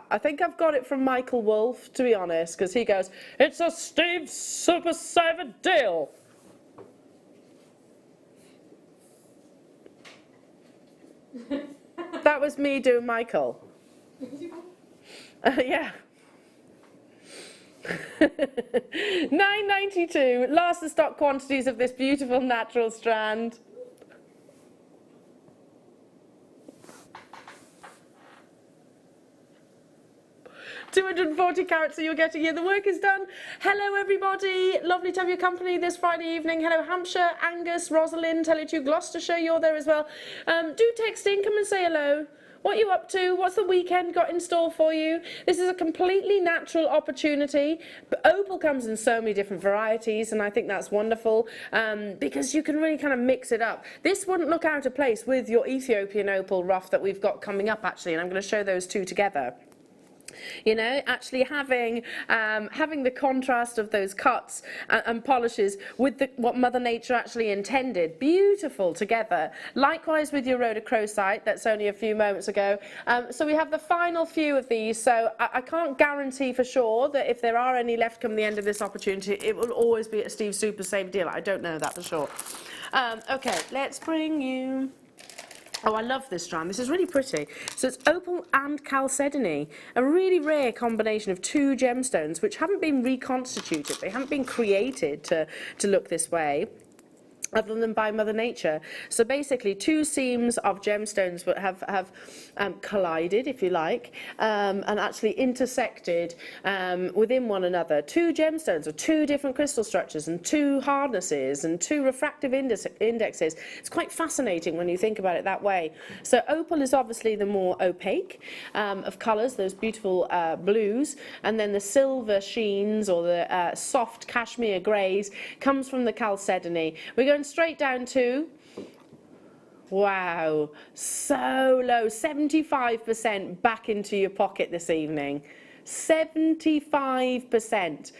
I think I've got it from Michael Wolff, to be honest, because he goes, "It's a Steve Super Saver deal." That was me doing Michael. Yeah. $9.92. Last of stock quantities of this beautiful natural strand. $240 carats, so you're getting here. The work is done. Hello, everybody. Lovely to have your company this Friday evening. Hello, Hampshire, Angus, Rosalind, Telly2, Gloucestershire. You're there as well. Do text in. Come and say hello. What are you up to? What's the weekend got in store for you? This is a completely natural opportunity. But opal comes in so many different varieties, and I think that's wonderful because you can really kind of mix it up. This wouldn't look out of place with your Ethiopian opal ruff that we've got coming up, actually, and I'm going to show those two together. You know, actually having the contrast of those cuts and polishes with what Mother Nature actually intended, beautiful together. Likewise with your rhodochrosite, that's only a few moments ago. So we have the final few of these, so I can't guarantee for sure that if there are any left come the end of this opportunity, it will always be a Steve Super Save deal. I don't know that for sure. Okay, let's bring you... Oh, I love this strand. This is really pretty. So it's opal and chalcedony, a really rare combination of two gemstones which haven't been reconstituted. They haven't been created to look this way, other than by Mother Nature. So basically two seams of gemstones have collided, if you like, and actually intersected within one another. Two gemstones or two different crystal structures and two hardnesses and two refractive indexes. It's quite fascinating when you think about it that way. So opal is obviously the more opaque of colours, those beautiful blues, and then the silver sheens or the soft cashmere greys comes from the chalcedony. We're going straight down to, wow, so low, 75% back into your pocket this evening. 75%.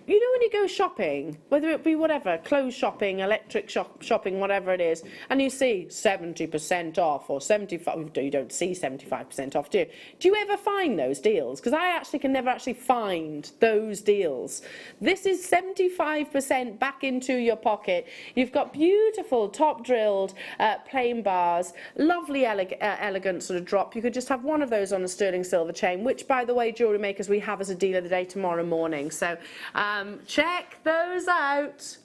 You know when you go shopping, whether it be whatever, clothes shopping, electric shopping, whatever it is, and you see 70% off or 75, you don't see 75% off, do you? Do you ever find those deals? Because I actually can never actually find those deals. This is 75% back into your pocket. You've got beautiful top drilled plain bars, lovely elegant sort of drop. You could just have one of those on a sterling silver chain, which by the way, jewellery makers, we have as a deal of the day tomorrow morning. So check those out.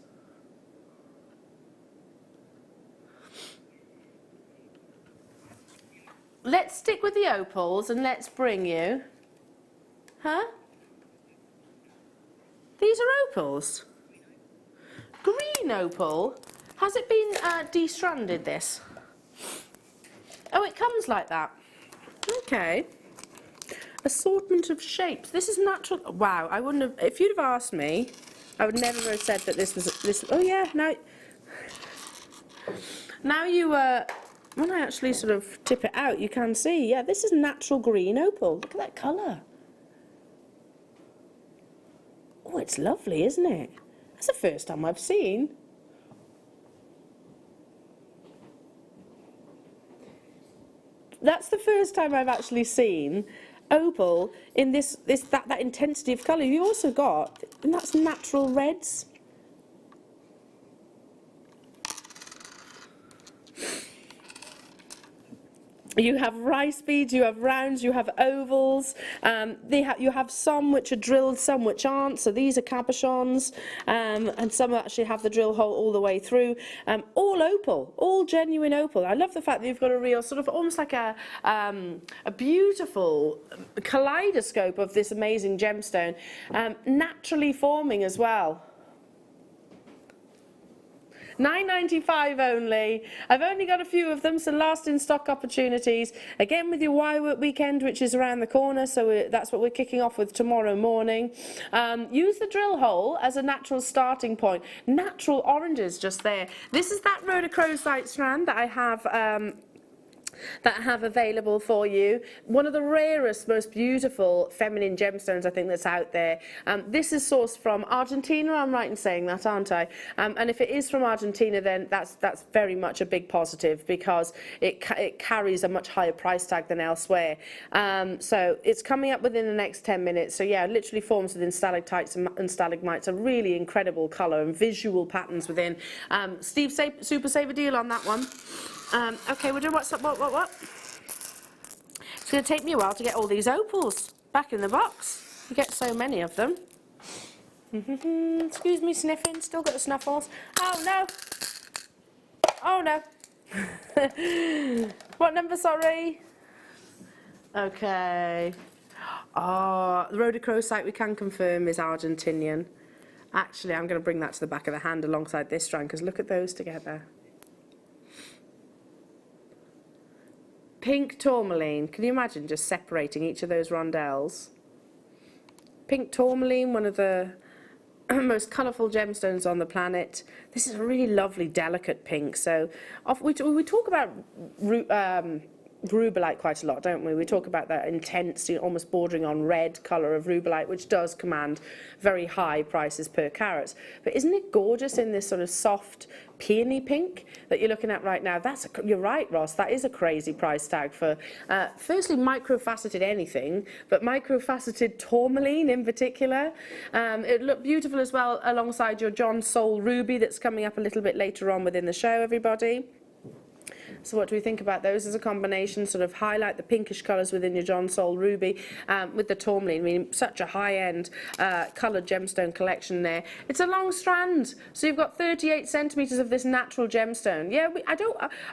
Let's stick with the opals and let's bring you, These are opals. Green opal. Has it been de-stranded, this? Oh, it comes like that. Okay. Assortment of shapes. This is natural. Wow, I wouldn't have, if you'd have asked me, I would never have said that this was this. Oh yeah, now you when I actually sort of tip it out, you can see, yeah, this is natural green opal. Look at that colour. Oh, it's lovely, isn't it? That's the first time I've seen. That's the first time I've actually seen opal in that intensity of colour. You also got, and that's natural reds. You have rice beads, you have rounds, you have ovals. You have some which are drilled, some which aren't. So these are cabochons, and some actually have the drill hole all the way through. All opal, all genuine opal. I love the fact that you've got a real sort of almost like a beautiful kaleidoscope of this amazing gemstone, naturally forming as well. $9.95 only. I've only got a few of them, so last in stock opportunities. Again with your Y-Work weekend, which is around the corner, so that's what we're kicking off with tomorrow morning. Use the drill hole as a natural starting point. Natural oranges just there. This is that rhodochrosite strand that I have that I have available for you. One of the rarest, most beautiful feminine gemstones I think that's out there. This is sourced from Argentina. I'm right in saying that, aren't I? And if it is from Argentina, then that's very much a big positive, because it carries a much higher price tag than elsewhere. So it's coming up within the next 10 minutes. So yeah, it literally forms within stalactites and stalagmites. A really incredible colour and visual patterns within. Steve, super saver deal on that one. Okay, we're doing what? It's going to take me a while to get all these opals back in the box. You get so many of them. Excuse me, sniffing. Still got the snuffles. Oh, no. Oh, no. What number, sorry? Okay. Oh, the rhodochrosite we can confirm is Argentinian. Actually, I'm going to bring that to the back of the hand alongside this strand, because look at those together. Pink tourmaline. Can you imagine just separating each of those rondelles? Pink tourmaline, one of the most colourful gemstones on the planet. This is a really lovely, delicate pink. So we talk about rubellite quite a lot, don't we? We talk about that intense, almost bordering on red colour of rubellite, which does command very high prices per carat. But isn't it gorgeous in this sort of soft, peony pink that you're looking at right now? You're right, Ross, that is a crazy price tag for, firstly, microfaceted anything, but microfaceted tourmaline in particular. It looked beautiful as well alongside your John Soul ruby that's coming up a little bit later on within the show, everybody. So what do we think about those as a combination? Sort of highlight the pinkish colours within your John Soul ruby with the tourmaline. I mean, such a high-end coloured gemstone collection there. It's a long strand, so you've got 38 centimetres of this natural gemstone. Yeah,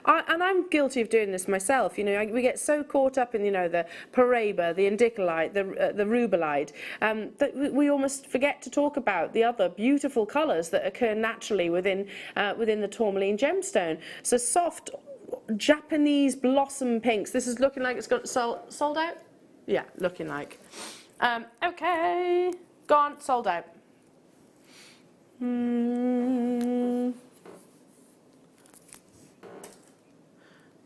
and I'm guilty of doing this myself. You know, we get so caught up in, you know, the paraiba, the indicolite, the rubellite, that we almost forget to talk about the other beautiful colours that occur naturally within the tourmaline gemstone. So soft, Japanese blossom pinks. This is looking like it's got sold out? Yeah, looking like. Okay, gone, sold out.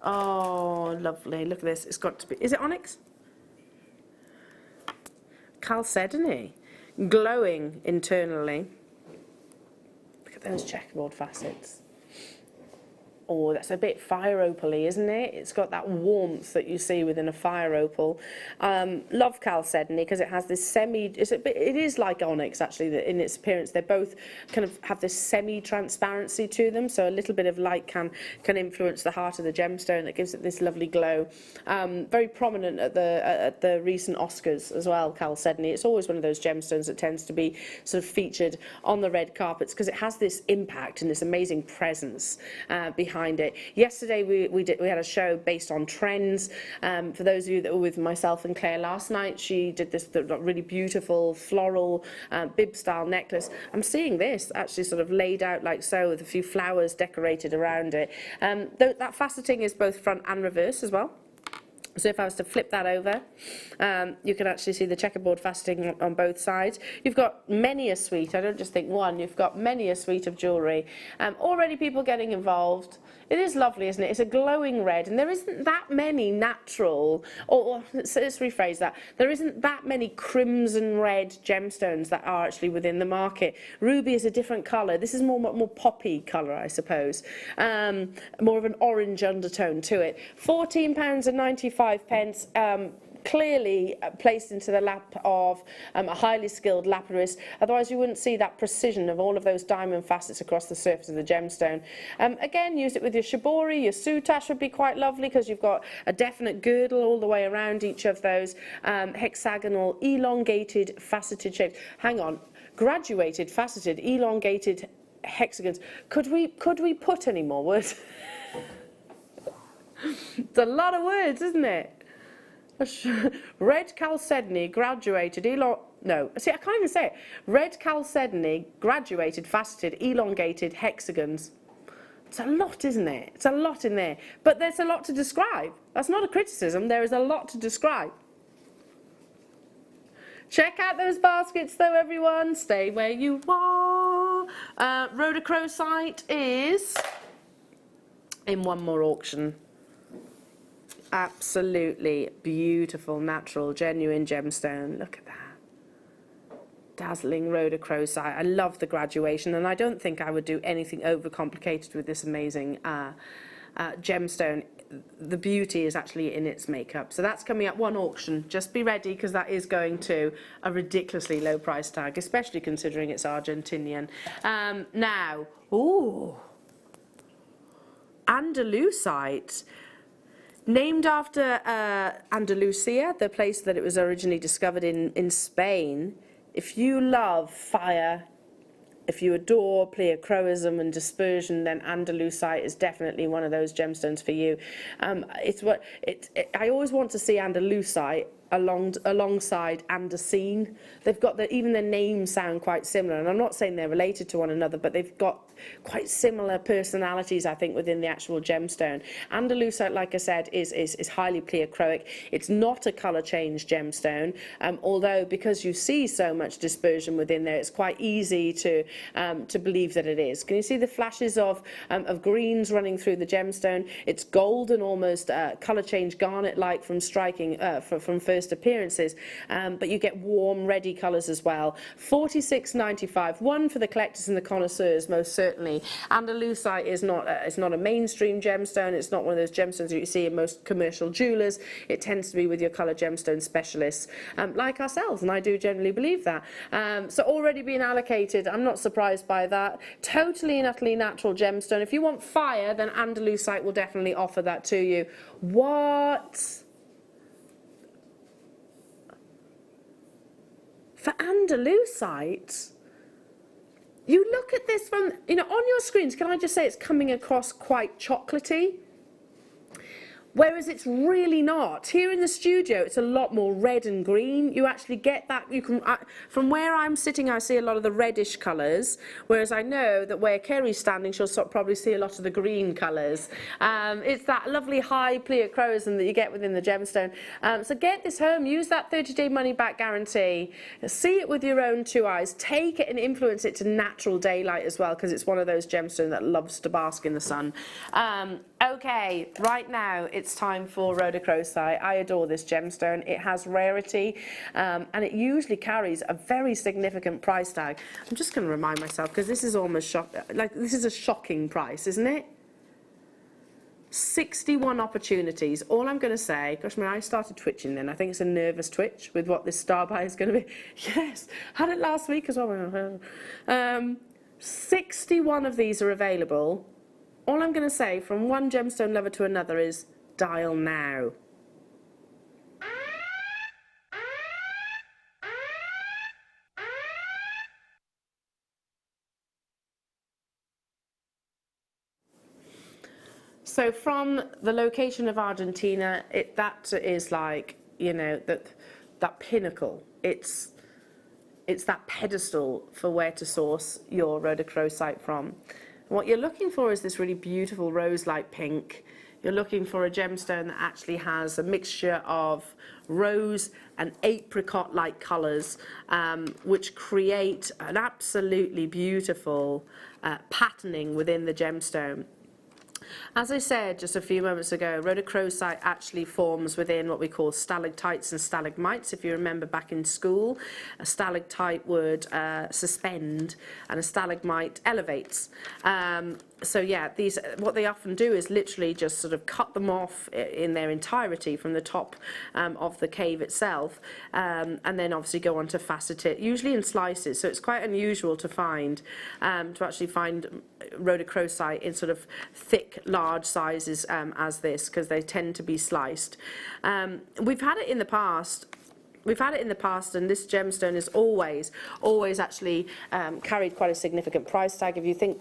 Oh, lovely. Look at this. It's got to be. Is it onyx? Chalcedony, glowing internally. Look at those checkerboard facets. Oh, that's a bit fire opal-y, isn't it? It's got that warmth that you see within a fire opal. Love chalcedony because it has this it is like onyx actually in its appearance. They both kind of have this semi-transparency to them, so a little bit of light can influence the heart of the gemstone that gives it this lovely glow. Very prominent at the recent Oscars as well, chalcedony. It's always one of those gemstones that tends to be sort of featured on the red carpets because it has this impact and this amazing presence behind it. Yesterday we had a show based on trends. For those of you that were with myself and Claire last night, she did this really beautiful floral bib style necklace. I'm seeing this actually sort of laid out like so with a few flowers decorated around it. That faceting is both front and reverse as well. So if I was to flip that over, you can actually see the checkerboard faceting on both sides. You've got many a suite, I don't just think one, you've got many a suite of jewellery. Already people getting involved. It is lovely, isn't it? It's a glowing red, and there isn't that many natural, or let's rephrase that, there isn't that many crimson red gemstones that are actually within the market. Ruby is a different colour. This is more poppy colour, I suppose. More of an orange undertone to it. £14.95. Clearly placed into the lap of a highly skilled lapidist, otherwise you wouldn't see that precision of all of those diamond facets across the surface of the gemstone. Again, use it with your shibori, your soutache would be quite lovely because you've got a definite girdle all the way around each of those hexagonal, elongated, faceted shapes. Hang on, graduated, faceted, elongated hexagons. Could we put any more words? It's a lot of words, isn't it? Red chalcedony, graduated, no, see, I can't even say it. Red chalcedony, graduated, faceted, elongated hexagons. It's a lot, isn't it? It's a lot in there. But there's a lot to describe. That's not a criticism. There is a lot to describe. Check out those baskets, though, everyone. Stay where you are. Rhodochrosite is in one more auction. Absolutely beautiful, natural, genuine gemstone. Look at that. Dazzling rhodochrosite. I love the graduation, and I don't think I would do anything overcomplicated with this amazing gemstone. The beauty is actually in its makeup. So that's coming up one auction. Just be ready, because that is going to a ridiculously low price tag, especially considering it's Argentinian. Now, ooh, Andalusite. Named after Andalusia, the place that it was originally discovered in Spain. If you love fire, if you adore pleochroism and dispersion, then Andalusite is definitely one of those gemstones for you. I always want to see Andalusite alongside Andesine. They've got even their names sound quite similar, and I'm not saying they're related to one another, but they've got quite similar personalities, I think, within the actual gemstone. Andalusite, like I said, is highly pleochroic. It's not a color change gemstone, although because you see so much dispersion within there, it's quite easy to believe that it is. Can you see the flashes of greens running through the gemstone? It's golden, almost color change garnet-like from striking from first appearances, but you get warm, ready colors as well. $46.95, one for the collectors and the connoisseurs, most certainly. Andalusite is not a mainstream gemstone. It's not one of those gemstones that you see in most commercial jewelers. It tends to be with your color gemstone specialists, like ourselves, and I do generally believe that. So already being allocated, I'm not surprised by that. Totally and utterly natural gemstone. If you want fire, then Andalusite will definitely offer that to you. What? For Andalusite, you look at this from, on your screens, can I just say it's coming across quite chocolatey? Whereas it's really not. Here in the studio, it's a lot more red and green. You actually get that. You can, from where I'm sitting, I see a lot of the reddish colours, whereas I know that where Kerry's standing, she'll probably see a lot of the green colours. It's that lovely high pleochroism that you get within the gemstone. So get this home. Use that 30-day money-back guarantee. See it with your own two eyes. Take it and influence it to natural daylight as well, because it's one of those gemstones that loves to bask in the sun. Okay, right now it's time for rhodochrosite. I adore this gemstone. It has rarity, and it usually carries a very significant price tag. I'm just going to remind myself, because this is almost this is a shocking price, isn't it? 61 opportunities. All I'm going to say, gosh, my eyes started twitching then. I think it's a nervous twitch with what this star buy is going to be. Yes, had it last week as well. 61 of these are available. All I'm going to say from one gemstone lover to another is dial now. So from the location of Argentina, that is like, that pinnacle. It's that pedestal for where to source your rhodochrosite from. What you're looking for is this really beautiful rose-like pink. You're looking for a gemstone that actually has a mixture of rose and apricot-like colours, which create an absolutely beautiful patterning within the gemstone. As I said just a few moments ago, rhodochrosite actually forms within what we call stalactites and stalagmites. If you remember back in school, a stalactite would suspend and a stalagmite elevates. So yeah, what they often do is literally just sort of cut them off in their entirety from the top of the cave itself, and then obviously go on to facet it, usually in slices. So it's quite unusual to actually find rhodochrosite in sort of thick, large sizes as this, because they tend to be sliced. We've had it in the past. And this gemstone is always actually carried quite a significant price tag. If you think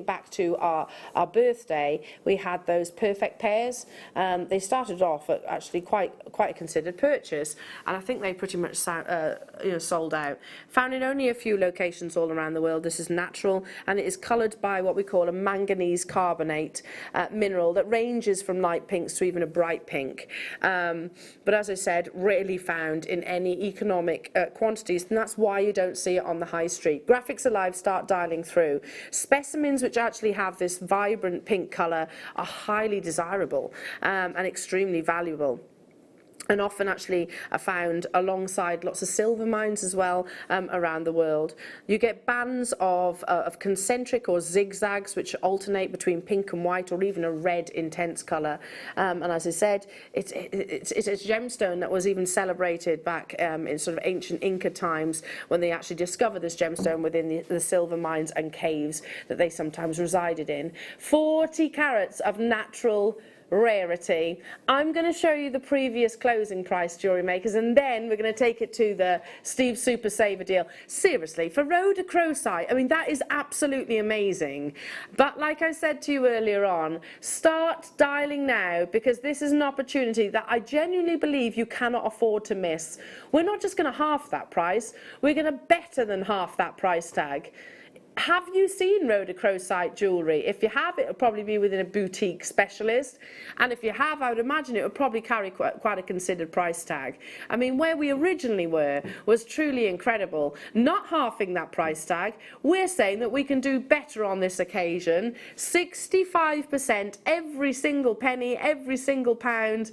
back to our birthday, we had those perfect pairs. They started off at actually quite a considered purchase, and I think they pretty much sold out. Found in only a few locations all around the world. This is natural, and it is coloured by what we call a manganese carbonate mineral that ranges from light pinks to even a bright pink. But as I said, rarely found found in any economic quantities, and that's why you don't see it on the high street. Graphics Alive start dialing through. Specimens which actually have this vibrant pink colour are highly desirable and extremely valuable, and often actually are found alongside lots of silver mines as well around the world. You get bands of concentric or zigzags which alternate between pink and white, or even a red intense colour. And as I said, it's a gemstone that was even celebrated back in sort of ancient Inca times, when they actually discovered this gemstone within the silver mines and caves that they sometimes resided in. 40 carats of natural rarity. I'm going to show you the previous closing price, jewellery makers, and then we're going to take it to the Steve Super Saver deal. Seriously, for rhodochrosite, I mean, that is absolutely amazing. But like I said to you earlier on, start dialing now, because this is an opportunity that I genuinely believe you cannot afford to miss. We're not just going to half that price, we're going to better than half that price tag. Have you seen rhodochrosite jewellery? If you have, it will probably be within a boutique specialist. And if you have, I would imagine it would probably carry quite a considered price tag. I mean, where we originally were was truly incredible. Not halving that price tag, we're saying that we can do better on this occasion. 65%, every single penny, every single pound,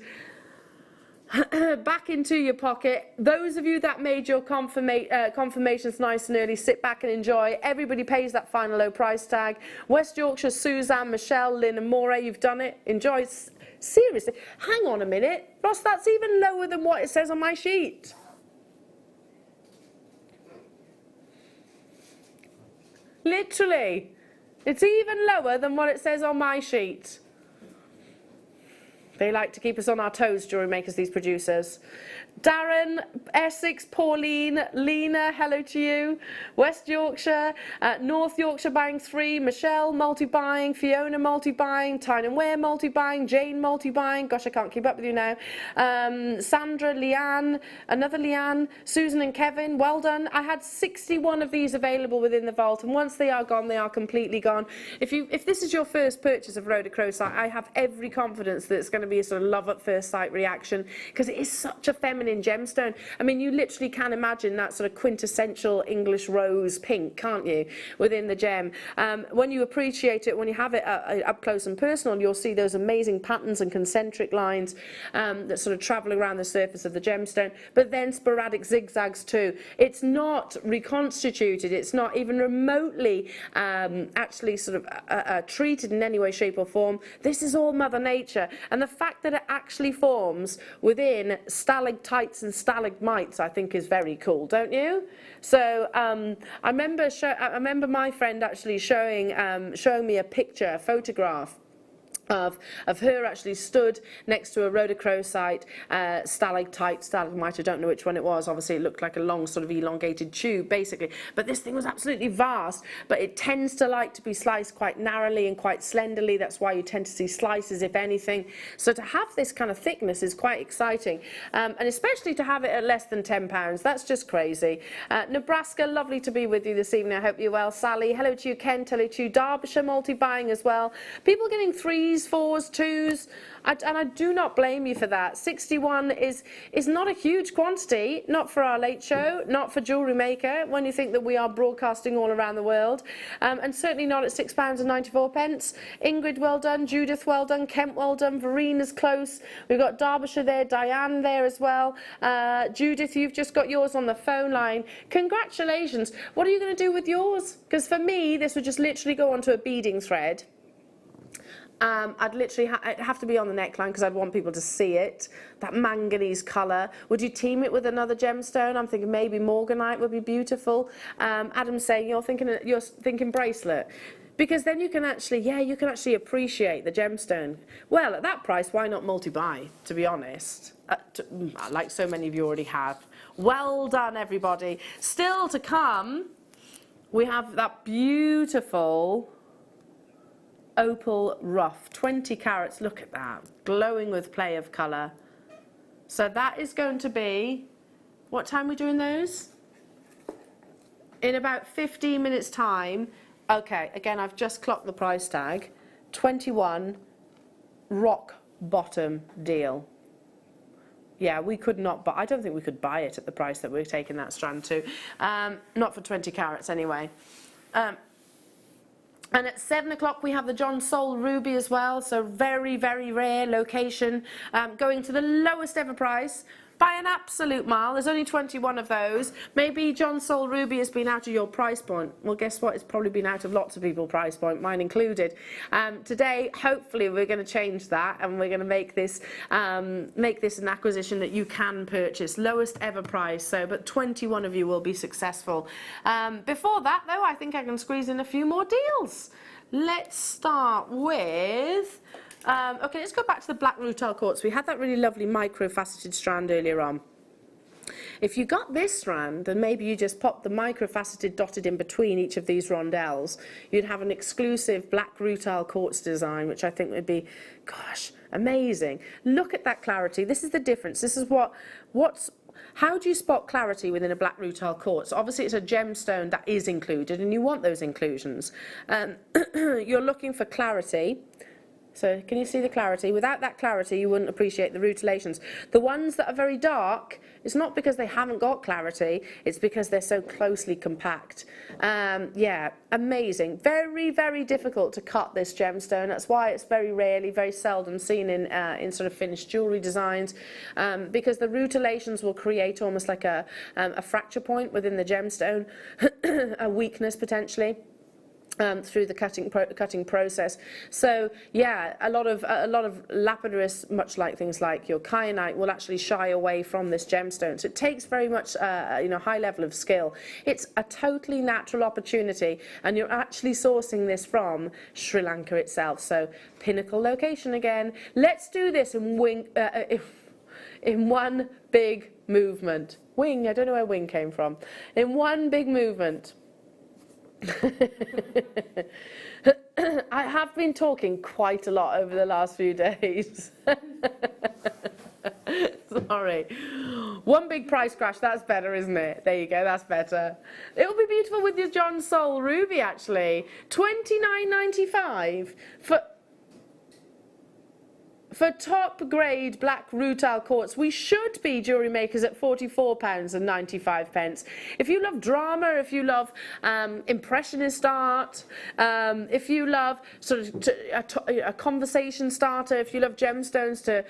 back into your pocket. Those of you that made your confirmations nice and early, sit back and enjoy. Everybody pays that final low price tag. West Yorkshire, Suzanne, Michelle, Lynn and Moray, you've done it. Enjoy. Seriously, hang on a minute. Ross, that's even lower than what it says on my sheet. Literally, it's even lower than what it says on my sheet. They like to keep us on our toes, jewellery makers, these producers. Darren, Essex, Pauline, Lena, hello to you. West Yorkshire, North Yorkshire buying 3, Michelle multi-buying, Fiona multi-buying, Tyne and Ware multi-buying, Jane multi-buying, gosh I can't keep up with you now. Sandra, Leanne, another Leanne, Susan and Kevin, well done. I had 61 of these available within the vault, and once they are gone, they are completely gone. If this is your first purchase of rhodochrosite, I have every confidence that it's going to be a sort of love at first sight reaction, because it is such a feminine gemstone. I mean, you literally can imagine that sort of quintessential English rose pink, can't you, within the gem. When you appreciate it, when you have it up close and personal, you'll see those amazing patterns and concentric lines that sort of travel around the surface of the gemstone, but then sporadic zigzags too. It's not reconstituted, it's not even remotely actually sort of treated in any way, shape or form. This is all Mother Nature, and the fact that it actually forms within stalactites and stalagmites, I think, is very cool, don't you? So I remember my friend actually showing me a picture, a photograph of her actually stood next to a rhodochrosite stalactite, stalagmite, I don't know which one it was. Obviously it looked like a long sort of elongated tube basically, but this thing was absolutely vast, but it tends to like to be sliced quite narrowly and quite slenderly. That's why you tend to see slices, if anything. So to have this kind of thickness is quite exciting, and especially to have it at less than £10, that's just crazy. Nebraska, lovely to be with you this evening. I hope you're well. Sally, hello to you. Ken, hello to you. Derbyshire, multi-buying as well. People getting 3s, 4s, 2s, and I do not blame you for that. 61 is not a huge quantity, not for our late show, not for Jewellery Maker, when you think that we are broadcasting all around the world, and certainly not at £6.94. Ingrid, well done. Judith, well done. Kent, well done. Verena's close. We've got Derbyshire there, Diane there as well. Judith, you've just got yours on the phone line. Congratulations. What are you going to do with yours? Because for me, this would just literally go onto a beading thread. I'd literally it'd have to be on the neckline because I'd want people to see it. That manganese colour. Would you team it with another gemstone? I'm thinking maybe morganite would be beautiful. Adam's saying you're thinking bracelet. Because then you can actually appreciate the gemstone. Well, at that price, why not multi-buy, to be honest? Like so many of you already have. Well done, everybody. Still to come, we have that beautiful opal rough, 20 carats, look at that, glowing with play of colour. So that is going to be, what time are we doing those? In about 15 minutes time. Okay, again, I've just clocked the price tag, 21, rock bottom deal. yeah, we could not, but I don't think we could buy it at the price that we're taking that strand to. Not for 20 carats anyway. And at 7 o'clock we have the John Soul Ruby as well, so very, very rare location, going to the lowest ever price by an absolute mile. There's only 21 of those. Maybe John Soul Ruby has been out of your price point. Well, guess what? It's probably been out of lots of people's price point, mine included. Today, hopefully, we're going to change that, and we're going to make this an acquisition that you can purchase. Lowest ever price, so, but 21 of you will be successful. Before that, though, I think I can squeeze in a few more deals. Let's start with... okay, let's go back to the black rutile quartz. We had that really lovely micro-faceted strand earlier on. If you got this strand, and maybe you just popped the micro-faceted dotted in between each of these rondelles, you'd have an exclusive black rutile quartz design, which I think would be, gosh, amazing. Look at that clarity. This is the difference. This is how do you spot clarity within a black rutile quartz? Obviously, it's a gemstone that is included, and you want those inclusions. You're looking for clarity. So can you see the clarity? Without that clarity, you wouldn't appreciate the rutilations. The ones that are very dark, it's not because they haven't got clarity, it's because they're so closely compact. Yeah, amazing. Very, very difficult to cut this gemstone. That's why it's very seldom seen in sort of finished jewellery designs, because the rutilations will create almost like a fracture point within the gemstone, a weakness potentially. Through the cutting process. So yeah, a lot of lapidarists, much like things like your kyanite, will actually shy away from this gemstone. So it takes very much high level of skill. It's a totally natural opportunity, and you're actually sourcing this from Sri Lanka itself. So pinnacle location again. Let's do this in one big movement. Wing, I don't know where wing came from. In one big movement. I have been talking quite a lot over the last few days. Sorry. One big price crash, that's better, isn't it? There you go, that's better. It'll be beautiful with your John Soul Ruby, actually. $29.95 for top grade black rutile quartz. We should be jewellery makers at £44.95. If you love drama, if you love impressionist art, if you love sort of a conversation starter, if you love gemstones to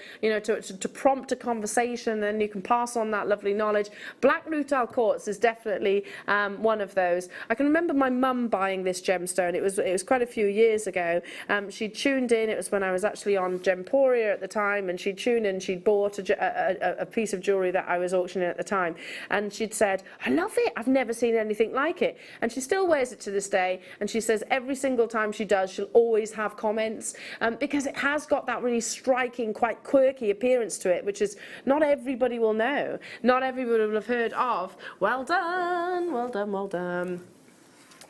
prompt a conversation, then you can pass on that lovely knowledge. Black rutile quartz is definitely one of those. I can remember my mum buying this gemstone. It was quite a few years ago. She tuned in. It was when I was actually on Gemporia at the time, and she'd tuned in, she'd bought a piece of jewellery that I was auctioning at the time, and she'd said, I love it, I've never seen anything like it, and she still wears it to this day, and she says every single time she does, she'll always have comments, because it has got that really striking, quite quirky appearance to it, which is not everybody will know, not everybody will have heard of. Well done, well done, well done.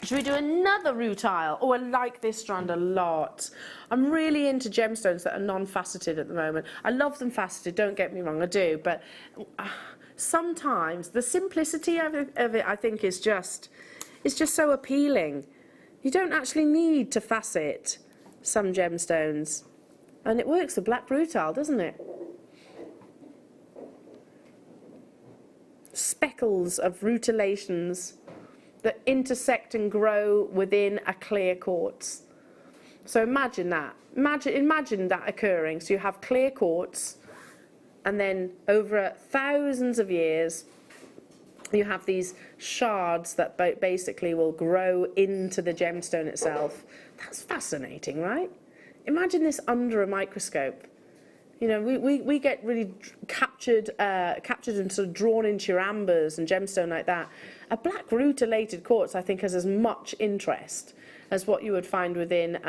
Should we do another rutile? Oh, I like this strand a lot. I'm really into gemstones that are non-faceted at the moment. I love them faceted, don't get me wrong, I do, but sometimes the simplicity of it, I think, is just so appealing. You don't actually need to facet some gemstones. And it works for black rutile, doesn't it? Speckles of rutilations that intersect and grow within a clear quartz. So imagine that. Imagine that occurring. So you have clear quartz, and then over thousands of years, you have these shards that basically will grow into the gemstone itself. That's fascinating, right? Imagine this under a microscope. You know, we get really captured and sort of drawn into your ambers and gemstone like that. A black rutilated quartz, I think, has as much interest as what you would find within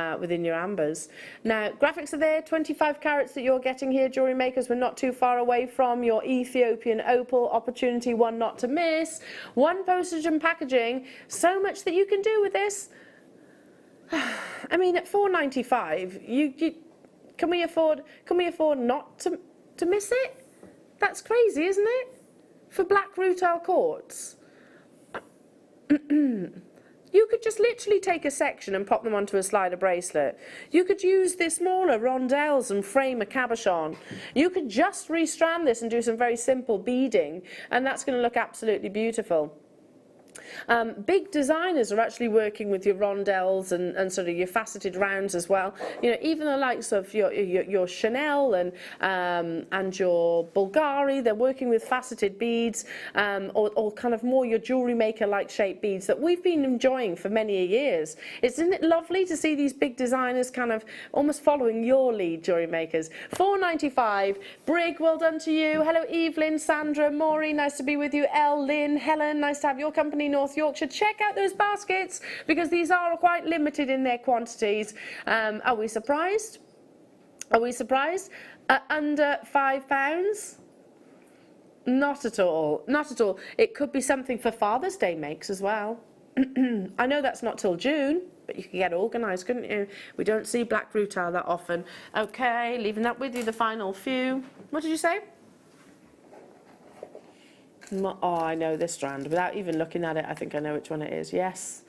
your ambers. Now, graphics are there, 25 carats that you're getting here, jewellery makers. We're not too far away from your Ethiopian opal opportunity, one not to miss. One postage and packaging, so much that you can do with this. I mean, at $4.95, can we afford not to miss it? That's crazy, isn't it? For black rutile quartz. You you could just literally take a section and pop them onto a slider bracelet. You could use the smaller rondelles and frame a cabochon. You could just restrand this and do some very simple beading, and that's going to look absolutely beautiful. Big designers are actually working with your rondelles and sort of your faceted rounds as well. You know, even the likes of your Chanel and your Bulgari, they're working with faceted beads, or kind of more your jewellery maker like shaped beads that we've been enjoying for many years. Isn't it lovely to see these big designers kind of almost following your lead, jewellery makers? £4.95. Brig, well done to you. Hello Evelyn, Sandra, Maury, nice to be with you. Elle, Lynn, Helen, nice to have your company. North Yorkshire, check out those baskets because these are quite limited in their quantities. Are we surprised? Are we surprised? Under £5? Not at all, not at all. It could be something for Father's Day makes as well. I know that's not till June, but you could get organised, couldn't you? We don't see black rutile that often. Okay, leaving that with you, the final few. What did you say? Oh, I know this strand. Without even looking at it, I think I know which one it is. Yes.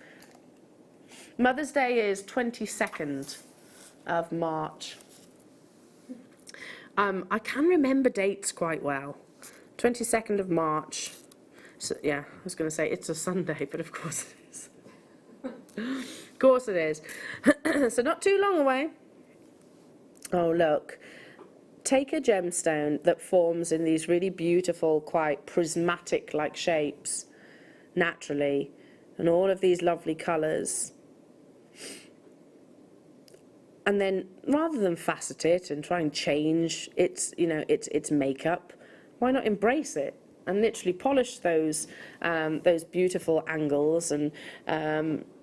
Mother's Day is 22nd of March. I can remember dates quite well. 22nd of March. So, yeah, I was going to say it's a Sunday, but of course it is. Of course it is. So not too long away. Oh, look. Take a gemstone that forms in these really beautiful, quite prismatic-like shapes, naturally, and all of these lovely colours. And then, rather than facet it and try and change its, you know, its makeup, why not embrace it and literally polish those beautiful angles and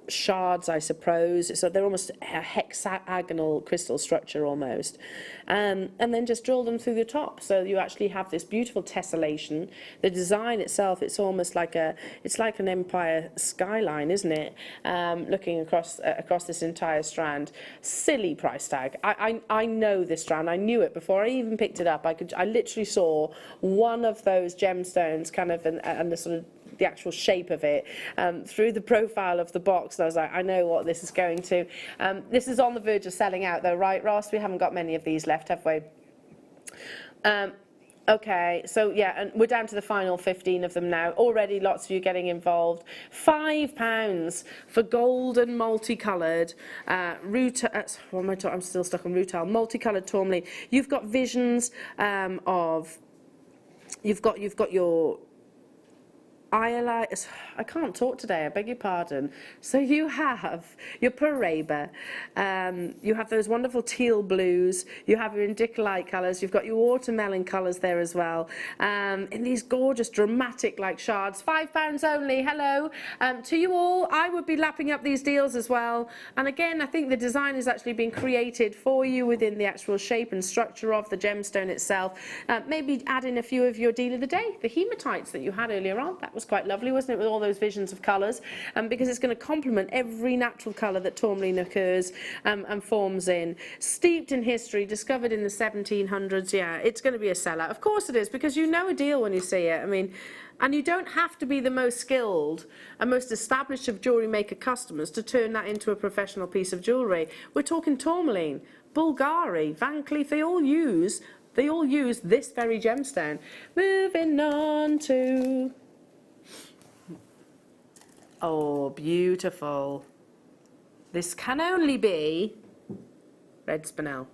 shards, I suppose. So they're almost a hexagonal crystal structure almost, and then just drill them through the top, so you actually have this beautiful tessellation. The design itself, it's almost like it's like an empire skyline, isn't it? Looking across this entire strand. Silly price tag. I know this strand. I knew it before I even picked it up. I literally saw one of those gemstones kind of and the sort of the actual shape of it through the profile of the box, and I was like, I know what this is going to. This is on the verge of selling out though, right, Ross? We haven't got many of these left, have we? Okay, so yeah, and we're down to the final 15 of them now. Already lots of you getting involved. £5 for golden multicoloured rutile. What am I talking? I'm still stuck on rutile. Multicoloured tourmaline. You've got visions of. You've got your. I can't talk today, I beg your pardon. So you have your Paraiba, you have those wonderful teal blues, you have your indicolite colours, you've got your watermelon colours there as well, in these gorgeous dramatic like shards. £5 only, hello. To you all, I would be lapping up these deals as well. And again, I think the design has actually been created for you within the actual shape and structure of the gemstone itself. Maybe add in a few of your deal of the day, the hematites that you had earlier on. That was quite lovely, wasn't it, with all those visions of colours, because it's going to complement every natural colour that tourmaline occurs and forms in. Steeped in history, discovered in the 1700s, yeah, it's going to be a sellout. Of course it is, because you know a deal when you see it. I mean, and you don't have to be the most skilled and most established of jewellery maker customers to turn that into a professional piece of jewellery. We're talking tourmaline, Bulgari, Van Cleef, they all use this very gemstone. Moving on to... Oh, beautiful. This can only be red spinel.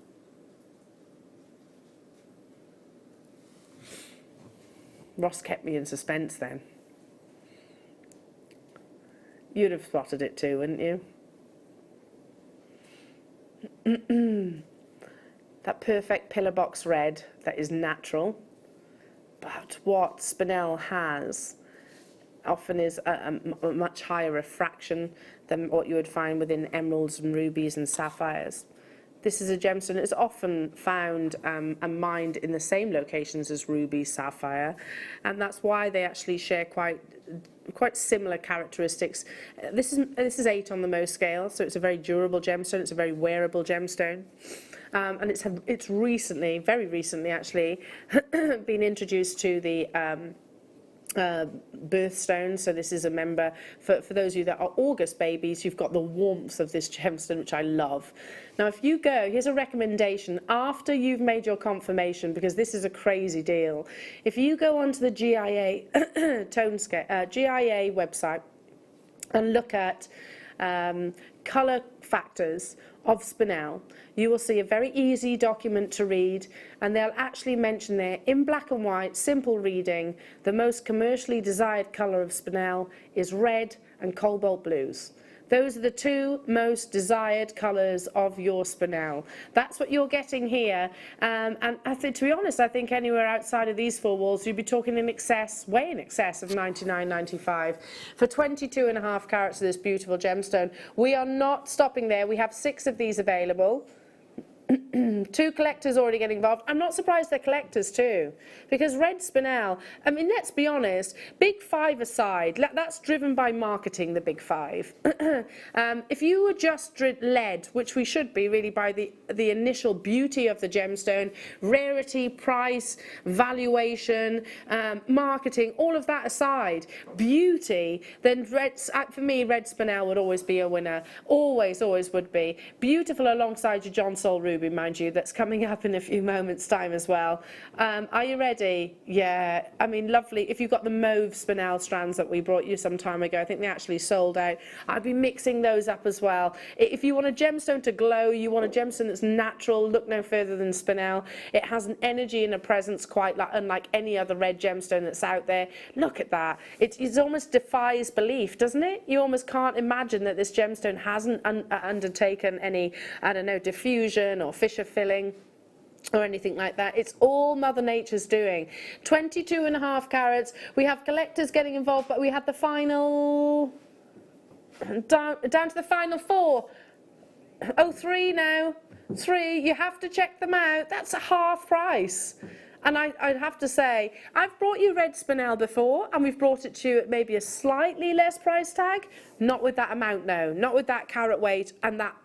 Ross kept me in suspense then. You'd have spotted it too, wouldn't you? That perfect pillar box red that is natural, but what spinel has often is a much higher refraction than what you would find within emeralds and rubies and sapphires. This is a gemstone that is often found and mined in the same locations as ruby, sapphire, and that's why they actually share quite similar characteristics. This is 8 on the Mohs scale, so it's a very durable gemstone. It's a very wearable gemstone. And it's recently, very recently actually, been introduced to the birthstone. So this is a member, for those of you that are August babies, you've got the warmth of this gemstone, which I love. Now, if you go, here's a recommendation, after you've made your confirmation, because this is a crazy deal, if you go onto the GIA, GIA website and look at colour factors of spinel, you will see a very easy document to read, and they'll actually mention there in black and white, simple reading, the most commercially desired colour of spinel is red and cobalt blues. Those are the two most desired colours of your spinel. That's what you're getting here. And I think, to be honest, I think anywhere outside of these four walls, you'd be talking in excess, way in excess of $99.95 for 22.5 carats of this beautiful gemstone. We are not stopping there. We have 6 of these available. 2 collectors already getting involved. I'm not surprised they're collectors too, because red spinel, I mean, let's be honest, big 5 aside, that's driven by marketing, the big 5. If you were just led, which we should be really by the initial beauty of the gemstone, rarity, price, valuation, marketing, all of that aside, beauty, then for me, red spinel would always be a winner. Always, always would be. Beautiful alongside your John Sol Ruby, mind you, that's coming up in a few moments' time as well. Are you ready? Yeah, I mean, lovely. If you've got the mauve spinel strands that we brought you some time ago, I think they actually sold out. I'd be mixing those up as well. If you want a gemstone to glow, you want a gemstone that's natural, look no further than spinel. It has an energy and a presence quite unlike any other red gemstone that's out there. Look at that. It almost defies belief, doesn't it? You almost can't imagine that this gemstone hasn't undertaken any, I don't know, diffusion or Fisher filling or anything like that. It's all Mother Nature's doing. 22.5 carats. We have collectors getting involved, but we had the final, down to the final 4. Oh, 3 now. 3, you have to check them out. That's a half price. And I'd have to say, I've brought you red spinel before, and we've brought it to you at maybe a slightly less price tag. Not with that amount, no. Not with that carat weight and that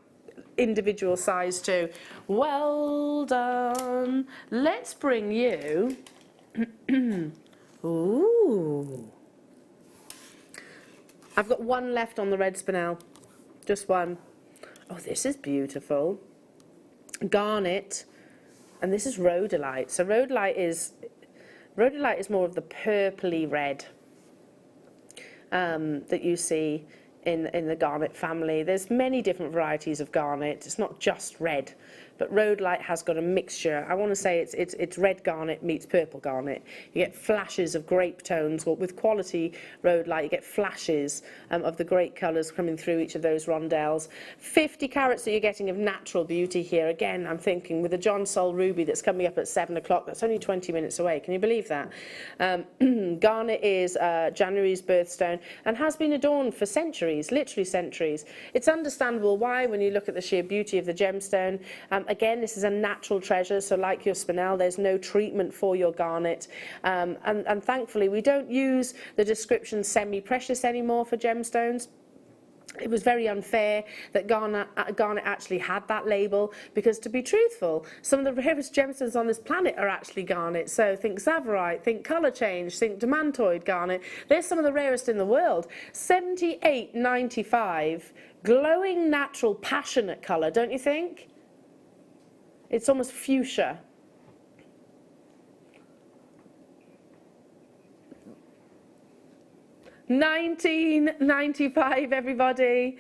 individual size too. Well done. Let's bring you ooh, I've got 1 left on the red spinel, just 1. Oh, this is beautiful. Garnet, and this is rhodolite. So rhodolite is more of the purpley red that you see in the garnet family. There's many different varieties of garnet. It's not just red, but rhodolite has got a mixture. I want to say it's red garnet meets purple garnet. You get flashes of grape tones, or with quality rhodolite, you get flashes of the great colours coming through each of those rondelles. 50 carats that you're getting of natural beauty here. Again, I'm thinking with the John Sol Ruby that's coming up at 7 o'clock, that's only 20 minutes away. Can you believe that? Garnet is January's birthstone and has been adorned for centuries, literally centuries. It's understandable why when you look at the sheer beauty of the gemstone. Again, this is a natural treasure, so like your spinel, there's no treatment for your garnet. And thankfully, we don't use the description semi-precious anymore for gemstones. It was very unfair that Garnet actually had that label, because to be truthful, some of the rarest gemstones on this planet are actually garnet. So think Tsavorite, think colour change, think demantoid garnet. They're some of the rarest in the world. $78.95, glowing, natural, passionate colour, don't you think? It's almost fuchsia. $19.95, everybody,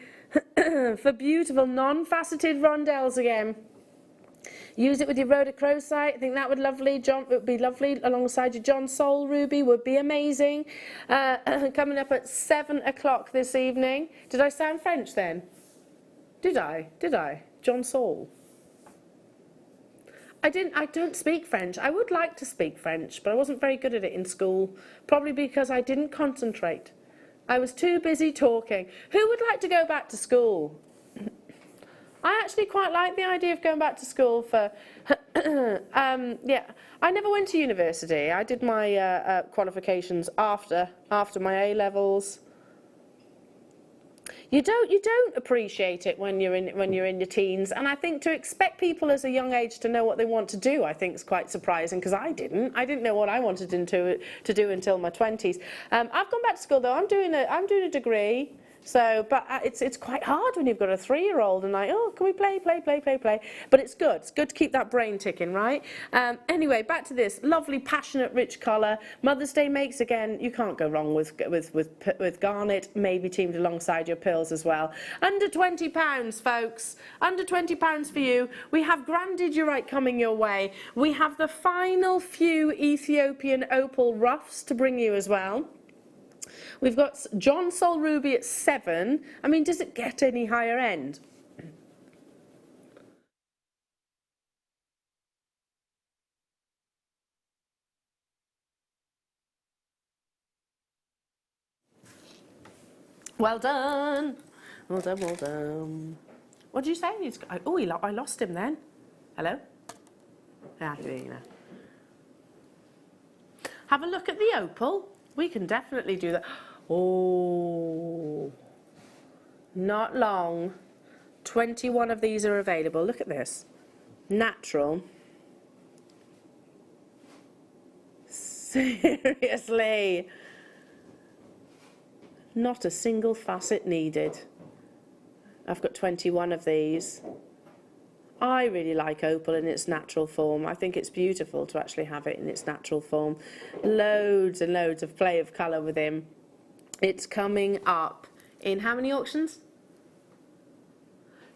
for beautiful non-faceted rondelles again. Use it with your rhodochrosite. I think that would be lovely alongside your John Sol Ruby. Would be amazing. Coming up at 7 o'clock this evening. Did I sound French then? Did I? John Sol. I don't speak French. I would like to speak French, but I wasn't very good at it in school, probably because I didn't concentrate. I was too busy talking. Who would like to go back to school? I actually quite like the idea of going back to school for, yeah, I never went to university. I did my qualifications after my A-levels. You don't appreciate it when you're in your teens, and I think to expect people as a young age to know what they want to do, I think is quite surprising, because I didn't know what I wanted to do until my 20s. I've gone back to school though. I'm doing a degree. So, but it's quite hard when you've got a 3-year-old and like, oh, can we play? But it's good. It's good to keep that brain ticking, right? Anyway, back to this lovely, passionate, rich colour. Mother's Day makes, again, you can't go wrong with garnet, maybe teamed alongside your pearls as well. Under £20, folks. Under £20 for you. We have Grandidurite coming your way. We have the final few Ethiopian opal ruffs to bring you as well. We've got John Sol Ruby at 7. I mean, does it get any higher end? Well done. Well done, well done. What did you say? Oh, I lost him then. Hello? Ah, here you go. Have a look at the opal. We can definitely do that. Oh, not long. 21 of these are available. Look at this. Natural. Seriously. Not a single facet needed. I've got 21 of these. I really like opal in its natural form. I think it's beautiful to actually have it in its natural form. Loads and loads of play of colour with him. It's coming up in how many auctions?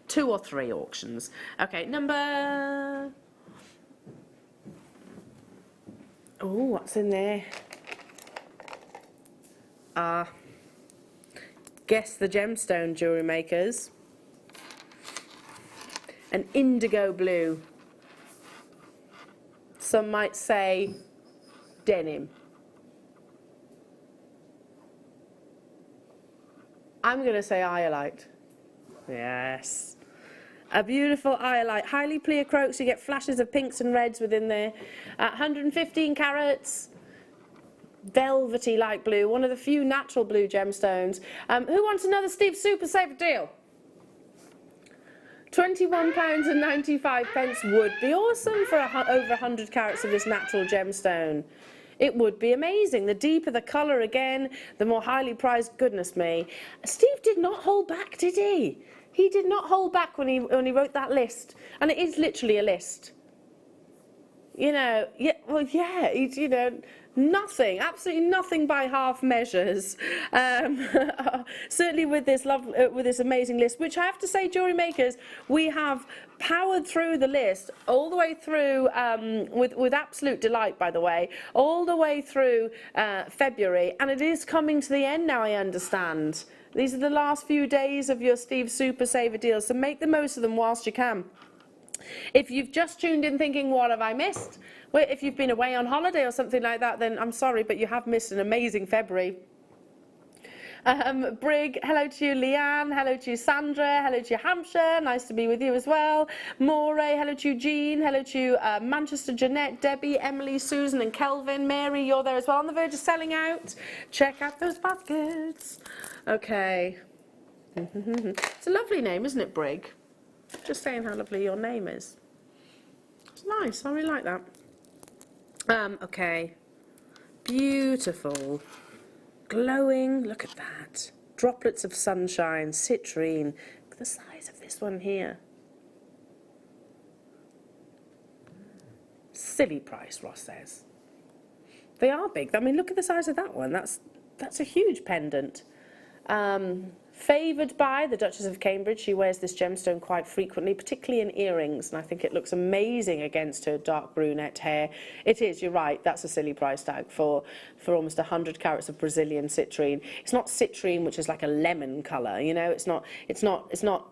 2 or 3 auctions. Okay, number... Oh, what's in there? Guess the gemstone, jewellery makers. An indigo blue. Some might say denim. I'm going to say iolite. Yes. A beautiful iolite. Highly pleochroic, so you get flashes of pinks and reds within there. 115 carats. Velvety light blue. One of the few natural blue gemstones. Who wants another Steve Super Saver deal? £21.95 would be awesome for over 100 carats of this natural gemstone. It would be amazing. The deeper the colour again, the more highly prized. Goodness me. Steve did not hold back, did he? He did not hold back when he wrote that list. And it is literally a list. You know, yeah, well, yeah, you know, nothing, absolutely nothing by half measures. Certainly with this with this amazing list, which I have to say, jewellery makers, we have powered through the list all the way through with absolute delight, by the way, all the way through February, and it is coming to the end now, I understand. These are the last few days of your Steve Super Saver deals, so make the most of them whilst you can. If you've just tuned in thinking, what have I missed? Well, if you've been away on holiday or something like that, then I'm sorry, but you have missed an amazing February. Brig, hello to you. Leanne, hello to you. Sandra, hello to you. Hampshire, nice to be with you as well. Moray, hello to you. Jean, hello to you. Manchester, Jeanette, Debbie, Emily, Susan and Kelvin. Mary, you're there as well on the verge of selling out. Check out those baskets. Okay. It's a lovely name, isn't it, Brig? Just saying how lovely your name is. It's nice, I really like that. Okay. Beautiful. Glowing, look at that. Droplets of sunshine, citrine. Look at the size of this one here. Silly price, Ross says. They are big. I mean, look at the size of that one. That's a huge pendant. Favoured by the Duchess of Cambridge. She wears this gemstone quite frequently, particularly in earrings, and I think it looks amazing against her dark brunette hair. It is, you're right, that's a silly price tag for almost 100 carats of Brazilian citrine. It's not citrine, which is like a lemon colour, you know, it's not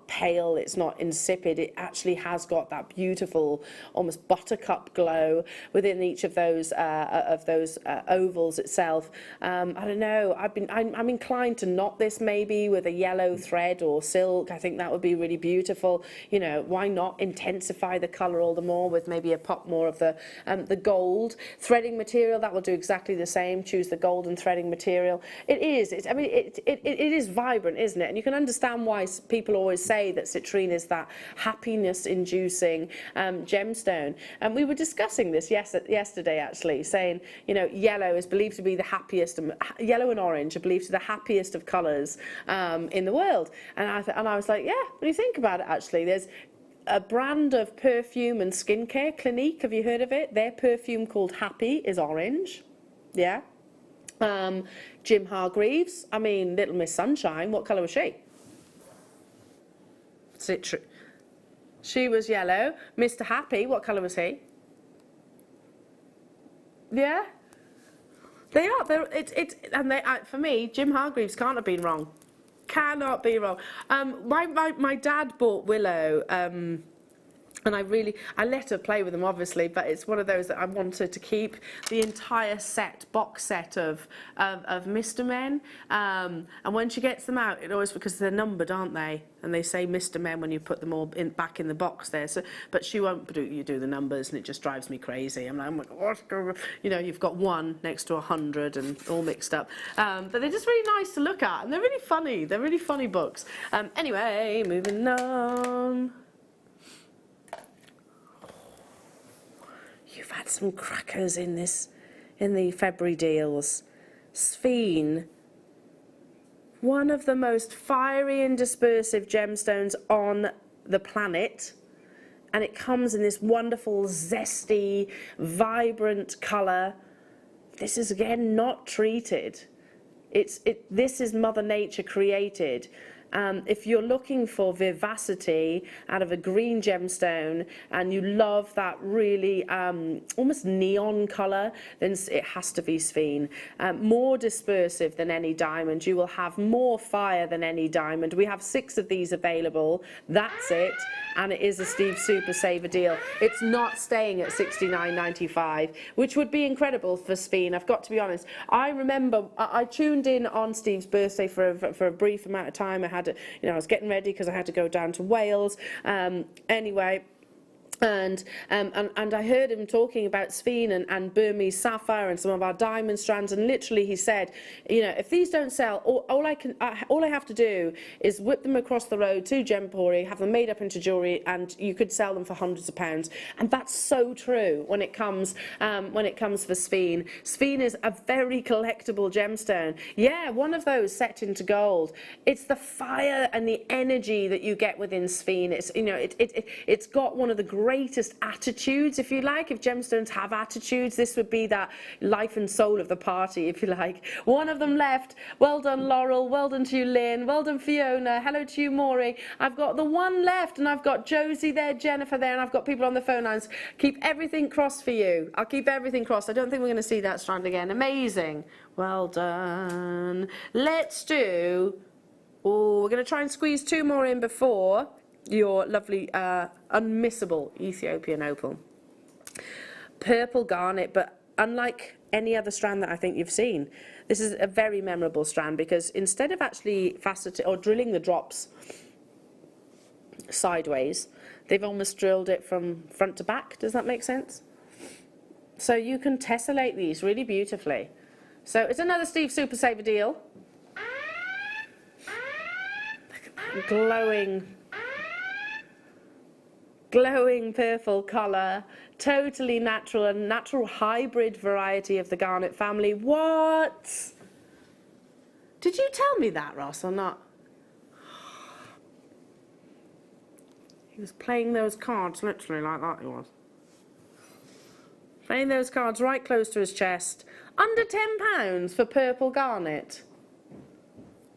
pale, it's not insipid. It actually has got that beautiful, almost buttercup glow within each of those ovals itself. I don't know, I'm inclined to knot this maybe with a yellow thread or silk. I think that would be really beautiful. You know, why not intensify the colour all the more with maybe a pop more of the gold. Threading material, that will do exactly the same. Choose the golden threading material. It is vibrant, isn't it? And you can understand why people always say that citrine is that happiness-inducing gemstone. And we were discussing this yesterday, actually, saying, you know, yellow is believed to be the happiest, yellow and orange are believed to be the happiest of colours in the world. And I was like, yeah, when you think about it, actually, there's a brand of perfume and skincare, Clinique, have you heard of it? Their perfume called Happy is orange. Yeah. Jim Hargreaves, I mean, Little Miss Sunshine, what colour was she? Citrus. She was yellow. Mr. Happy, what colour was he? Yeah. They are. For me, Jim Hargreaves can't have been wrong. Cannot be wrong. My dad bought Willow, and I let her play with them, obviously, but it's one of those that I wanted to keep the entire box set of Mr. Men. And when she gets them out, it always, because they're numbered, aren't they? And they say Mr. Men when you put them all back in the box there. So, but she won't do the numbers, and it just drives me crazy. I'm like, what? You know, you've got 1 next to 100 and all mixed up. But they're just really nice to look at, and they're really funny. They're really funny books. Anyway, moving on. You've had some crackers in the February deals. Sphene, one of the most fiery and dispersive gemstones on the planet, and it comes in this wonderful, zesty, vibrant colour. This is again not treated. This is Mother Nature created. If you're looking for vivacity out of a green gemstone and you love that really almost neon colour, then it has to be Sphene. More dispersive than any diamond. You will have more fire than any diamond. We have 6 of these available. That's it. And it is a Steve Super Saver deal. It's not staying at $69.95, which would be incredible for Sphene, I've got to be honest. I remember I tuned in on Steve's birthday for a brief amount of time. I was getting ready because I had to go down to Wales. Anyway. And I heard him talking about Sphene and Burmese sapphire and some of our diamond strands, and literally he said, you know, if these don't sell, all I have to do is whip them across the road to Gempori, have them made up into jewellery, and you could sell them for hundreds of pounds. And that's so true when it comes for Sphene. Sphene is a very collectible gemstone. Yeah, one of those set into gold. It's the fire and the energy that you get within Sphene. It's, you know, it's got one of the greatest attitudes, if you like. If gemstones have attitudes, this would be that life and soul of the party, if you like. One of them left. Well done, Laurel. Well done to you, Lynn. Well done, Fiona. Hello to you, Maury. I've got the one left, and I've got Josie there, Jennifer there, and I've got people on the phone lines. Keep everything crossed for you. I'll keep everything crossed. I don't think we're going to see that strand again. Amazing. Well done. Let's do... Oh, we're going to try and squeeze 2 more in before your lovely unmissable Ethiopian opal. Purple garnet, but unlike any other strand that I think you've seen, this is a very memorable strand because instead of actually faceting or drilling the drops sideways, they've almost drilled it from front to back. Does that make sense? So you can tessellate these really beautifully. So it's another Steve Super Saver deal. Glowing purple colour, totally natural, and natural hybrid variety of the garnet family. What? Did you tell me that, Ross, or not? He was playing those cards literally like that, he was. Playing those cards right close to his chest. Under £10 for purple garnet.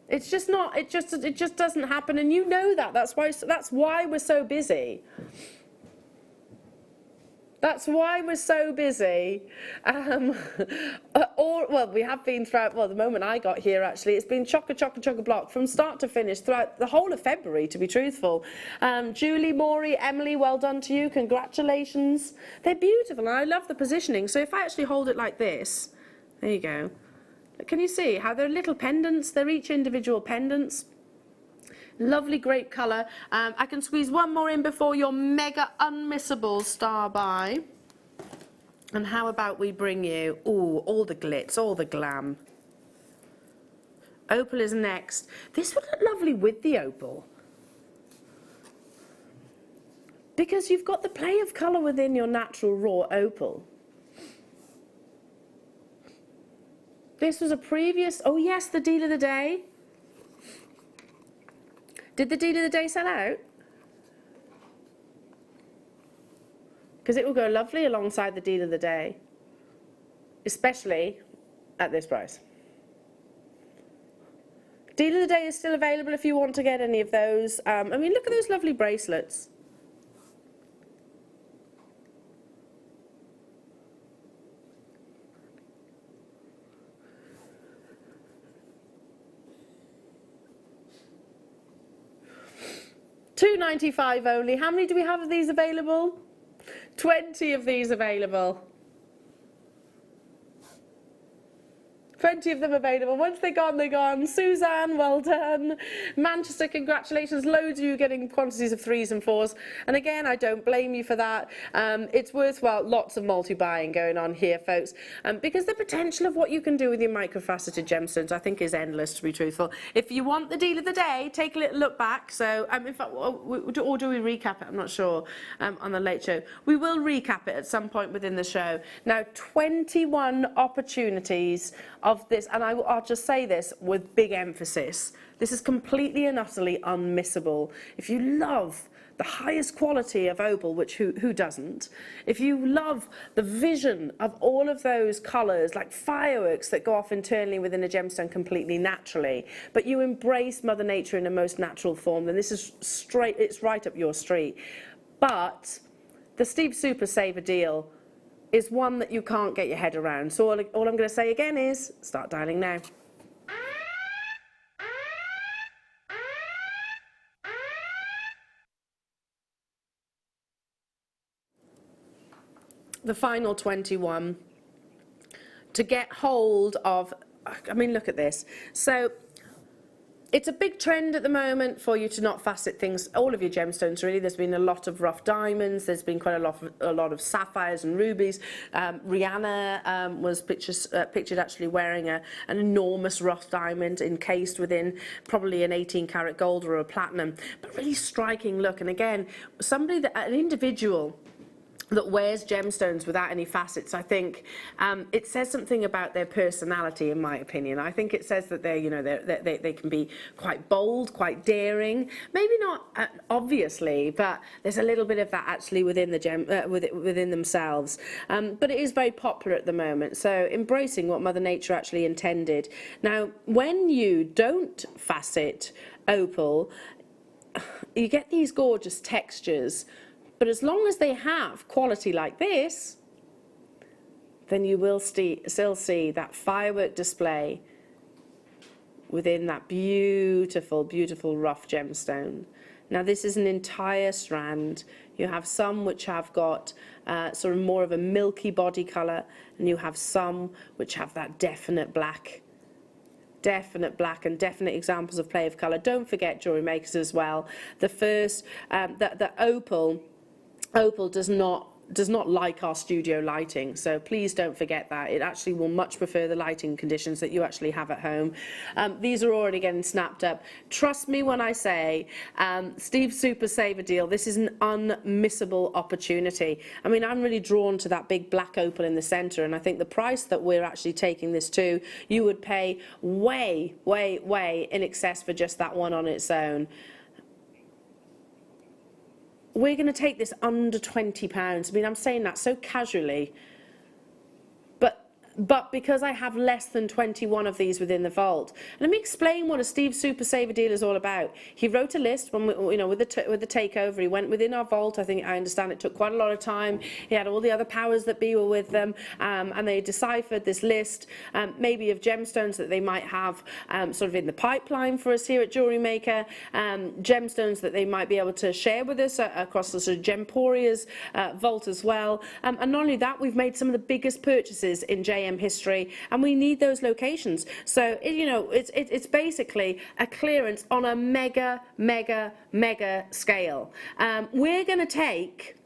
It's just not, it just doesn't happen, and you know that. That's why we're so busy. That's why we're so busy. Well, we have been throughout, well, the moment I got here, actually, it's been chock-a-block from start to finish throughout the whole of February, to be truthful. Julie, Maury, Emily, well done to you. Congratulations. They're beautiful, and I love the positioning. So if I actually hold it like this, there you go. Can you see how they're little pendants? They're each individual pendants. Lovely grape colour. I can squeeze one more in before your mega unmissable star buy. And how about we bring you, ooh, all the glitz, all the glam. Opal is next. This would look lovely with the opal, because you've got the play of colour within your natural raw opal. This was a previous, oh yes, the deal of the day. Did the deal of the day sell out? Because it will go lovely alongside the deal of the day, especially at this price. Deal of the day is still available if you want to get any of those. I mean, look at those lovely bracelets. £2.95 only. How many do we have of these available? 20 of these available. 20 of them available. Once they're gone, they're gone. Suzanne, well done. Manchester, congratulations. Loads of you getting quantities of 3s and 4s. And again, I don't blame you for that. It's worthwhile. Lots of multi-buying going on here, folks. Because the potential of what you can do with your microfaceted gemstones, I think, is endless, to be truthful. If you want the deal of the day, take a little look back. So, in fact, or do we recap it? I'm not sure. On the Late Show. We will recap it at some point within the show. Now, 21 opportunities of this, and I'll just say this with big emphasis, this is completely and utterly unmissable. If you love the highest quality of opal, which who doesn't, if you love the vision of all of those colours like fireworks that go off internally within a gemstone completely naturally, but you embrace Mother Nature in the most natural form, then this is straight, it's right up your street. But the Steve Super Saver deal is one that you can't get your head around. So all I'm going to say again is, start dialing now. The final 21. To get hold of, I mean, look at this. So it's a big trend at the moment for you to not facet things, all of your gemstones really. There's been a lot of rough diamonds, there's been quite a lot of sapphires and rubies. Rihanna was pictured actually wearing an enormous rough diamond encased within probably an 18 karat gold or a platinum, but really striking look. And again, an individual that wears gemstones without any facets, I think it says something about their personality, in my opinion. I think it says that they can be quite bold, quite daring. Maybe not obviously, but there's a little bit of that actually within the within themselves. But it is very popular at the moment. So embracing what Mother Nature actually intended. Now, when you don't facet opal, you get these gorgeous textures. But as long as they have quality like this, then you will still see that firework display within that beautiful, beautiful rough gemstone. Now this is an entire strand. You have some which have got sort of more of a milky body colour, and you have some which have that definite black and definite examples of play of colour. Don't forget jewellery makers as well. The first, the opal does not like our studio lighting, so please don't forget that. It actually will much prefer the lighting conditions that you actually have at home. These are already getting snapped up. Trust me when I say, Steve Super Saver deal, this is an unmissable opportunity. I mean, I'm really drawn to that big black opal in the centre, and I think the price that we're actually taking this to, you would pay way, way, way in excess for just that one on its own. We're going to take this under £20. I mean, I'm saying that so casually, but because I have less than 21 of these within the vault. Let me explain what a Steve Super Saver deal is all about. He wrote a list when with the takeover. He went within our vault. I understand it took quite a lot of time. He had all the other powers that be were with them, and they deciphered this list, maybe of gemstones that they might have sort of in the pipeline for us here at Jewellery Maker, gemstones that they might be able to share with us across the sort of Gemporia's vault as well. And not only that, we've made some of the biggest purchases in JM 6pm history, and we need those locations. So, you know, it's basically a clearance on a mega scale. We're going to take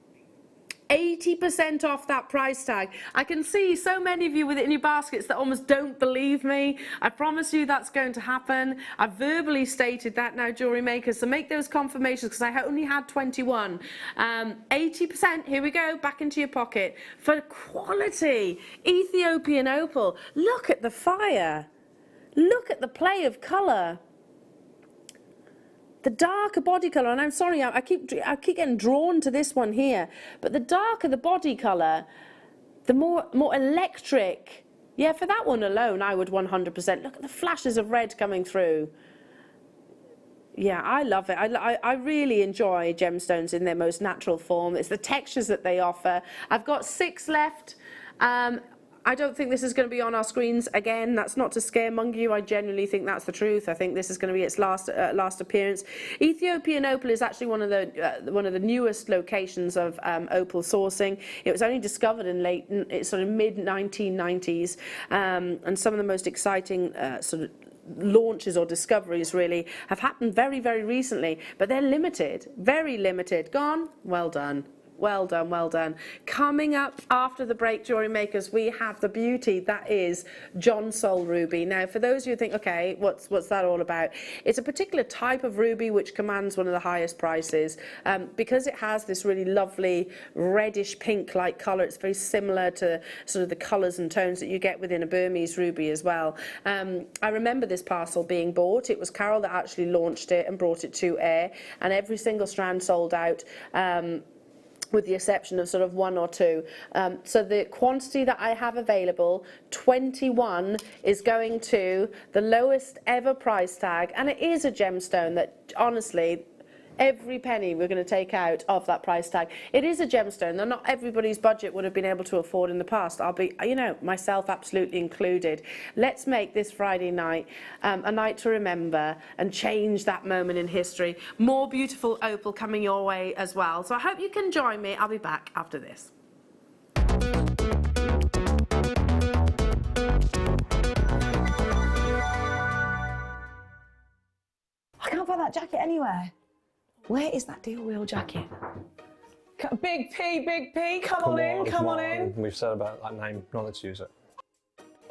80% off that price tag. I can see so many of you with it in your baskets that almost don't believe me. I promise you that's going to happen. I've verbally stated that now, jewellery makers, so make those confirmations, because I only had 21. 80%, here we go, back into your pocket for quality Ethiopian opal. Look at the fire. Look at the play of colour. The darker body colour, and I'm sorry, I keep getting drawn to this one here, but the darker the body colour, the more electric. Yeah, for that one alone, I would 100%. Look at the flashes of red coming through. Yeah, I love it. I really enjoy gemstones in their most natural form. It's the textures that they offer. I've got 6 left. I don't think this is going to be on our screens again. That's not to scaremonger you. I genuinely think that's the truth. I think this is going to be its last appearance. Ethiopian opal is actually one of the newest locations of opal sourcing. It was only discovered in sort of mid 1990s, and some of the most exciting sort of launches or discoveries really have happened very recently. But they're limited, very limited. Gone. Well done. Well done, well done. Coming up after the break, jewellery makers, we have the beauty that is John Soul ruby. Now, for those of you who think, okay, what's that all about? It's a particular type of ruby which commands one of the highest prices because it has this really lovely reddish pink-like colour. It's very similar to sort of the colours and tones that you get within a Burmese ruby as well. I remember this parcel being bought. It was Carol that actually launched it and brought it to air, and every single strand sold out. With the exception of sort of 1 or 2. So the quantity that I have available, 21, is going to the lowest ever price tag, and it is a gemstone that honestly, every penny we're going to take out of that price tag. It is a gemstone that not everybody's budget would have been able to afford in the past. I'll be, you know, myself absolutely included. Let's make this Friday night a night to remember and change that moment in history. More beautiful opal coming your way as well. So I hope you can join me. I'll be back after this. I can't find that jacket anywhere. Where is that deal wheel jacket? Big P, come on in. We've said about that name, not let's use it.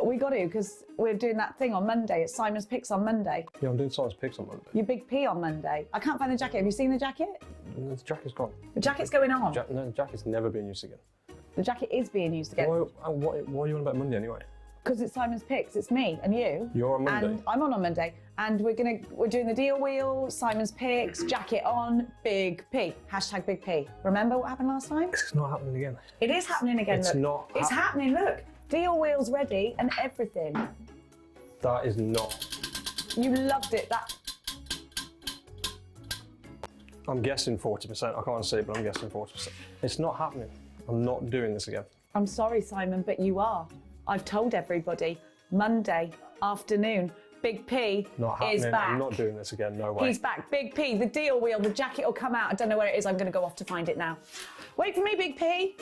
We got to, because we're doing that thing on Monday. It's Simon's Picks on Monday. Yeah, I'm doing Simon's Picks on Monday. Your Big P on Monday. I can't find the jacket. Have you seen the jacket? The jacket's gone. The jacket's going on. No, the jacket's never been used again. The jacket is being used again. Why are you on about Monday anyway? Because it's Simon's Picks. It's me and you. You're on Monday. And I'm on Monday. And we're doing the deal wheel, Simon's Picks, jacket on, Big P. Hashtag Big P. Remember what happened last time? It's not happening again. It is happening again. It's look. not. It's happening. Look, deal wheel's ready and everything. That is not. You loved it. I'm guessing 40%. I can't say, but I'm guessing 40%. It's not happening. I'm not doing this again. I'm sorry, Simon, but you are. I've told everybody. Monday afternoon, Big P is back. I'm not doing this again, no way. He's back. Big P, the deal wheel, the jacket will come out. I don't know where it is. I'm going to go off to find it now. Wait for me, Big P.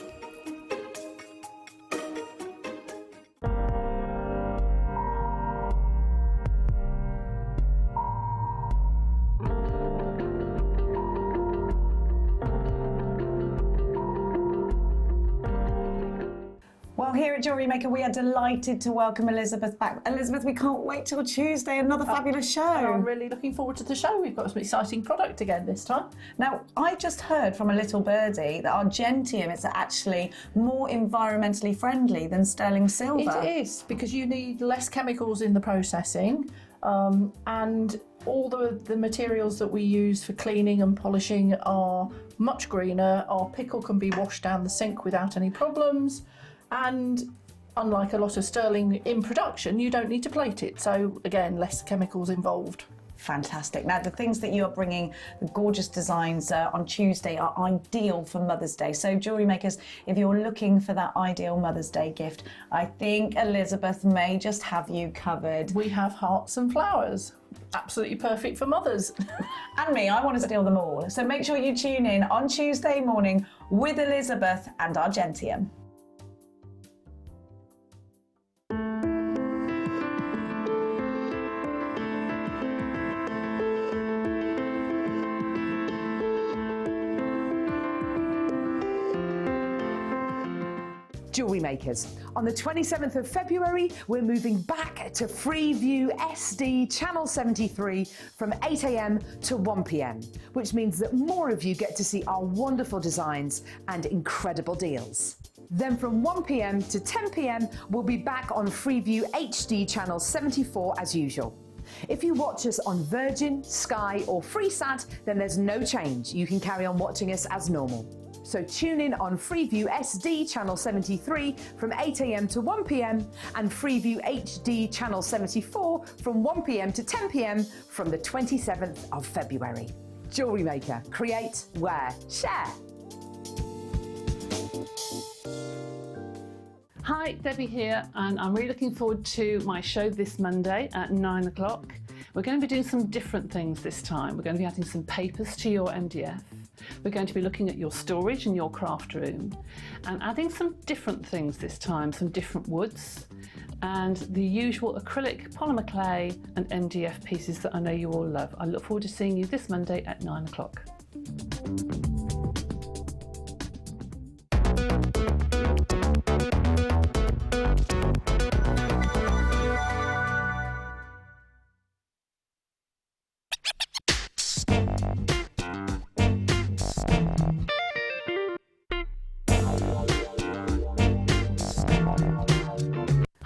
Well, here at JewelleryMaker, we are delighted to welcome Elizabeth back. Elizabeth, we can't wait till Tuesday, another fabulous show. I'm really looking forward to the show. We've got some exciting product again this time. Now, I just heard from a little birdie that our Gentium is actually more environmentally friendly than sterling silver. It is, because you need less chemicals in the processing, and all the materials that we use for cleaning and polishing are much greener. Our pickle can be washed down the sink without any problems. And unlike a lot of sterling in production, you don't need to plate it. So again, less chemicals involved. Fantastic. Now, the things that you are bringing, the gorgeous designs on Tuesday, are ideal for Mother's Day. So, jewellery makers, if you're looking for that ideal Mother's Day gift, I think Elizabeth may just have you covered. We have hearts and flowers. Absolutely perfect for mothers. And me, I want to steal them all. So make sure you tune in on Tuesday morning with Elizabeth and our Gentium. Jewellery Makers. On the 27th of February, we're moving back to Freeview SD Channel 73 from 8 a.m. to 1 p.m, which means that more of you get to see our wonderful designs and incredible deals. Then from 1 p.m. to 10 p.m, we'll be back on Freeview HD Channel 74 as usual. If you watch us on Virgin, Sky or Freesat, then there's no change. You can carry on watching us as normal. So tune in on Freeview SD Channel 73 from 8 a.m. to 1 p.m. and Freeview HD Channel 74 from 1 p.m. to 10 p.m. from the 27th of February. Jewellery Maker. Create, wear, share. Hi, Debbie here, and I'm really looking forward to my show this Monday at 9 o'clock. We're going to be doing some different things this time. We're going to be adding some papers to your MDF. We're going to be looking at your storage in your craft room and adding some different things this time, some different woods and the usual acrylic, polymer clay and MDF pieces that I know you all love. I look forward to seeing you this Monday at 9 o'clock.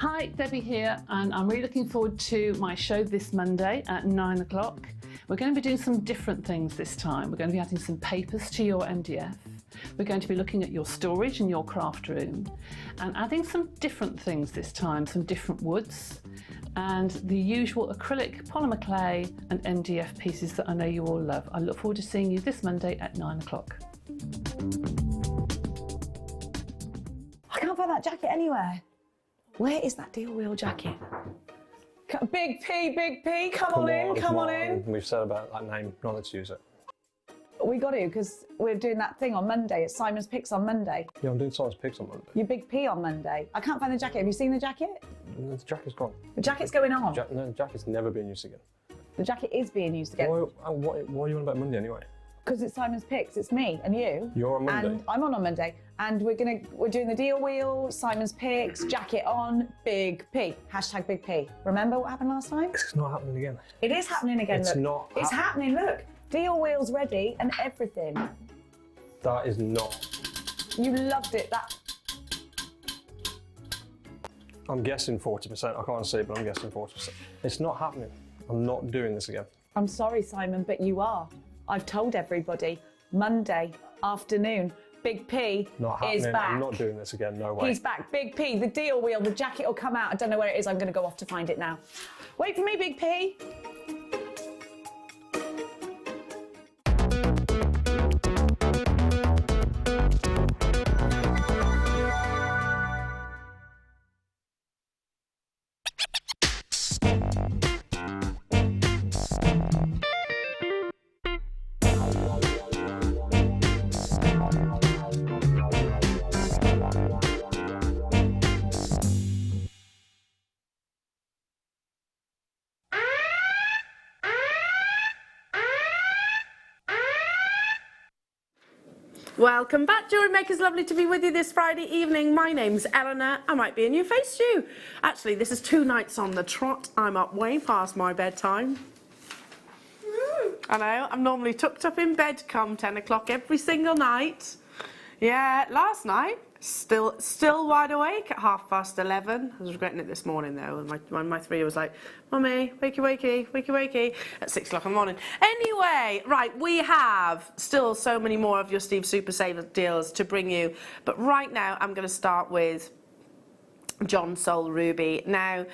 Hi, Debbie here, and I'm really looking forward to my show this Monday at 9 o'clock. We're going to be doing some different things this time. We're going to be adding some papers to your MDF. We're going to be looking at your storage in your craft room and adding some different things this time, some different woods and the usual acrylic, polymer clay and MDF pieces that I know you all love. I look forward to seeing you this Monday at 9 o'clock. I can't find that jacket anywhere. Where is that deal wheel jacket? Big P, come on in, come on in. We've said about that name, not let's use it. We got to, because we're doing that thing on Monday. It's Simon's Picks on Monday. Yeah, I'm doing Simon's Picks on Monday. Your Big P on Monday. I can't find the jacket. Have you seen the jacket? The jacket's gone. The jacket's going on. No, the jacket's never been used again. The jacket is being used again. Why are you on about Monday anyway? Because it's Simon's Picks. It's me and you. You're on Monday. And I'm on Monday. And we're doing the deal wheel, Simon's Picks, jacket on, Big P. Hashtag Big P. Remember what happened last time? It's not happening again. It is happening again. It's look. not. It's happening. Look, deal wheel's ready and everything. That is not. You loved it. I'm guessing 40%. I can't see, but I'm guessing 40%. It's not happening. I'm not doing this again. I'm sorry, Simon, but you are. I've told everybody. Monday afternoon, Big P is back. I'm not doing this again, no way. He's back. Big P, the deal wheel, the jacket will come out. I don't know where it is. I'm going to go off to find it now. Wait for me, Big P. Welcome back, Jewellery Makers. Lovely to be with you this Friday evening. My name's Eleanor. I might be a new face to you. Actually, this is 2 nights on the trot. I'm up way past my bedtime. I know, I'm normally tucked up in bed come 10 o'clock every single night. Yeah, last night, still wide awake at 11:30. I was regretting it this morning though, and my 3 was like, Mummy, wakey, wakey, wakey, wakey, at 6 o'clock in the morning. Anyway, right, we have still so many more of your Steve Super Saver deals to bring you, but right now I'm going to start with John Soul Ruby. Now,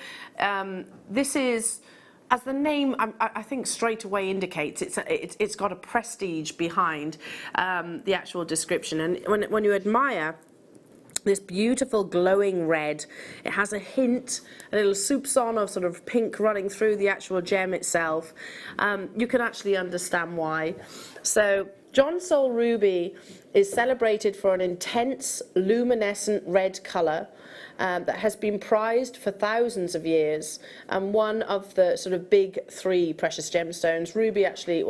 this is, as the name I think straight away indicates, it's got a prestige behind the actual description, and when you admire this beautiful glowing red, it has a hint, a little soupçon of sort of pink running through the actual gem itself. You can actually understand why. So John Soul Ruby is celebrated for an intense luminescent red colour that has been prized for thousands of years, and one of the sort of big 3 precious gemstones. Ruby actually,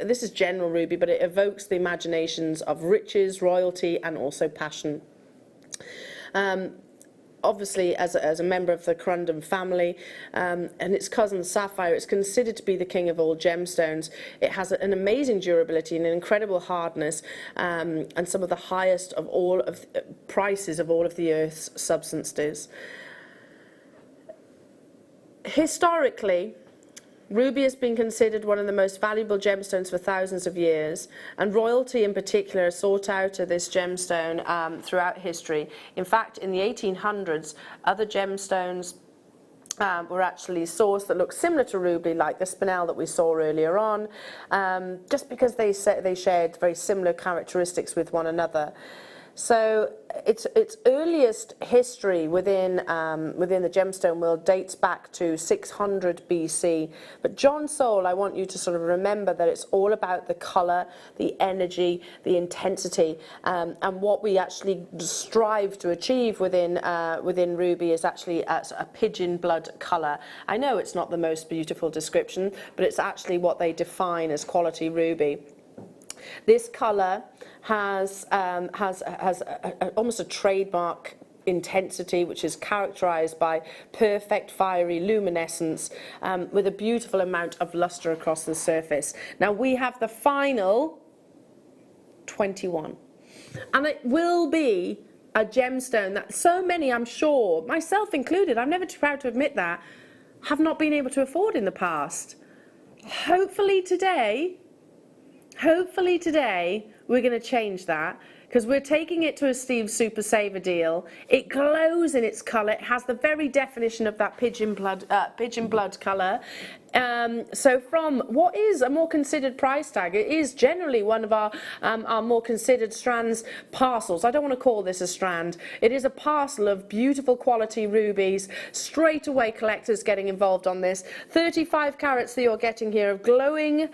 this is general ruby, but it evokes the imaginations of riches, royalty and also passion. Obviously, as a member of the corundum family, and its cousin sapphire, it's considered to be the king of all gemstones. It has an amazing durability and an incredible hardness, and some of the highest of all of prices of all of the Earth's substances. Historically, ruby has been considered one of the most valuable gemstones for thousands of years, and royalty in particular has sought out this gemstone throughout history. In fact, in the 1800s, other gemstones were actually sourced that looked similar to ruby, like the spinel that we saw earlier on, just because they shared very similar characteristics with one another. So its earliest history within the gemstone world dates back to 600 BC. But John Soule, I want you to sort of remember that it's all about the colour, the energy, the intensity, and what we actually strive to achieve within ruby is actually a pigeon blood colour. I know it's not the most beautiful description, but it's actually what they define as quality ruby. This colour has almost a trademark intensity, which is characterised by perfect fiery luminescence with a beautiful amount of lustre across the surface. Now we have the final 21, and it will be a gemstone that so many, I'm sure, myself included, I'm never too proud to admit that, have not been able to afford in the past. Hopefully today, we're going to change that, because we're taking it to a Steve Super Saver deal. It glows in its colour. It has the very definition of that pigeon blood colour. So from what is a more considered price tag, it is generally one of our more considered strands, parcels. I don't want to call this a strand. It is a parcel of beautiful quality rubies. Straight away collectors getting involved on this. 35 carats that you're getting here of glowing,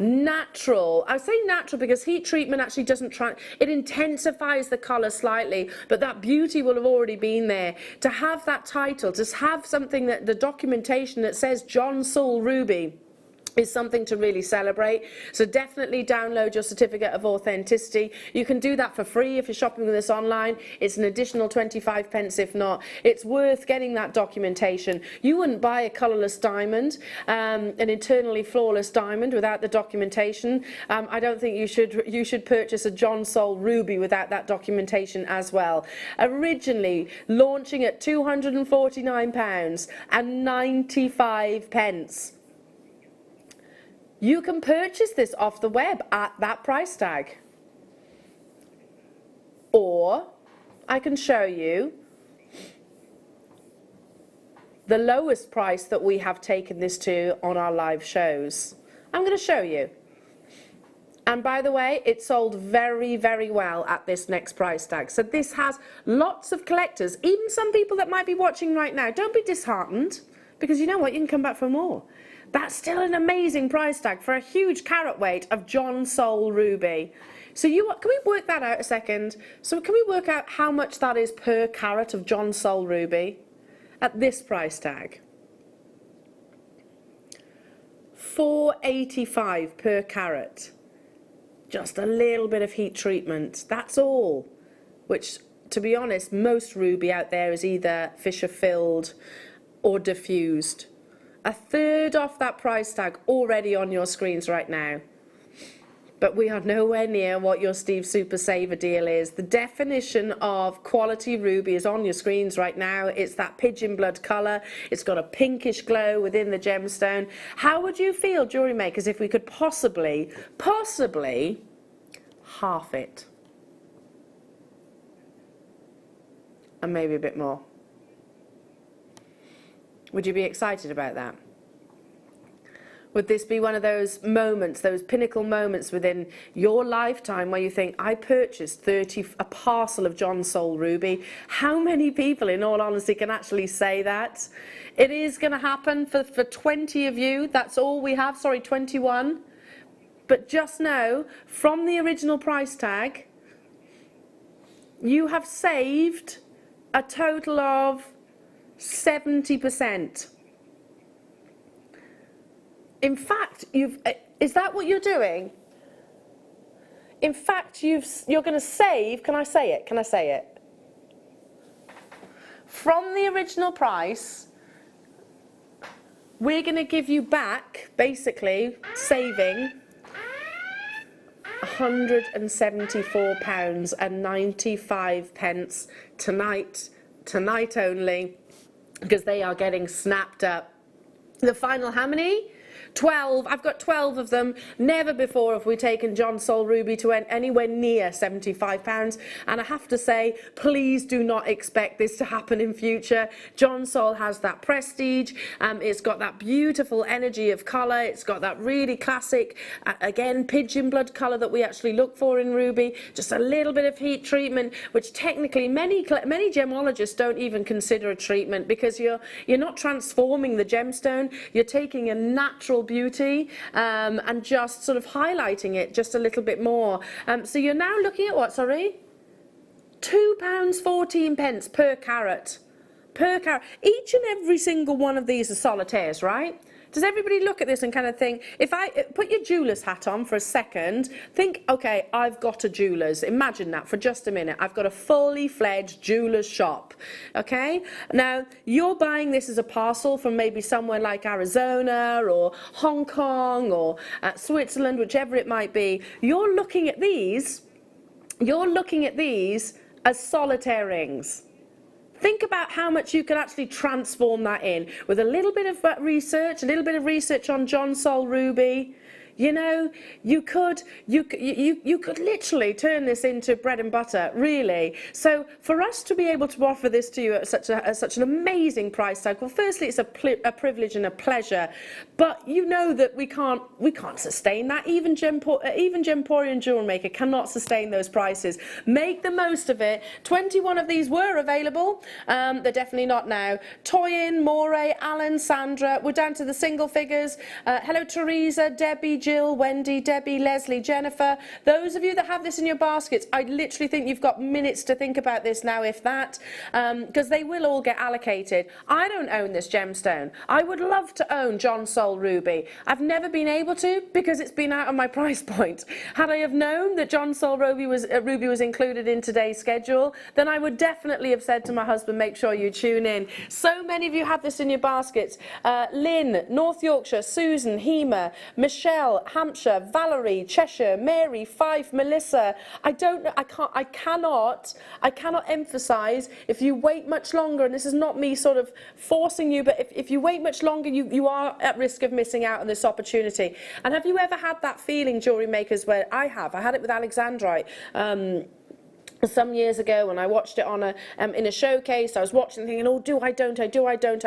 natural. I say natural because heat treatment actually doesn't it intensifies the colour slightly, but that beauty will have already been there. To have that title, to have something that the documentation that says John Soule Ruby is something to really celebrate. So definitely download your certificate of authenticity. You can do that for free if you're shopping with us online. It's an additional 25 pence if not. It's worth getting that documentation. You wouldn't buy a colourless diamond, an internally flawless diamond, without the documentation. I don't think you should purchase a John Soule Ruby without that documentation as well. Originally launching at £249.95. You can purchase this off the web at that price tag. Or I can show you the lowest price that we have taken this to on our live shows. I'm going to show you. And by the way, it sold very, very well at this next price tag. So this has lots of collectors, even some people that might be watching right now. Don't be disheartened, because you know what? You can come back for more. That's still an amazing price tag for a huge carat weight of John Soule Ruby. So can we work that out a second? So can we work out how much that is per carat of John Soule Ruby at this price tag? £4.85 per carat. Just a little bit of heat treatment. That's all. Which, to be honest, most ruby out there is either Fisher filled or diffused. A third off that price tag already on your screens right now. But we are nowhere near what your Steve Super Saver deal is. The definition of quality ruby is on your screens right now. It's that pigeon blood colour. It's got a pinkish glow within the gemstone. How would you feel, jewellery makers, if we could possibly half it? And maybe a bit more. Would you be excited about that? Would this be one of those moments, those pinnacle moments within your lifetime where you think, I purchased a parcel of John Soule Ruby? How many people, in all honesty, can actually say that? It is going to happen for 20 of you. That's all we have. Sorry, 21. But just know, from the original price tag, you have saved a total of 70%. In fact, is that what you're doing? In fact, you're going to save, can I say it? from the original price, we're going to give you back, basically, saving £174.95 tonight only, because they are getting snapped up. The final, how many? 12. I've got 12 of them. Never before have we taken John Sol Ruby to anywhere near £75. And I have to say, please do not expect this to happen in future. John Sol has that prestige. It's got that beautiful energy of colour. It's got that really classic, again, pigeon blood colour that we actually look for in ruby. Just a little bit of heat treatment, which technically many gemologists don't even consider a treatment, because you're not transforming the gemstone. You're taking a natural beauty and just sort of highlighting it just a little bit more. So you're now looking at what, sorry? £2.14 per carat. Per carat. Each and every single one of these are solitaires, right? Does everybody look at this and kind of think, if I put your jeweller's hat on for a second, think, okay, I've got a jeweller's. Imagine that for just a minute. I've got a fully fledged jeweller's shop, okay? Now, you're buying this as a parcel from maybe somewhere like Arizona or Hong Kong or Switzerland, whichever it might be. You're looking at these as solitaire rings. Think about how much you could actually transform that in with a little bit of research, on John Sol Ruby. You know, you could literally turn this into bread and butter, really. So for us to be able to offer this to you at such an amazing price tag, well, firstly, it's a privilege and a pleasure, but you know that we can't sustain that. Even Gemporium Jewel Maker cannot sustain those prices. Make the most of it. 21 of these were available. They're definitely not now. Toyin, Moray, Alan, Sandra. We're down to the single figures. Hello, Teresa, Debbie, Jill, Wendy, Debbie, Leslie, Jennifer. Those of you that have this in your baskets, I literally think you've got minutes to think about this now, if that, because they will all get allocated. I don't own this gemstone. I would love to own John Sol Ruby. I've never been able to, because it's been out of my price point. Had I have known that John Sol Ruby was included in today's schedule, then I would definitely have said to my husband, make sure you tune in. So many of you have this in your baskets. Lynn, North Yorkshire, Susan, Hema, Michelle, Hampshire, Valerie, Cheshire, Mary, Fife, Melissa. I cannot emphasize, if you wait much longer, and this is not me sort of forcing you, but if you wait much longer, you are at risk of missing out on this opportunity. And have you ever had that feeling, jewellery makers, where I had it with Alexandrite, some years ago when I watched it on in a showcase. I was watching thinking, oh, do I, don't I?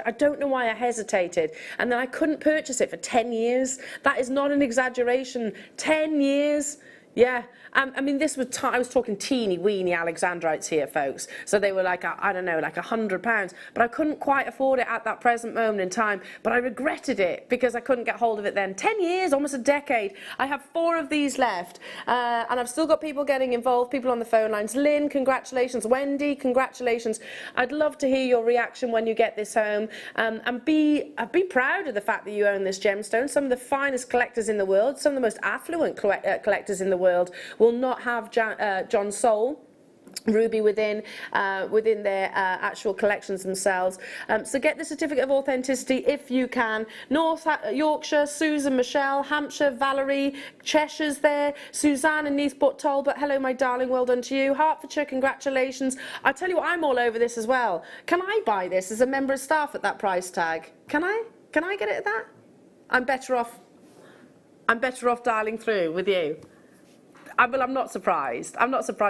I don't know why I hesitated. And then I couldn't purchase it for 10 years. That is not an exaggeration. 10 years. Yeah, I mean, this was I was talking teeny weeny Alexandrites here, folks. So they were like, I don't know, like £100. But I couldn't quite afford it at that present moment in time. But I regretted it because I couldn't get hold of it then. 10 years, almost a decade. I have 4 of these left. And I've still got people getting involved, people on the phone lines. Lynn, congratulations. Wendy, congratulations. I'd love to hear your reaction when you get this home. And be proud of the fact that you own this gemstone. Some of the finest collectors in the world, some of the most affluent collectors in the world will not have John Sol Ruby within their actual collections themselves. So get the certificate of authenticity if you can. North Yorkshire, Susan, Michelle, Hampshire, Valerie, Cheshire's there, Suzanne and Neathport Talbot, hello my darling, well done to you. Hertfordshire, congratulations. I tell you what, I'm all over this as well. Can I buy this as a member of staff at that price tag? Can I get it at that? I'm better off dialing through with you. Well, I'm not surprised.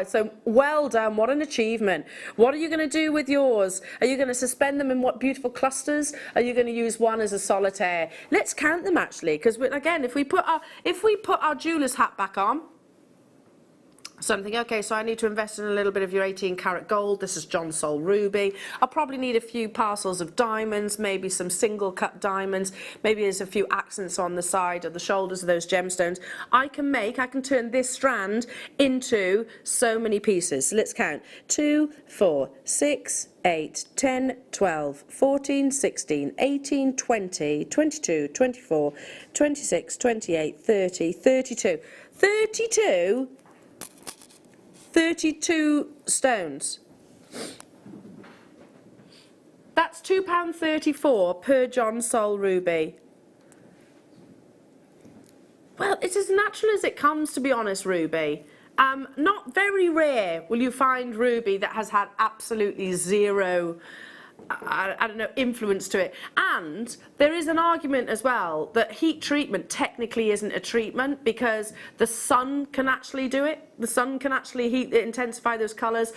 So well done. What an achievement. What are you going to do with yours? Are you going to suspend them in what beautiful clusters? Are you going to use one as a solitaire? Let's count them actually, because again, if we put our jeweller's hat back on, so I'm thinking, okay, so I need to invest in a little bit of your 18 karat gold. This is John Sol Ruby. I'll probably need a few parcels of diamonds, maybe some single cut diamonds. Maybe there's a few accents on the side or the shoulders of those gemstones. I can turn this strand into so many pieces. So let's count. 2, 4, 6, 8, 10, 12, 14, 16, 18, 20, 22, 24, 26, 28, 30, 32. 32 stones. That's £2.34 per John Sol ruby. Well, it's as natural as it comes, to be honest, ruby. Not very rare will you find ruby that has had absolutely zero, I don't know, influence to it. And there is an argument as well that heat treatment technically isn't a treatment because the sun can actually do it. The sun can actually intensify those colours.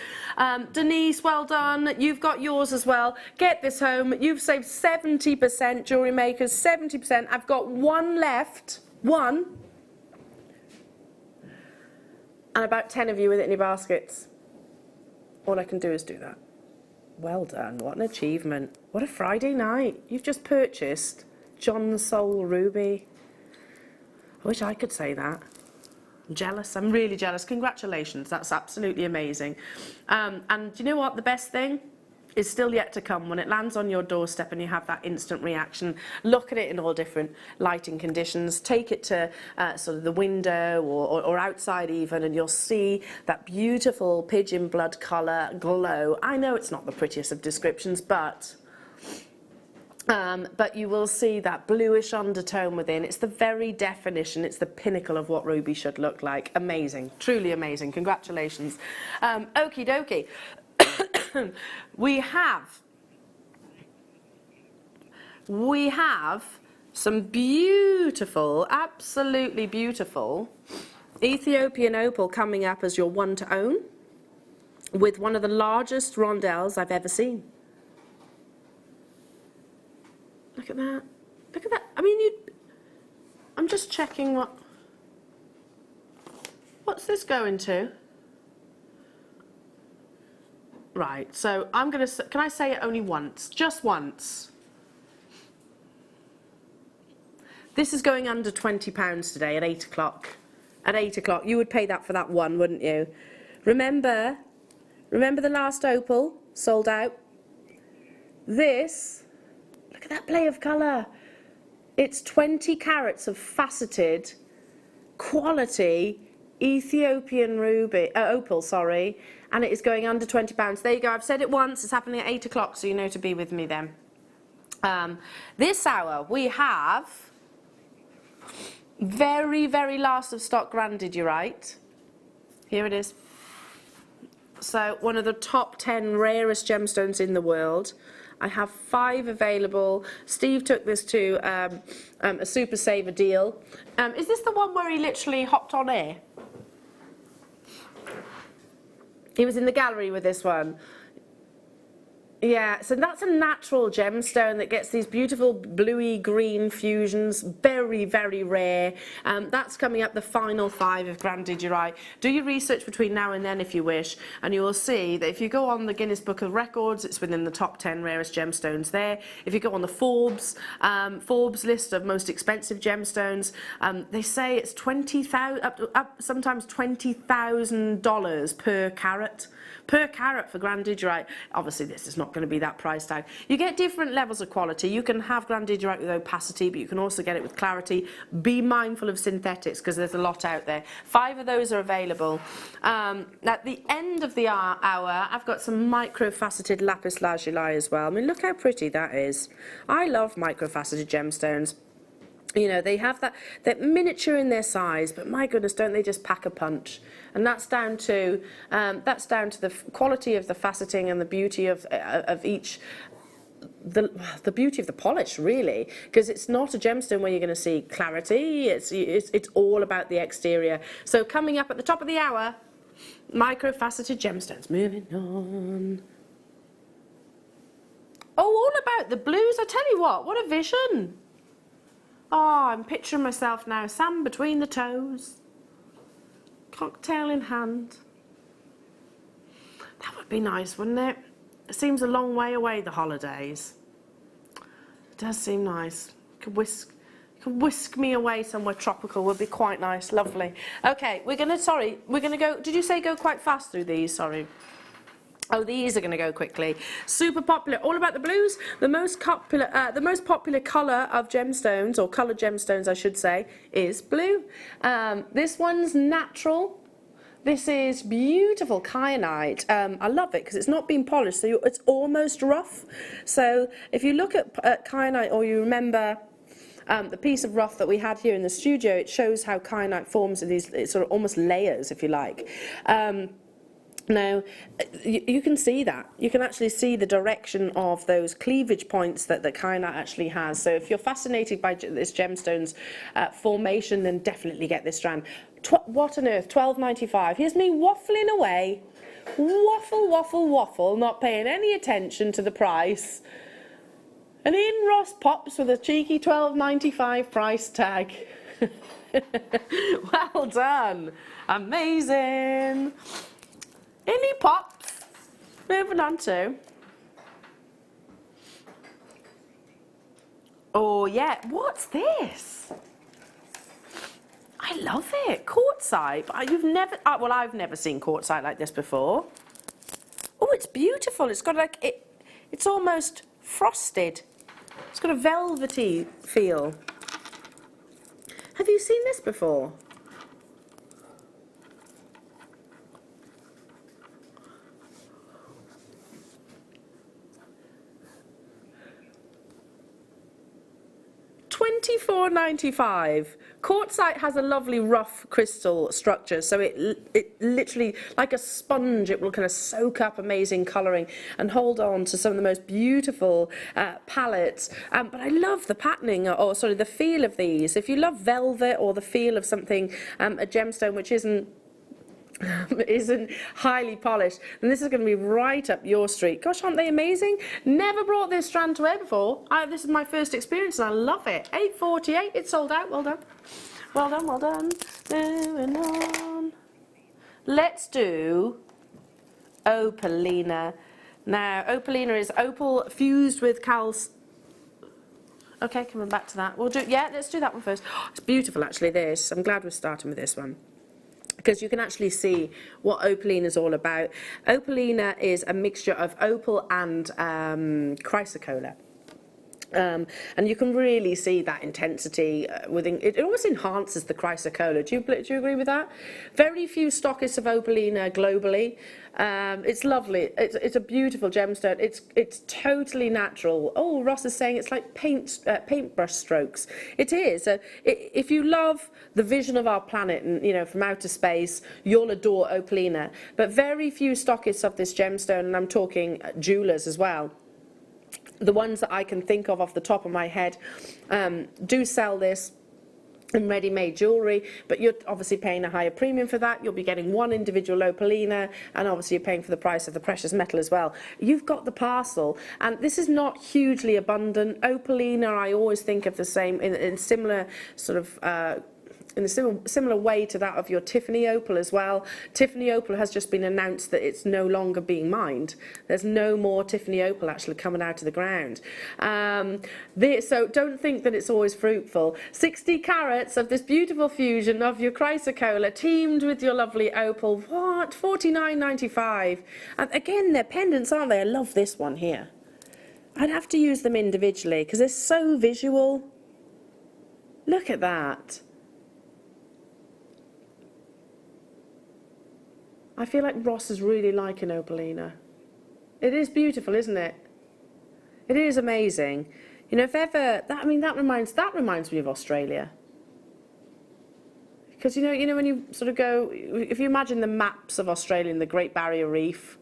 Denise, well done. You've got yours as well. Get this home. You've saved 70%, jewellery makers, 70%. I've got one left. One. And about 10 of you with it in your baskets. All I can do is do that. Well done, what an achievement. What a Friday night. You've just purchased John Sol Ruby. I wish I could say that. I'm jealous, I'm really jealous. Congratulations, that's absolutely amazing. And do you know what, the best thing is still yet to come when it lands on your doorstep and you have that instant reaction. Look at it in all different lighting conditions. Take it to sort of the window or outside even, and you'll see that beautiful pigeon blood colour glow. I know it's not the prettiest of descriptions, but you will see that bluish undertone within. It's the very definition, it's the pinnacle of what ruby should look like. Amazing, truly amazing. Congratulations. Okie dokie. We have some beautiful, absolutely beautiful Ethiopian opal coming up as your one to own with one of the largest rondelles I've ever seen. Look at that. Look at that. I mean, I'm just checking what's this going to? Right, so I'm going to, can I say it only once? Just once. This is going under £20 today at 8 o'clock. At 8 o'clock. You would pay that for that one, wouldn't you? Remember the last opal sold out? This, look at that play of colour. It's 20 carats of faceted, quality Ethiopian ruby, opal, sorry, and it is going under £20. There you go, I've said it once, it's happening at 8 o'clock, so you know to be with me then. This hour we have very, very last of stock grandidierite. Here it is. So one of the top 10 rarest gemstones in the world. I have 5 available. Steve took this to a super saver deal. Is this the one where he literally hopped on air? He was in the gallery with this one. Yeah, so that's a natural gemstone that gets these beautiful bluey green fusions, very, very rare. That's coming up the final 5 of grandidierite. Do your research between now and then if you wish, and you will see that if you go on the Guinness Book of Records, it's within the top 10 rarest gemstones there. If you go on the Forbes list of most expensive gemstones, they say it's $20,000, up sometimes $20,000 per carat. Per carat for grandidierite. Obviously this is not going to be that price tag. You get different levels of quality. You can have grandidierite with opacity, but you can also get it with clarity. Be mindful of synthetics because there's a lot out there. 5 of those are available. At the end of the hour, I've got some micro-faceted lapis lazuli as well. I mean, look how pretty that is. I love micro-faceted gemstones. You know, they have that miniature in their size, but my goodness, don't they just pack a punch? And that's down to the quality of the faceting and the beauty of each, the beauty of the polish, really, because it's not a gemstone where you're going to see clarity. It's all about the exterior. So coming up at the top of the hour, micro-faceted gemstones. Moving on. Oh, all about the blues. I tell you what a vision. Oh, I'm picturing myself now, sand between the toes, cocktail in hand. That would be nice, wouldn't it? It seems a long way away, the holidays. It does seem nice. You can whisk me away somewhere tropical, would be quite nice, lovely. Okay, we're gonna go, did you say go quite fast through these? Sorry. Oh, these are going to go quickly. Super popular. All about the blues. The most popular colour of gemstones, or coloured gemstones, I should say, is blue. This one's natural. This is beautiful kyanite. I love it because it's not been polished, so it's almost rough. So if you look at kyanite, or you remember the piece of rough that we had here in the studio, it shows how kyanite forms in these sort of almost layers, if you like. Now, you can see that. You can actually see the direction of those cleavage points that the kyanite actually has. So if you're fascinated by this gemstone's formation, then definitely get this strand. What on earth, $12.95. Here's me waffling away. Waffle, waffle, waffle, not paying any attention to the price. And in Ross pops with a cheeky $12.95 price tag. Well done. Amazing. In he pops. Moving on to. Oh yeah, what's this? I love it. Quartzite. But you've never, well, I've never seen quartzite like this before. Oh, it's beautiful. It's got like, it's almost frosted. It's got a velvety feel. Have you seen this before? $24.95. Quartzite has a lovely rough crystal structure, so it literally, like a sponge, it will kind of soak up amazing colouring and hold on to some of the most beautiful palettes. But I love the patterning, or sorry, the feel of these. If you love velvet or the feel of something, a gemstone which isn't highly polished, then this is going to be right up your street. Gosh, aren't they amazing? Never brought this strand to wear before. This is my first experience and I love it. $8.48. It's sold out. Well done. Well done, well done. Moving on. Let's do opalina. Now, opalina is opal fused with Okay, coming back to that. We'll do, yeah, let's do that one first. Oh, it's beautiful, actually, this. I'm glad we're starting with this one, because you can actually see what opalina is all about. Opalina is a mixture of opal and chrysocolla. And you can really see that intensity within it. It almost enhances the chrysocolla. Do you agree with that? Very few stockists of opalina globally. It's lovely. It's a beautiful gemstone. It's totally natural. Oh, Ross is saying it's like paintbrush strokes. It is. If you love the vision of our planet and from outer space, you'll adore opalina. But very few stockists of this gemstone, and I'm talking jewelers as well. The ones that I can think of off the top of my head do sell this in ready-made jewellery, but you're obviously paying a higher premium for that. You'll be getting one individual opalina, and obviously you're paying for the price of the precious metal as well. You've got the parcel, and this is not hugely abundant. Opalina, I always think of the same in similar sort of in a similar way to that of your Tiffany opal as well. Tiffany opal has just been announced that it's no longer being mined. There's no more Tiffany opal actually coming out of the ground. So don't think that it's always fruitful. 60 carats of this beautiful fusion of your chrysocolla teamed with your lovely opal. What? $49.95. And again, they're pendants, aren't they? I love this one here. I'd have to use them individually because they're so visual. Look at that. I feel like Ross is really liking opalina. It is beautiful, isn't it? It is amazing. If ever that reminds me of Australia. Because when you sort of go, if you imagine the maps of Australia and the Great Barrier Reef,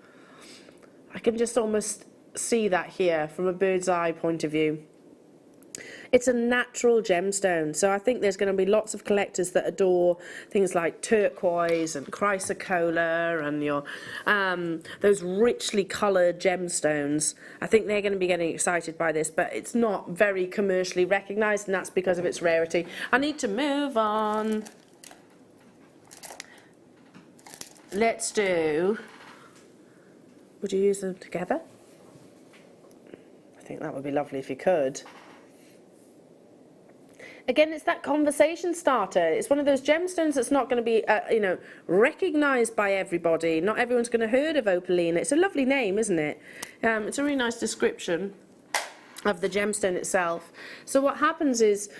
I can just almost see that here from a bird's eye point of view. It's a natural gemstone, so I think there's going to be lots of collectors that adore things like turquoise and chrysocolla and your those richly coloured gemstones. I think they're going to be getting excited by this, but it's not very commercially recognised, and that's because of its rarity. I need to move on. Let's do... Would you use them together? I think that would be lovely if you could. Again, it's that conversation starter. It's one of those gemstones that's not going to be, recognised by everybody. Not everyone's going to heard of opalina. It's a lovely name, isn't it? It's a really nice description of the gemstone itself. So what happens is,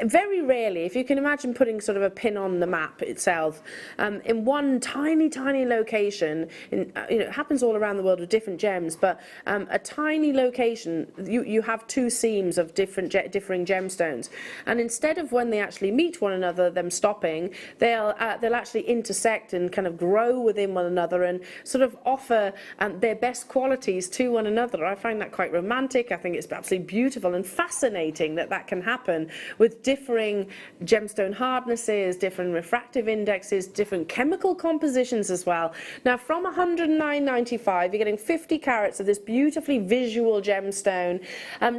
very rarely, if you can imagine putting sort of a pin on the map itself, in one tiny, tiny location, it happens all around the world with different gems, but a tiny location, you have two seams of differing gemstones. And instead of when they actually meet one another, them stopping, they'll actually intersect and kind of grow within one another and sort of offer their best qualities to one another. I find that quite romantic. I think it's absolutely beautiful and fascinating that can happen with differing gemstone hardnesses, different refractive indexes, different chemical compositions as well. Now from 109.95 you're getting 50 carats of this beautifully visual gemstone.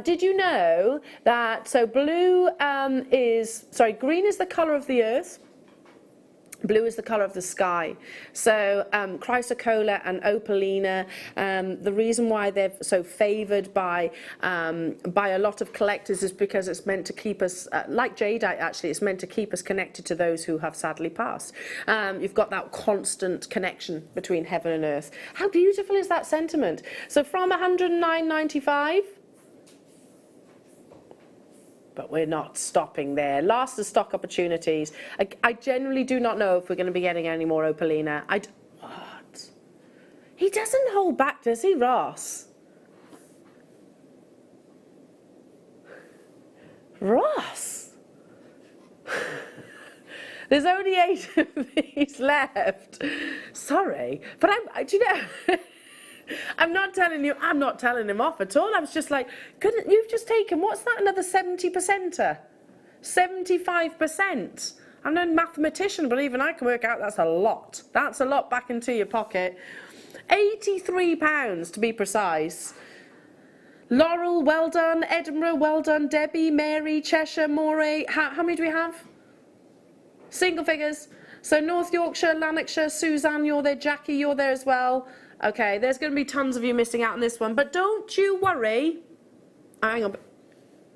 Did you know that, so green is the colour of the earth, blue is the colour of the sky. So chrysocolla and opalina, the reason why they're so favoured by a lot of collectors is because it's meant to keep us, like jadeite actually, it's meant to keep us connected to those who have sadly passed. You've got that constant connection between heaven and earth. How beautiful is that sentiment? So from 109.95, but we're not stopping there. Last of stock opportunities. I generally do not know if we're going to be getting any more opalina. What? He doesn't hold back, does he, Ross? Ross? There's only 8 of these left. Sorry, but do you know... I'm not telling him off at all. I was just like, couldn't you've just taken, what's that, another 70%er? 75%. I'm no mathematician, but even I can work out that's a lot. That's a lot back into your pocket. £83 to be precise. Laurel, well done. Edinburgh, well done. Debbie, Mary, Cheshire, Moray. How many do we have? Single figures. So North Yorkshire, Lanarkshire, Suzanne, you're there. Jackie, you're there as well. Okay, there's going to be tons of you missing out on this one, but don't you worry. Hang on,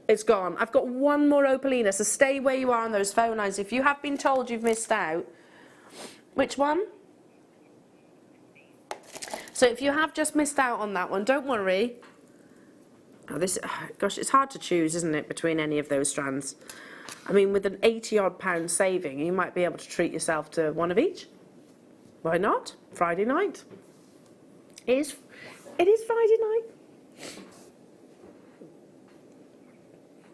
it's gone. I've got one more opalina, so stay where you are on those phone lines. If you have been told you've missed out, which one? So if you have just missed out on that one, don't worry. Gosh, it's hard to choose, isn't it, between any of those strands? I mean, with an 80-odd pound saving, you might be able to treat yourself to one of each. Why not? Friday night. It is Friday night.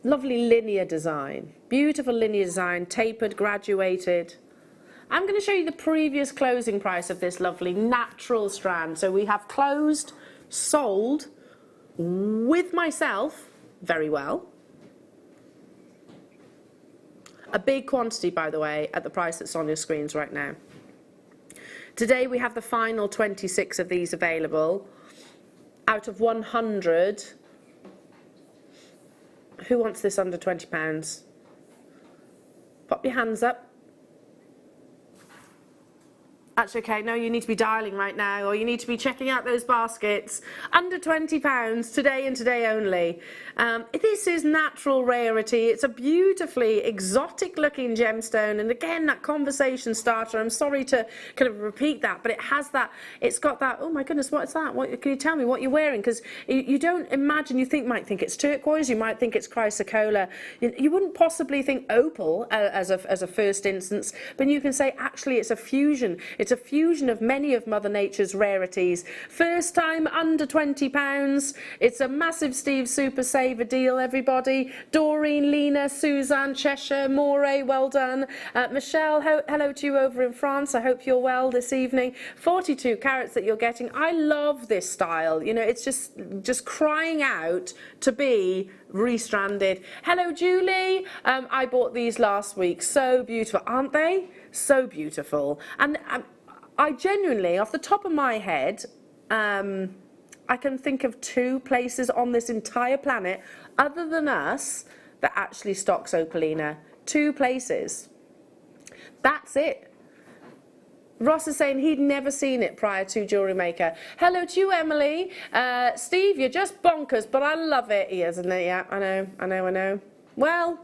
Lovely linear design. Beautiful linear design, tapered, graduated. I'm going to show you the previous closing price of this lovely natural strand. So we have closed, sold, with myself, very well. A big quantity, by the way, at the price that's on your screens right now. Today we have the final 26 of these available. Out of 100, who wants this under £20? Pop your hands up. That's okay, no, you need to be dialing right now, or you need to be checking out those baskets. Under £20, today and today only. This is natural rarity. It's a beautifully exotic looking gemstone, and again, that conversation starter. I'm sorry to kind of repeat that, but it has that, it's got that, oh my goodness, what's that? What, can you tell me what you're wearing? Because you don't imagine, might think it's turquoise, you might think it's chrysocolla. You wouldn't possibly think opal as a first instance, but you can say actually it's a fusion. It's a fusion of many of Mother Nature's rarities. First time under £20. It's a massive Steve Super Saver deal, everybody. Doreen, Lena, Suzanne, Cheshire, Moray, well done. Michelle, hello to you over in France. I hope you're well this evening. 42 carats that you're getting. I love this style. You know, it's just crying out to be restranded. Hello, Julie. I bought these last week. So beautiful, aren't they? So beautiful. And I genuinely, off the top of my head, I can think of 2 places on this entire planet, other than us, that actually stocks opalina. 2 places. That's it. Ross is saying he'd never seen it prior to JewelleryMaker. Hello to you, Emily. Steve, you're just bonkers, but I love it. He is, isn't it? Yeah, I know. Well,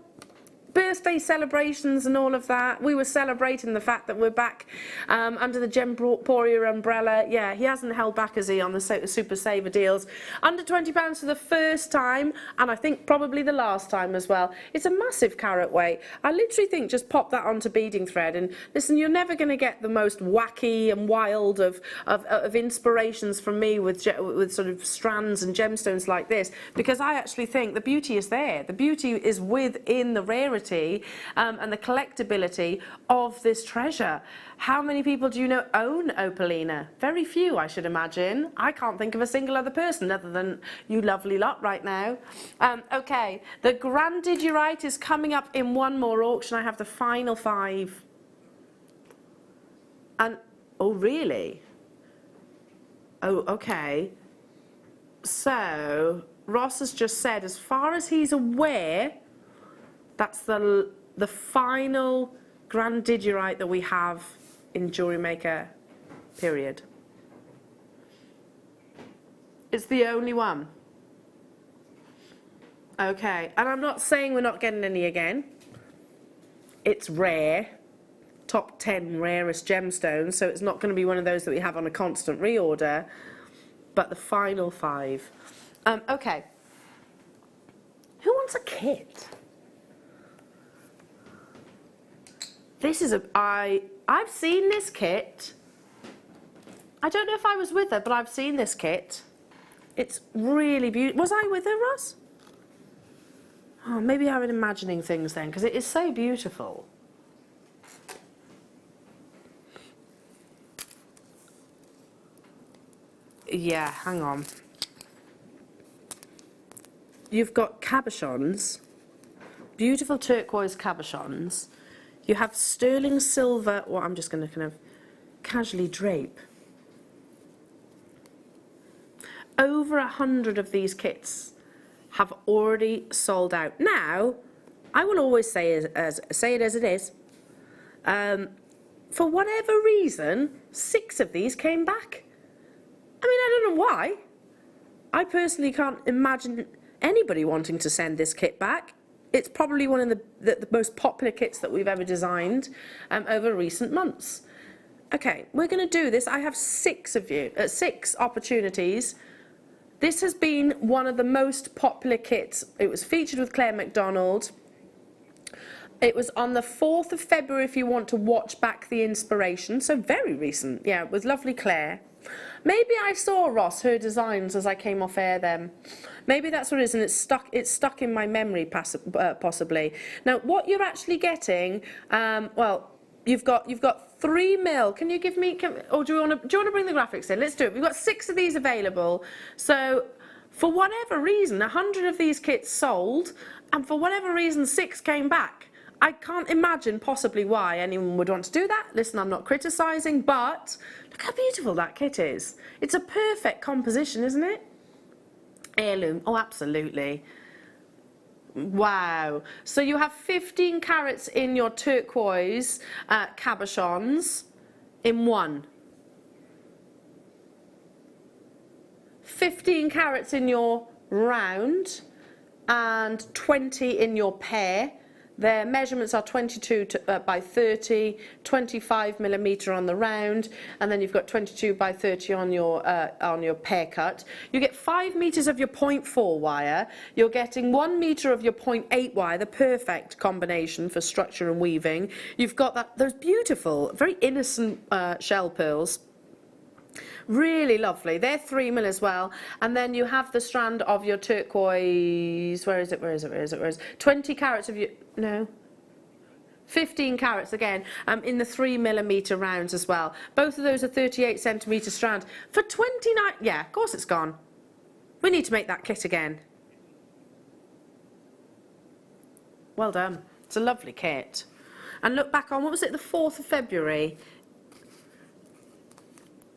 birthday celebrations and all of that. We were celebrating the fact that we're back under the Gemporia umbrella. Yeah, he hasn't held back, has he, on the Super Saver deals. Under £20 for the first time, and I think probably the last time as well. It's a massive carat weight. I literally think just pop that onto beading thread, and listen, you're never going to get the most wacky and wild of inspirations from me with sort of strands and gemstones like this, because I actually think the beauty is there. The beauty is within the rarity and the collectability of this treasure. How many people do you know own opalina? Very few, I should imagine. I can't think of a single other person other than you lovely lot right now. Okay, the Grandidierite is coming up in one more auction. I have the final 5. And, oh really? Oh, okay. So, Ross has just said, as far as he's aware, that's the final Grandidierite that we have in JewelleryMaker, period. It's the only one. Okay, and I'm not saying we're not getting any again. It's rare. Top 10 rarest gemstones, so it's not going to be one of those that we have on a constant reorder, but the final 5. Okay. Who wants a kit? This is I've seen this kit. I don't know if I was with her, but I've seen this kit. It's really beautiful. Was I with her, Ross? Oh, maybe I'm imagining things then, because it is so beautiful. Yeah, hang on. You've got cabochons, beautiful turquoise cabochons. You have sterling silver, well, I'm just going to kind of casually drape. Over 100 of these kits have already sold out. Now, I will always say it as it is. For whatever reason, 6 of these came back. I mean, I don't know why. I personally can't imagine anybody wanting to send this kit back. It's probably one of the most popular kits that we've ever designed over recent months. Okay, we're going to do this. I have 6 opportunities. This has been one of the most popular kits. It was featured with Claire MacDonald. It was on the 4th of February if you want to watch back the inspiration. So very recent, yeah, with lovely Claire. Maybe I saw, Ross, her designs as I came off air then. Maybe that's what it is, and it's stuck in my memory possibly. Now, what you're actually getting, well, you've got 3 mil. Can you give me, or do you want to bring the graphics in? Let's do it. We've got 6 of these available. So, for whatever reason, 100 of these kits sold, and for whatever reason, 6 came back. I can't imagine possibly why anyone would want to do that. Listen, I'm not criticising, but look how beautiful that kit is. It's a perfect composition, isn't it? Heirloom, oh absolutely. Wow. So you have 15 carats in your turquoise cabochons in one. 15 carats in your round and 20 in your pear. Their measurements are 22 by 30, 25mm on the round, and then you've got 22 by 30 on your pear cut. You get 5 meters of your 0.4 wire. You're getting 1 meter of your 0.8 wire, the perfect combination for structure and weaving. You've got those beautiful, very innocent shell pearls. Really lovely. They're 3 mil as well. And then you have the strand of your turquoise. Where is it? 20 carats of your, no, 15 carats again, in the 3mm rounds as well. Both of those are 38cm strand. For 29, yeah, of course it's gone. We need to make that kit again. Well done. It's a lovely kit. And look back on, what was it, the 4th of February?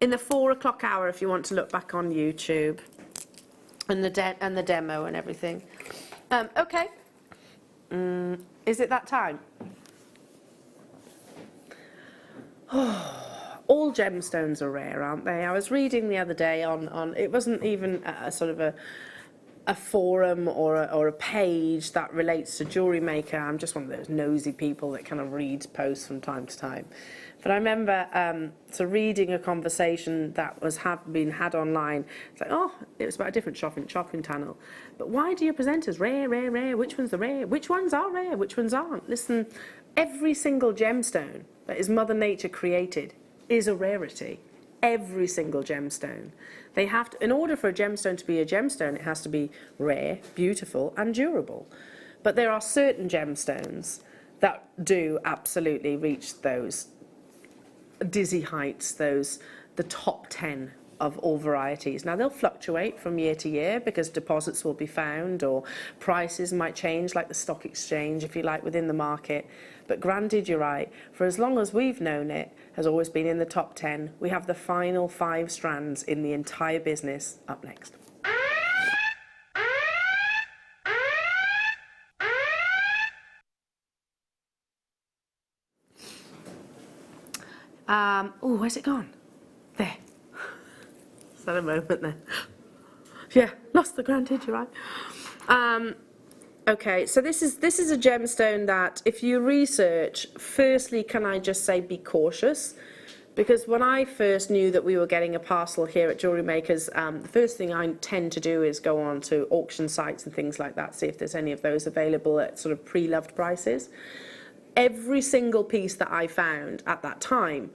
In the 4 o'clock hour, if you want to look back on YouTube, and the demo and everything. Okay. Is it that time? All gemstones are rare, aren't they? I was reading the other day on it wasn't even a sort of a forum or a page that relates to Jewellery Maker. I'm just one of those nosy people that kind of reads posts from time to time. But I remember reading a conversation that was being had online. It's like, oh, it was about a different shopping channel. But why do your presenters rare, rare, rare? Which one's the rare? Which ones are rare? Which ones aren't? Listen, every single gemstone that is Mother Nature created is a rarity. Every single gemstone. They have to, in order for a gemstone to be a gemstone, it has to be rare, beautiful, and durable. But there are certain gemstones that do absolutely reach those dizzy heights, the top 10 of all varieties. Now they'll fluctuate from year to year because deposits will be found or prices might change, like the stock exchange, if you like, within the market. But grandidierite, for as long as we've known it, has always been in the top 10. We have the final 5 strands in the entire business up next. Oh, where's it gone? There. Is that a moment there? Yeah, lost the grandidierite. Okay, so this is a gemstone that if you research, firstly, can I just say be cautious? Because when I first knew that we were getting a parcel here at Jewellery Makers, the first thing I tend to do is go on to auction sites and things like that, see if there's any of those available at sort of pre-loved prices. Every single piece that I found at that time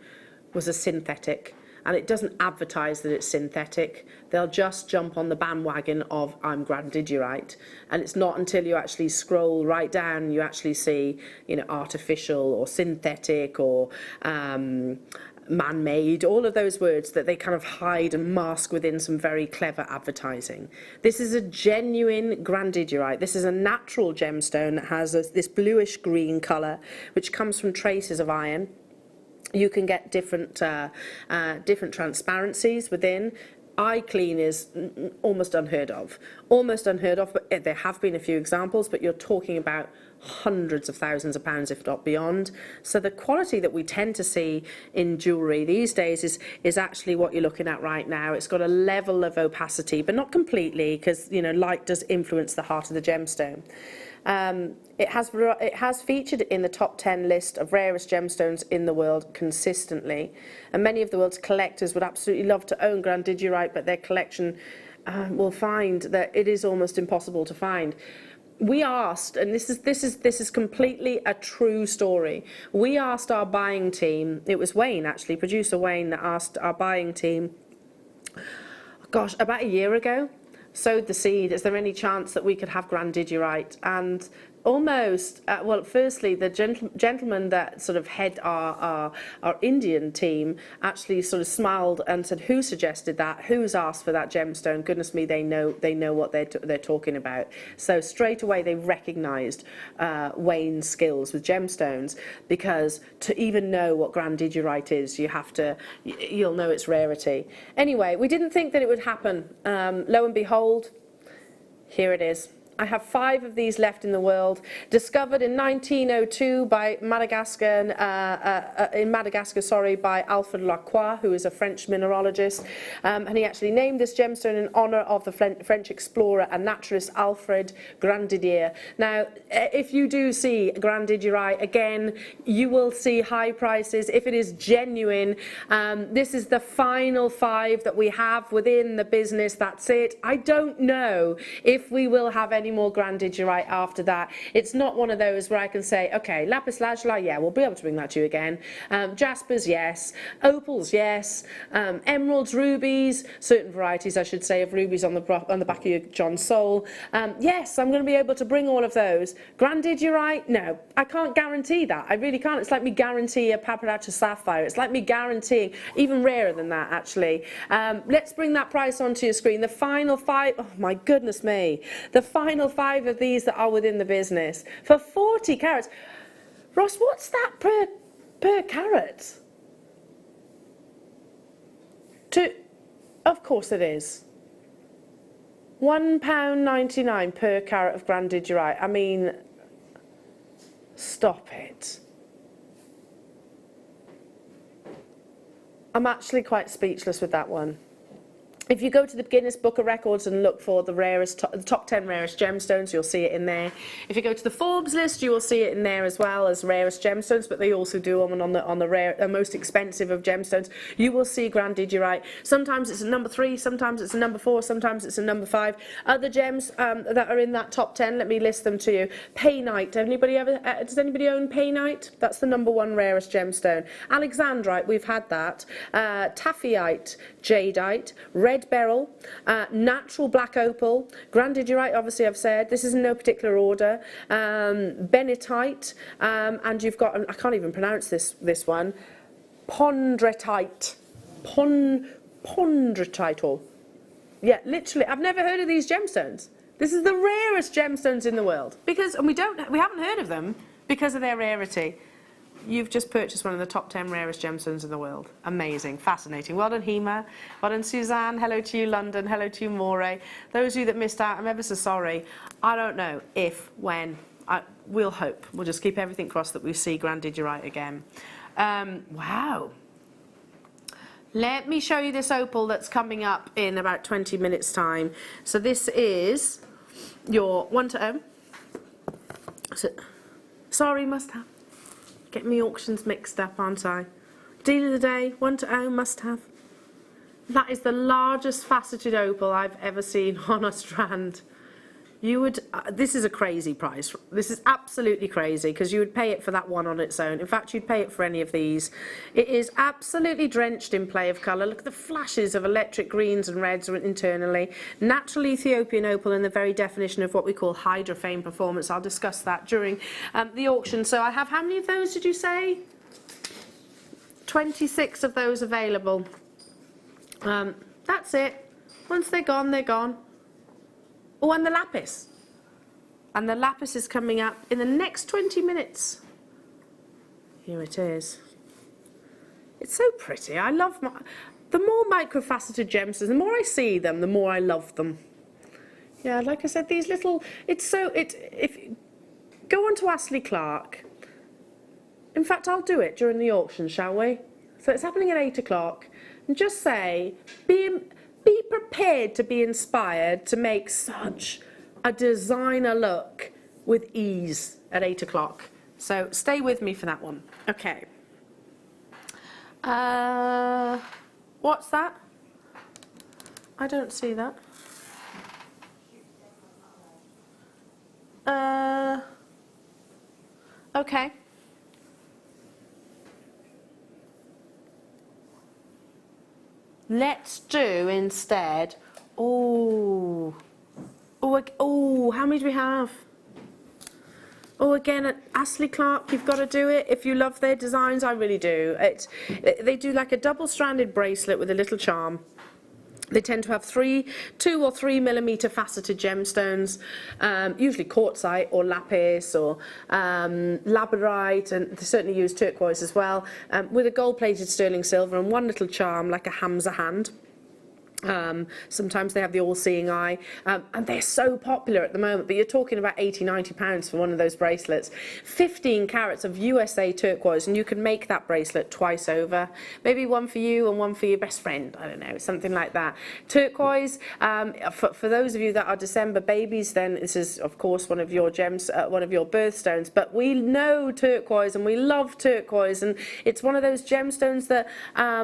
was a synthetic. And it doesn't advertise that it's synthetic. They'll just jump on the bandwagon of I'm grandidierite. And it's not until you actually scroll right down you actually see, you know, artificial or synthetic or man-made, all of those words that they kind of hide and mask within some very clever advertising. This is a genuine grandidierite. This is a natural gemstone that has this bluish green colour, which comes from traces of iron. You can get different transparencies within. Eye clean is almost unheard of, but there have been a few examples, but you're talking about hundreds of thousands of pounds, if not beyond. So the quality that we tend to see in jewellery these days is actually what you're looking at right now. It's got a level of opacity, but not completely, because, you know, light does influence the heart of the gemstone. It has featured in the top 10 list of rarest gemstones in the world consistently, and many of the world's collectors would absolutely love to own grandidierite, but their collection will find that it is almost impossible to find. We asked, and this is completely a true story. We asked our buying team. It was Wayne, actually, producer Wayne, that asked our buying team. Gosh, about a year ago. Sowed the seed, is there any chance that we could have grandidierite? And almost, well, firstly, the gentleman that sort of head our Indian team actually sort of smiled and said, who suggested that? Who's asked for that gemstone? Goodness me, they know what they're talking about. So straight away they recognised Wayne's skills with gemstones, because to even know what grandidierite is, you'll know its rarity. Anyway, we didn't think that it would happen. Lo and behold, here it is. I have 5 of these left in the world, discovered in 1902 by in Madagascar, by Alfred Lacroix, who is a French mineralogist, and he actually named this gemstone in honour of the French explorer and naturalist Alfred Grandidier. Now, if you do see grandidierite, again, you will see high prices. If it is genuine, this is the final 5 that we have within the business. That's it. I don't know if we will have any more grandidierite after that. It's not one of those where I can say, okay, lapis lazuli, yeah, we'll be able to bring that to you again. Jaspers, yes. Opals, yes. Emeralds, rubies, certain varieties, I should say, of rubies on the back of your John Soul. Yes, I'm going to be able to bring all of those. Grandidierite, no, I can't guarantee that. I really can't. It's like me guarantee a paparazzi sapphire. It's like me guaranteeing, even rarer than that, actually. Let's bring that price onto your screen. The final 5, oh my goodness me, the final 5 of these that are within the business for 40 carats. Ross, what's that per carat? Of course it is. £1.99 per carat of grandidierite. I mean, stop it. I'm actually quite speechless with that one. If you go to the Guinness Book of Records and look for the top 10 rarest gemstones, you'll see it in there. If you go to the Forbes list, you will see it in there as well as rarest gemstones, but they also do them on the most expensive of gemstones. You will see grandidierite. Sometimes it's a number 3, sometimes it's a number 4, sometimes it's a number 5. Other gems that are in that top 10, let me list them to you. Painite. Does anybody own painite? That's the number 1 rarest gemstone. Alexandrite, we've had that. Taffiite, jadeite, red beryl, natural black opal, grandidierite, obviously I've said, this is in no particular order, benitite, and you've got, I can't even pronounce this one, pondretite, pondretite, yeah, literally, I've never heard of these gemstones. This is the rarest gemstones in the world, and we haven't heard of them because of their rarity. You've just purchased one of the top 10 rarest gemstones in the world. Amazing, fascinating. Well done, Hema. Well done, Suzanne. Hello to you, London. Hello to you, Moray. Those of you that missed out, I'm ever so sorry. I don't know if, when. We'll hope. We'll just keep everything crossed that we see grandidierite again. Wow. Let me show you this opal that's coming up in about 20 minutes' time. So this is your 1-to-0. Sorry, must have. Get me auctions mixed up, aren't I? Deal of the day, 1-to-0, must have. That is the largest faceted opal I've ever seen on a strand. You would, this is a crazy price. This is absolutely crazy because you would pay it for that one on its own. In fact, you'd pay it for any of these. It is absolutely drenched in play of colour. Look at the flashes of electric greens and reds internally. Natural Ethiopian opal in the very definition of what we call hydrophane performance. I'll discuss that during the auction. So I have, how many of those did you say? 26 of those available. That's it. Once they're gone, they're gone. Oh, and the lapis. And the lapis is coming up in the next 20 minutes. Here it is. It's so pretty. I love the more microfaceted gemstones, the more I see them, the more I love them. Yeah, like I said, these little, go on to Astley Clark. In fact, I'll do it during the auction, shall we? So it's happening at 8 o'clock. And just say, be prepared to be inspired to make such a designer look with ease at 8 o'clock. So stay with me for that one. Okay. What's that? I don't see that. Okay. Let's do instead. Oh, how many do we have? Oh, again, at Astley Clark, you've got to do it. If you love their designs, I really do. They do like a double-stranded bracelet with a little charm. They tend to have 2 or 3 millimeter faceted gemstones, usually quartzite or lapis or labradorite, and they certainly use turquoise as well, with a gold-plated sterling silver and one little charm like a Hamza hand. Sometimes they have the all-seeing eye, and they're so popular at the moment, but you're talking about £80–90 for one of those bracelets. 15 carats of USA turquoise, and you can make that bracelet twice over. Maybe one for you and one for your best friend, I don't know, something like that. Turquoise, for those of you that are December babies, then this is of course one of your gems, one of your birthstones, but we know turquoise and we love turquoise, and it's one of those gemstones that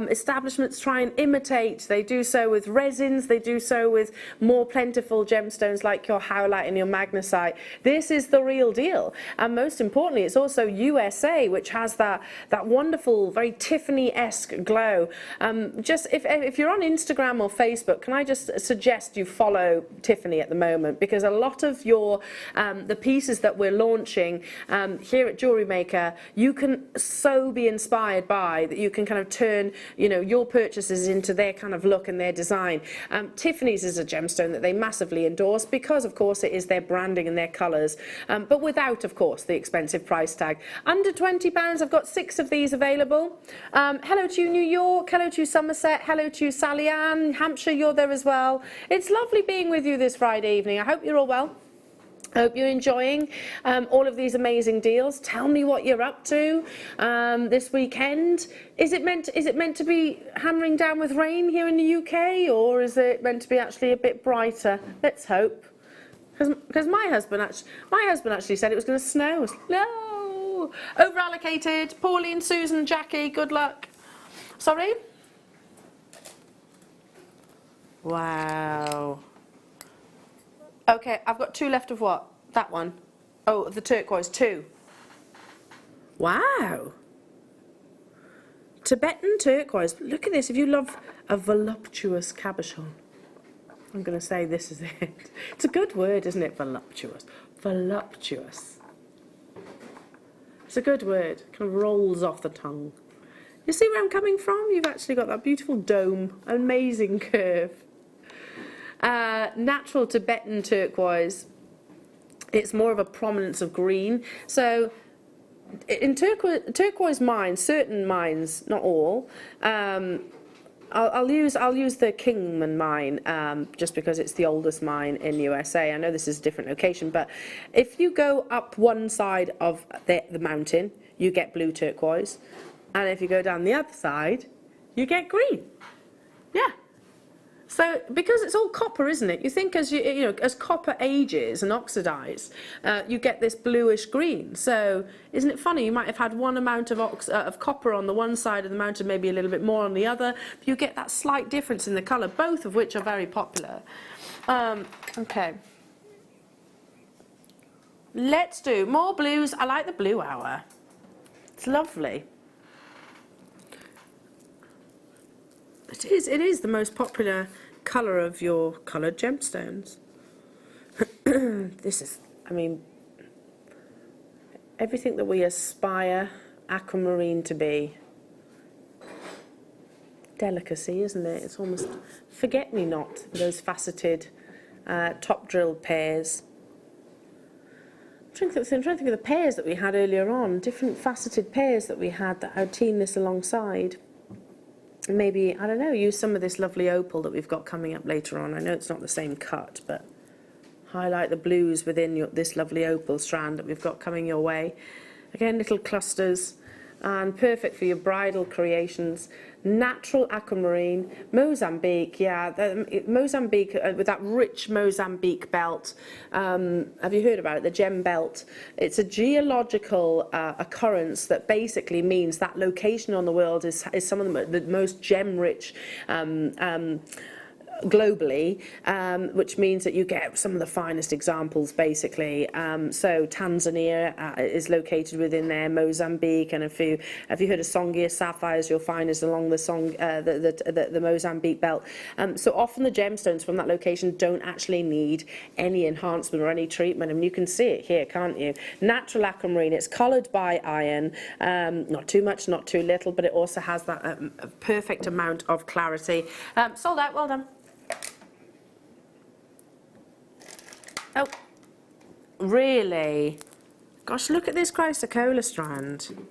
establishments try and imitate. They do so with resins, they do so with more plentiful gemstones like your howlite and your magnesite. This is the real deal, and most importantly it's also USA, which has that wonderful, very Tiffany-esque glow. Just if you're on Instagram or Facebook, can I just suggest you follow Tiffany at the moment, because a lot of your the pieces that we're launching here at JewelleryMaker, you can so be inspired by that you can kind of turn, you know, your purchases into their kind of look and their design. Tiffany's is a gemstone that they massively endorse because, of course, it is their branding and their colours, but without, of course, the expensive price tag. Under £20, I've got 6 of these available. Hello to you, New York. Hello to you, Somerset. Hello to you, Sally Ann. Hampshire, you're there as well. It's lovely being with you this Friday evening. I hope you're all well. I hope you're enjoying all of these amazing deals. Tell me what you're up to this weekend. Is it meant to be hammering down with rain here in the UK, or is it meant to be actually a bit brighter? Let's hope. Because my husband actually said it was going to snow. No, over allocated. Pauline, Susan, Jackie, good luck. Sorry. Wow. Okay, I've got 2 left of what? That one. Oh, the turquoise, 2. Wow. Tibetan turquoise. Look at this. If you love a voluptuous cabochon, I'm going to say this is it. It's a good word, isn't it? Voluptuous. Voluptuous. It's a good word. It kind of rolls off the tongue. You see where I'm coming from? You've actually got that beautiful dome. Amazing curve. Natural Tibetan turquoise, it's more of a prominence of green. So in turquoise mines, certain mines, not all, I'll use the Kingman mine just because it's the oldest mine in USA. I know this is a different location, but if you go up one side of the mountain, you get blue turquoise, and if you go down the other side, you get green. Yeah. So, because it's all copper, isn't it? You think as as copper ages and oxidize, you get this bluish green. So, isn't it funny? You might have had one amount of copper on the one side of the mountain, maybe a little bit more on the other. But you get that slight difference in the colour, both of which are very popular. Okay. Let's do more blues. I like the blue hour. It's lovely. It is the most popular colour of your coloured gemstones. This is, I mean, everything that we aspire aquamarine to be. Delicacy, isn't it? It's almost forget-me-not, those faceted top-drilled pears. I'm trying to think of the pears that we had earlier on, different faceted pears that we had that I'd team this alongside. Maybe, I don't know, use some of this lovely opal that we've got coming up later on. I know it's not the same cut, but highlight the blues within this lovely opal strand that we've got coming your way. Again, little clusters, and perfect for your bridal creations. Natural aquamarine, Mozambique, yeah, Mozambique with that rich Mozambique belt. Have you heard about it? The gem belt. It's a geological occurrence that basically means that location on the world is some of the most gem-rich globally, which means that you get some of the finest examples basically. So Tanzania is located within there, Mozambique, and if you heard of Songhia sapphires, you'll find is along the Mozambique belt. So often the gemstones from that location don't actually need any enhancement or any treatment, and you can see it here, can't you? Natural aquamarine, it's coloured by iron, not too much, not too little, but it also has that perfect amount of clarity. Sold out, well done. Oh, really? Gosh, look at this chrysocolla strand.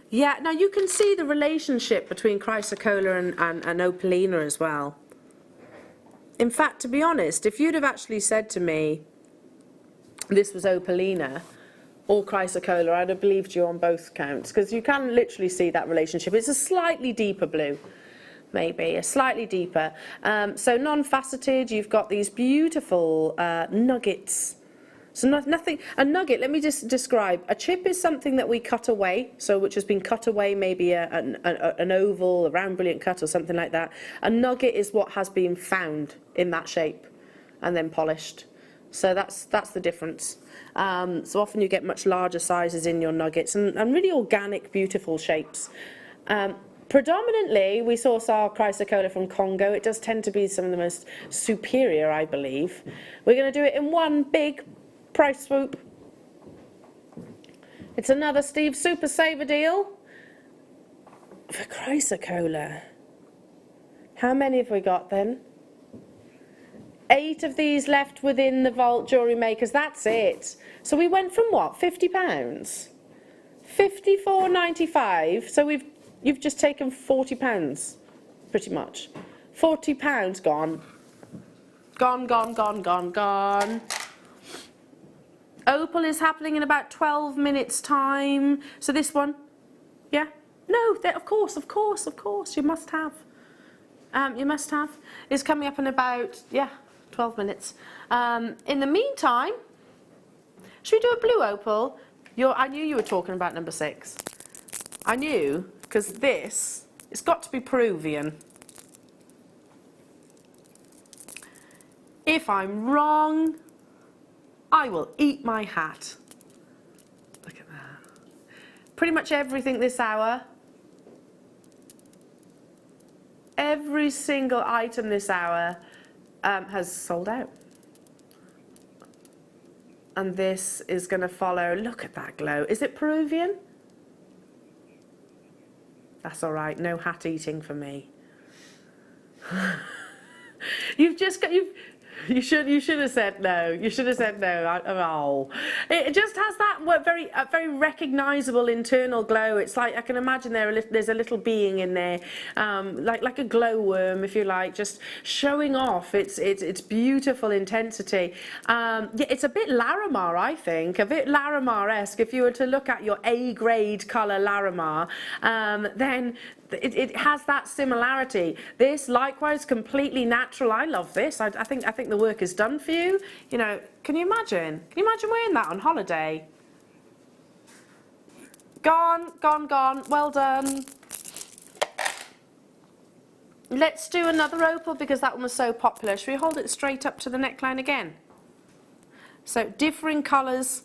Yeah, now you can see the relationship between chrysocolla and opalina as well. In fact, to be honest, if you'd have actually said to me this was opalina or chrysocolla, I'd have believed you on both counts, because you can literally see that relationship. It's a slightly deeper blue. Maybe a slightly deeper. So non-faceted, you've got these beautiful nuggets. So nothing. A nugget. Let me just describe. A chip is something that we cut away, so which has been cut away, maybe an oval, a round brilliant cut, or something like that. A nugget is what has been found in that shape, and then polished. So that's the difference. So often you get much larger sizes in your nuggets, and really organic, beautiful shapes. Predominantly, we source our chrysocolla from Congo. It does tend to be some of the most superior, I believe. We're going to do it in one big price swoop. It's another Steve Super Saver deal for chrysocolla. How many have we got then? 8 of these left within the vault, jewellery makers. That's it. So we went from what? £50? £54.95. So you've just taken £40, pretty much. £40 gone. Gone, gone, gone, gone, gone. Opal is happening in about 12 minutes time. So this one, yeah? No, of course, you must have. You must have. It's coming up in about, 12 minutes. In the meantime, should we do a blue opal? I knew you were talking about number 6. I knew, because it's got to be Peruvian. If I'm wrong, I will eat my hat. Look at that. Pretty much everything this hour, every single item this hour has sold out. And this is going to follow. Look at that glow. Is it Peruvian? That's all right. No hat eating for me. You should have said no. You should have said no. Oh, it just has that very recognisable internal glow. It's like I can imagine there's a little being in there, like a glowworm, if you like, just showing off its beautiful intensity. Yeah, it's a bit Larimar, I think, a bit Larimar-esque. If you were to look at your A-grade colour Larimar, then it has that similarity. This, likewise, completely natural. I love this. I think the work is done for you. You know, can you imagine? Can you imagine wearing that on holiday? Gone, gone, gone. Well done. Let's do another opal because that one was so popular. Should we hold it straight up to the neckline again? So, differing colours.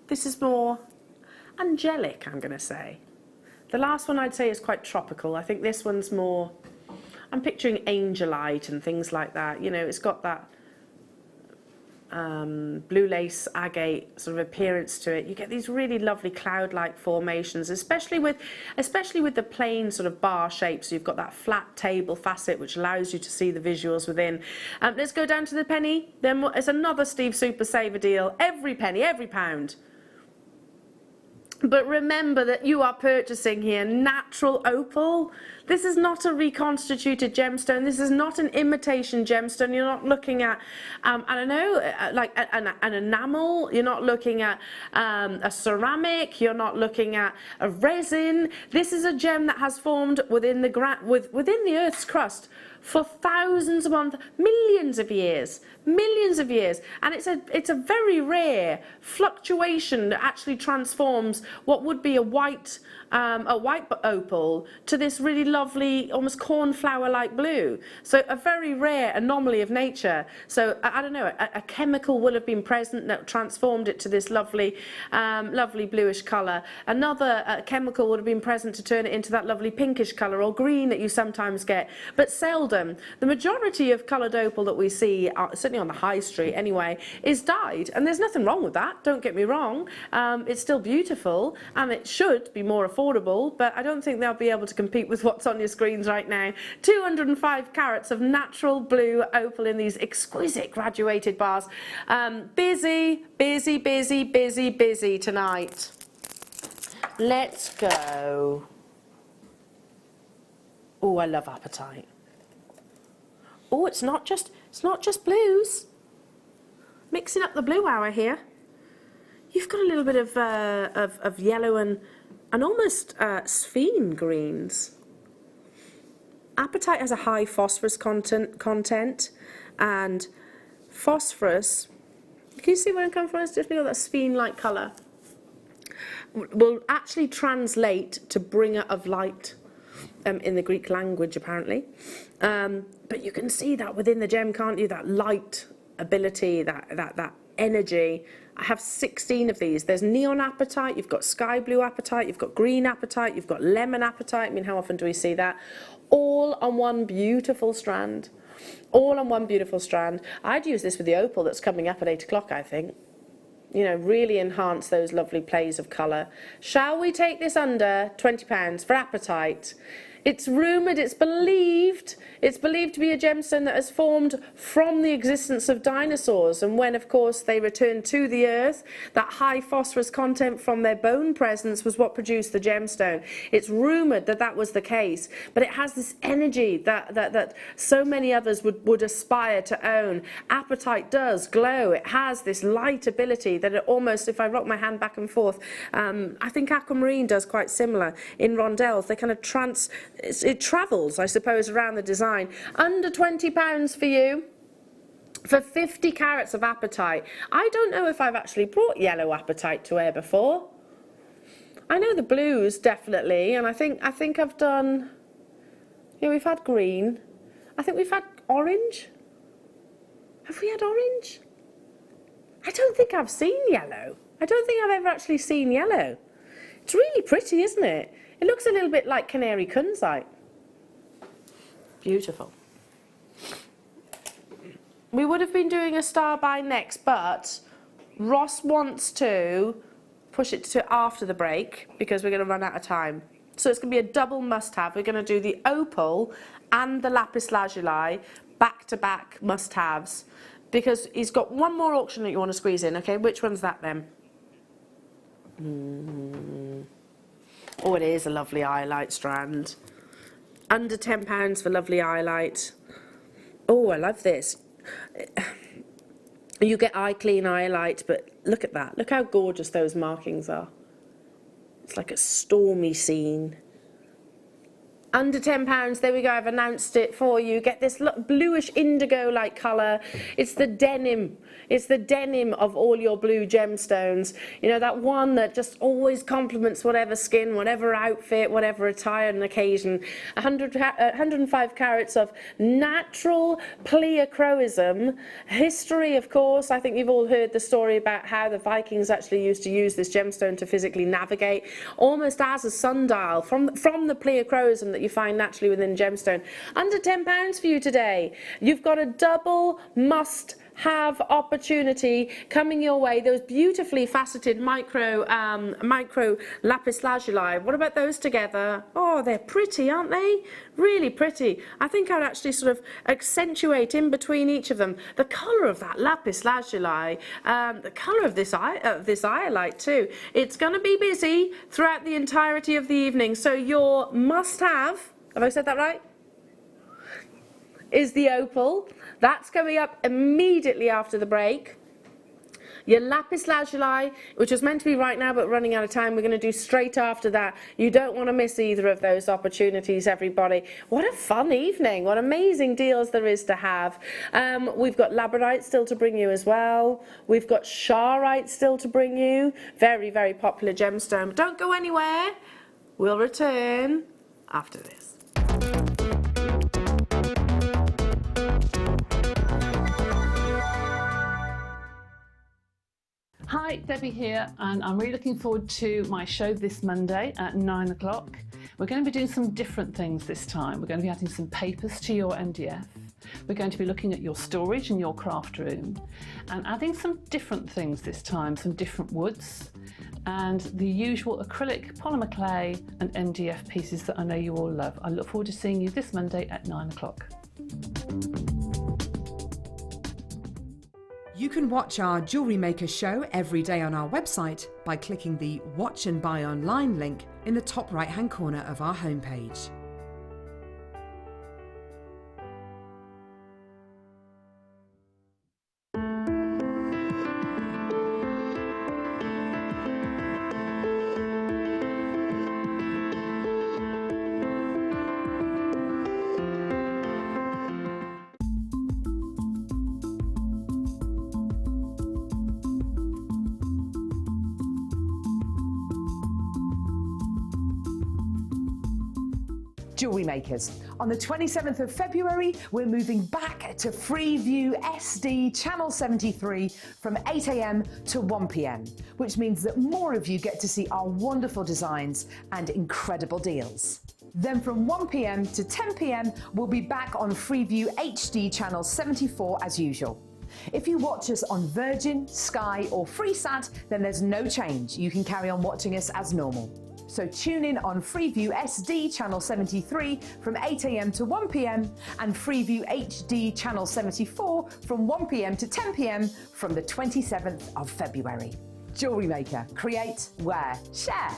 This is more angelic, I'm going to say. The last one I'd say is quite tropical. I think this one's more, I'm picturing angelite and things like that. You know, it's got that blue lace agate sort of appearance to it. You get these really lovely cloud-like formations, especially with the plain sort of bar shapes. So you've got that flat table facet which allows you to see the visuals within. Let's go down to the penny. Then it's another Steve Super Saver deal. Every penny, every pound. But remember that you are purchasing here natural opal. This is not a reconstituted gemstone. This is not an imitation gemstone. You're not looking at, I don't know, like an enamel. You're not looking at a ceramic. You're not looking at a resin. This is a gem that has formed within the Earth's crust for thousands upon millions of years, and it's a very rare fluctuation that actually transforms what would be a white opal to this really lovely, almost cornflower-like blue. So a very rare anomaly of nature. So I don't know, a chemical will have been present that transformed it to this lovely, lovely bluish colour. Another chemical would have been present to turn it into that lovely pinkish colour or green that you sometimes get, but seldom. The majority of coloured opal that we see, certainly on the high street anyway, is dyed, and there's nothing wrong with that. Don't get me wrong. It's still beautiful, and it should be more affordable, but I don't think they'll be able to compete with what's on your screens right now. 205 carats of natural blue opal in these exquisite graduated bars. Busy, busy, busy, busy, busy tonight. Let's go. Oh, I love Appetite. Oh, it's not just blues. Mixing up the blue hour here. You've got a little bit of yellow and almost sphene greens. Appetite has a high phosphorus content, and phosphorus, can you see where I'm coming from? It's definitely got that sphene-like colour. Will actually translate to bringer of light in the Greek language, apparently. But you can see that within the gem, can't you? That light ability, that energy. I have 16 of these. There's neon apatite, you've got sky blue apatite, you've got green apatite, you've got lemon apatite. I mean, how often do we see that? All on one beautiful strand. All on one beautiful strand. I'd use this with the opal that's coming up at 8 o'clock, I think. You know, really enhance those lovely plays of colour. Shall we take this under £20 for Appetite? It's rumoured, it's believed to be a gemstone that has formed from the existence of dinosaurs, and when of course they returned to the earth, that high phosphorus content from their bone presence was what produced the gemstone. It's rumoured that that was the case, but it has this energy that so many others would aspire to own. Apatite does glow, it has this light ability that it almost, if I rock my hand back and forth, I think aquamarine does quite similar in rondelles. They kind of it travels, I suppose, around the design. Under £20 for you for 50 carats of apatite. I don't know if I've actually brought yellow apatite to air before. I know the blues definitely, and I think I've done, yeah, we've had green. I think we've had orange. Have we had orange? I don't think I've seen yellow. I don't think I've ever actually seen yellow. It's really pretty, isn't it? It looks a little bit like canary kunzite. Beautiful. We would have been doing a star by next, but Ross wants to push it to after the break because we're going to run out of time. So it's going to be a double must-have. We're going to do the opal and the lapis lazuli back-to-back must-haves because he's got one more auction that you want to squeeze in. Okay, which one's that then? Oh, it is a lovely eyelight strand. Under £10 for lovely eyelight. Oh, I love this. You get eye clean eyelight, but look at that. Look how gorgeous those markings are. It's like a stormy scene. Under £10, there we go, I've announced it for you. Get this bluish indigo-like colour. It's the denim. It's the denim of all your blue gemstones. You know, that one that just always complements whatever skin, whatever outfit, whatever attire and occasion. 105 carats of natural pleochroism. History, of course. I think you've all heard the story about how the Vikings actually used to use this gemstone to physically navigate, almost as a sundial from the pleochroism that you find naturally within gemstone. Under £10 for you today. You've got a double must-have opportunity coming your way. Those beautifully faceted micro lapis lazuli. What about those together? Oh, they're pretty, aren't they? Really pretty. I think I'd actually sort of accentuate in between each of them the colour of that lapis lazuli, the colour of this iolite too. It's going to be busy throughout the entirety of the evening. So your must-have, have I said that right? Is the opal. That's going up immediately after the break. Your lapis lazuli, which was meant to be right now but running out of time, we're going to do straight after that. You don't want to miss either of those opportunities, everybody. What a fun evening. What amazing deals there is to have. We've got labradite still to bring you as well. We've got charoite still to bring you. Very, very popular gemstone. But don't go anywhere. We'll return after this. Hi, Debbie here, and I'm really looking forward to my show this Monday at 9 o'clock. We're going to be doing some different things this time. We're going to be adding some papers to your MDF. We're going to be looking at your storage in your craft room and adding some different things this time, some different woods and the usual acrylic, polymer clay and MDF pieces that I know you all love. I look forward to seeing you this Monday at 9 o'clock. You can watch our Jewellery Maker show every day on our website by clicking the Watch and Buy Online link in the top right-hand corner of our homepage. Jewellery Makers. On the 27th of February, we're moving back to Freeview SD Channel 73 from 8 AM to 1 PM, which means that more of you get to see our wonderful designs and incredible deals. Then from 1 PM to 10 PM, we'll be back on Freeview HD Channel 74 as usual. If you watch us on Virgin, Sky or Freesat, then there's no change. You can carry on watching us as normal. So tune in on Freeview SD channel 73 from 8 a.m. to 1 p.m. and Freeview HD channel 74 from 1 p.m. to 10 p.m. from the 27th of February. Jewellery Maker. Create, wear, share.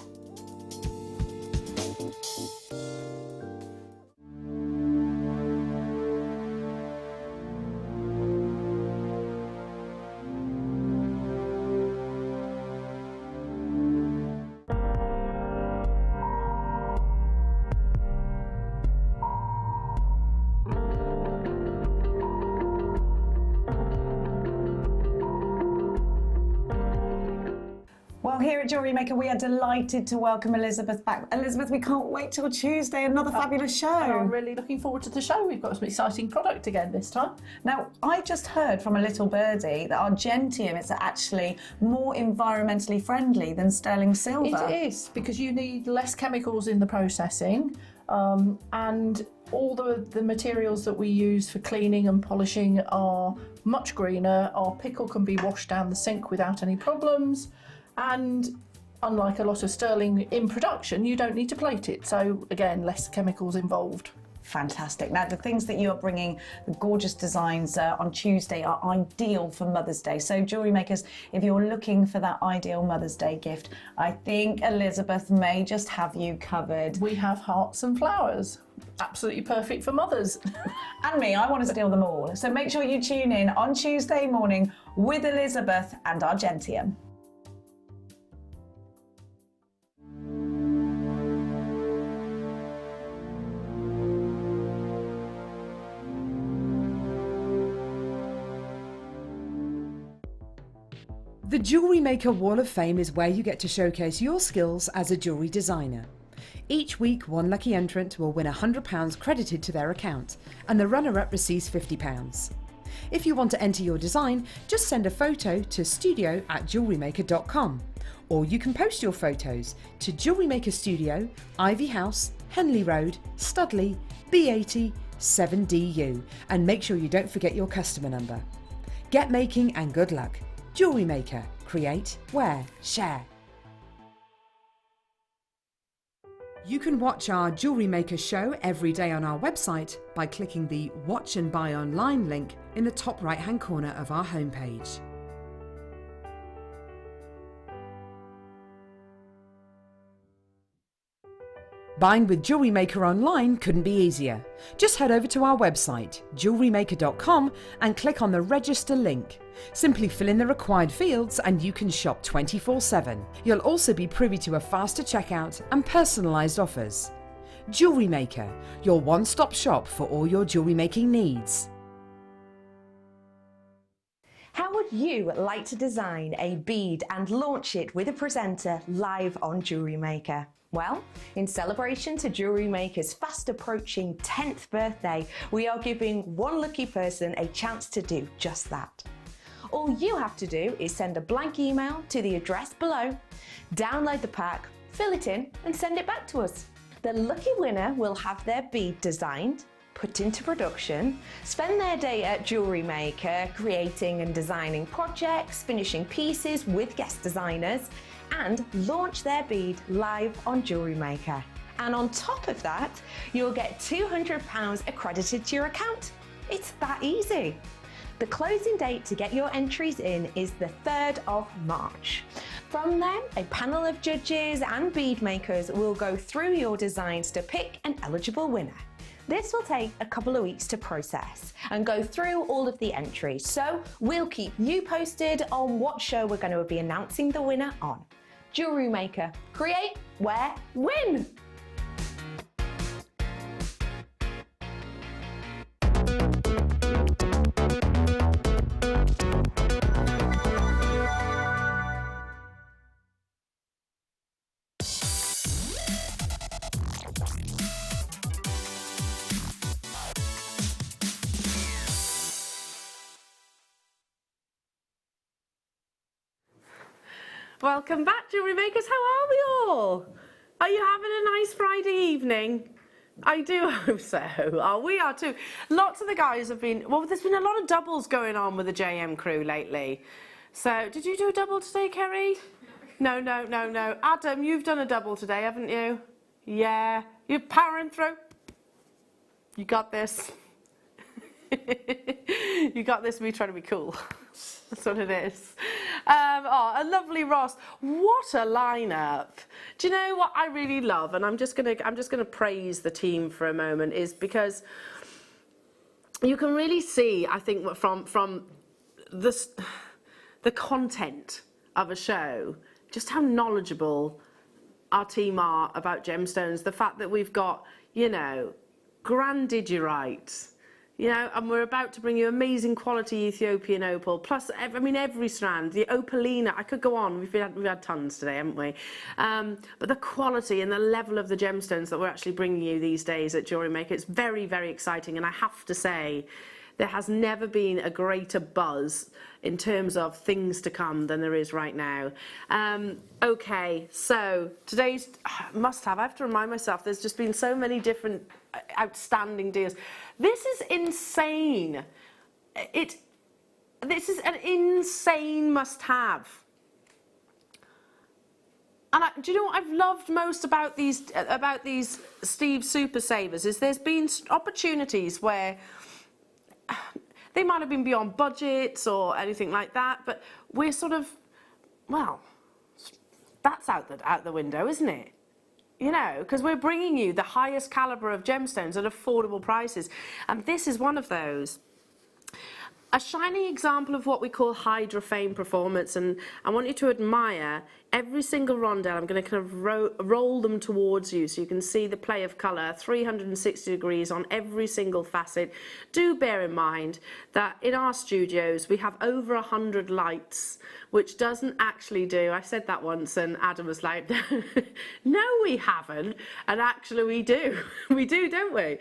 Well, here at Jewellery Maker, we are delighted to welcome Elizabeth back. Elizabeth, we can't wait till Tuesday, another fabulous show. And I'm really looking forward to the show. We've got some exciting product again this time. Now, I just heard from a little birdie that Argentium is actually more environmentally friendly than sterling silver. It is, because you need less chemicals in the processing, and all the materials that we use for cleaning and polishing are much greener. Our pickle can be washed down the sink without any problems. And unlike a lot of sterling in production, you don't need to plate it. So again, less chemicals involved. Fantastic. Now, the things that you are bringing, the gorgeous designs on Tuesday, are ideal for Mother's Day. So, jewellery makers, if you're looking for that ideal Mother's Day gift, I think Elizabeth may just have you covered. We have hearts and flowers. Absolutely perfect for mothers. And me, I want to steal them all. So make sure you tune in on Tuesday morning with Elizabeth and Argentium. The Jewellery Maker Wall of Fame is where you get to showcase your skills as a jewellery designer. Each week, one lucky entrant will win £100 credited to their account, and the runner-up receives £50. If you want to enter your design, just send a photo to studio@jewellerymaker.com, or you can post your photos to Jewellery Maker Studio, Ivy House, Henley Road, Studley, B80 7DU, and make sure you don't forget your customer number. Get making and good luck. Jewellery Maker. Create, wear, share. You can watch our Jewellery Maker show every day on our website by clicking the Watch and Buy Online link in the top right-hand corner of our homepage. Buying with Jewellery Maker online couldn't be easier. Just head over to our website, jewellerymaker.com, and click on the register link. Simply fill in the required fields and you can shop 24/7. You'll also be privy to a faster checkout and personalised offers. Jewellery Maker, your one-stop shop for all your jewellery making needs. How would you like to design a bead and launch it with a presenter live on Jewellery Maker? Well, in celebration to Jewellery Maker's fast approaching 10th birthday, we are giving one lucky person a chance to do just that. All you have to do is send a blank email to the address below, download the pack, fill it in and send it back to us. The lucky winner will have their bead designed, put into production, spend their day at Jewellery Maker creating and designing projects, finishing pieces with guest designers, and launch their bead live on Jewellery Maker. And on top of that, you'll get £200 accredited to your account. It's that easy. The closing date to get your entries in is the 3rd of March. From then, a panel of judges and bead makers will go through your designs to pick an eligible winner. This will take a couple of weeks to process and go through all of the entries, so we'll keep you posted on what show we're going to be announcing the winner on. Jewellery Maker. Create, wear, win! Welcome back, Jewellery Makers. How are we all? Are you having a nice Friday evening? I do hope so. Oh, we are too. Lots of the guys have been, well, there's been a lot of doubles going on with the JM crew lately. So, did you do a double today, Kerry? No. Adam, you've done a double today, haven't you? Yeah. You're powering through. You got this. You got this, me trying to be cool. That's what it is. Oh, a lovely Ross. What a lineup. Do you know what I really love? And I'm just gonna praise the team for a moment, is because you can really see, I think, from the content of a show, just how knowledgeable our team are about gemstones. The fact that we've got, you know, grandidierite, you know, and we're about to bring you amazing quality Ethiopian opal, plus, I mean, every strand, the opalina, I could go on, we've had tons today, haven't we? But the quality and the level of the gemstones that we're actually bringing you these days at JewelleryMaker, it's very, very exciting, and I have to say, there has never been a greater buzz in terms of things to come than there is right now. Okay, so today's must-have, I have to remind myself, there's just been so many different outstanding deals. This is insane. This is an insane must-have. And do you know what I've loved most about these Steve Super Savers is there's been opportunities where they might have been beyond budgets or anything like that, but we're sort of, well, that's out the window, isn't it? You know, because we're bringing you the highest caliber of gemstones at affordable prices, and this is one of those. A shining example of what we call hydrophane performance, and I want you to admire every single rondelle. I'm going to kind of roll them towards you so you can see the play of colour, 360 degrees on every single facet. Do bear in mind that in our studios we have over 100 lights, which doesn't actually do, I said that once and Adam was like, no we haven't, and actually we do. We do, don't we?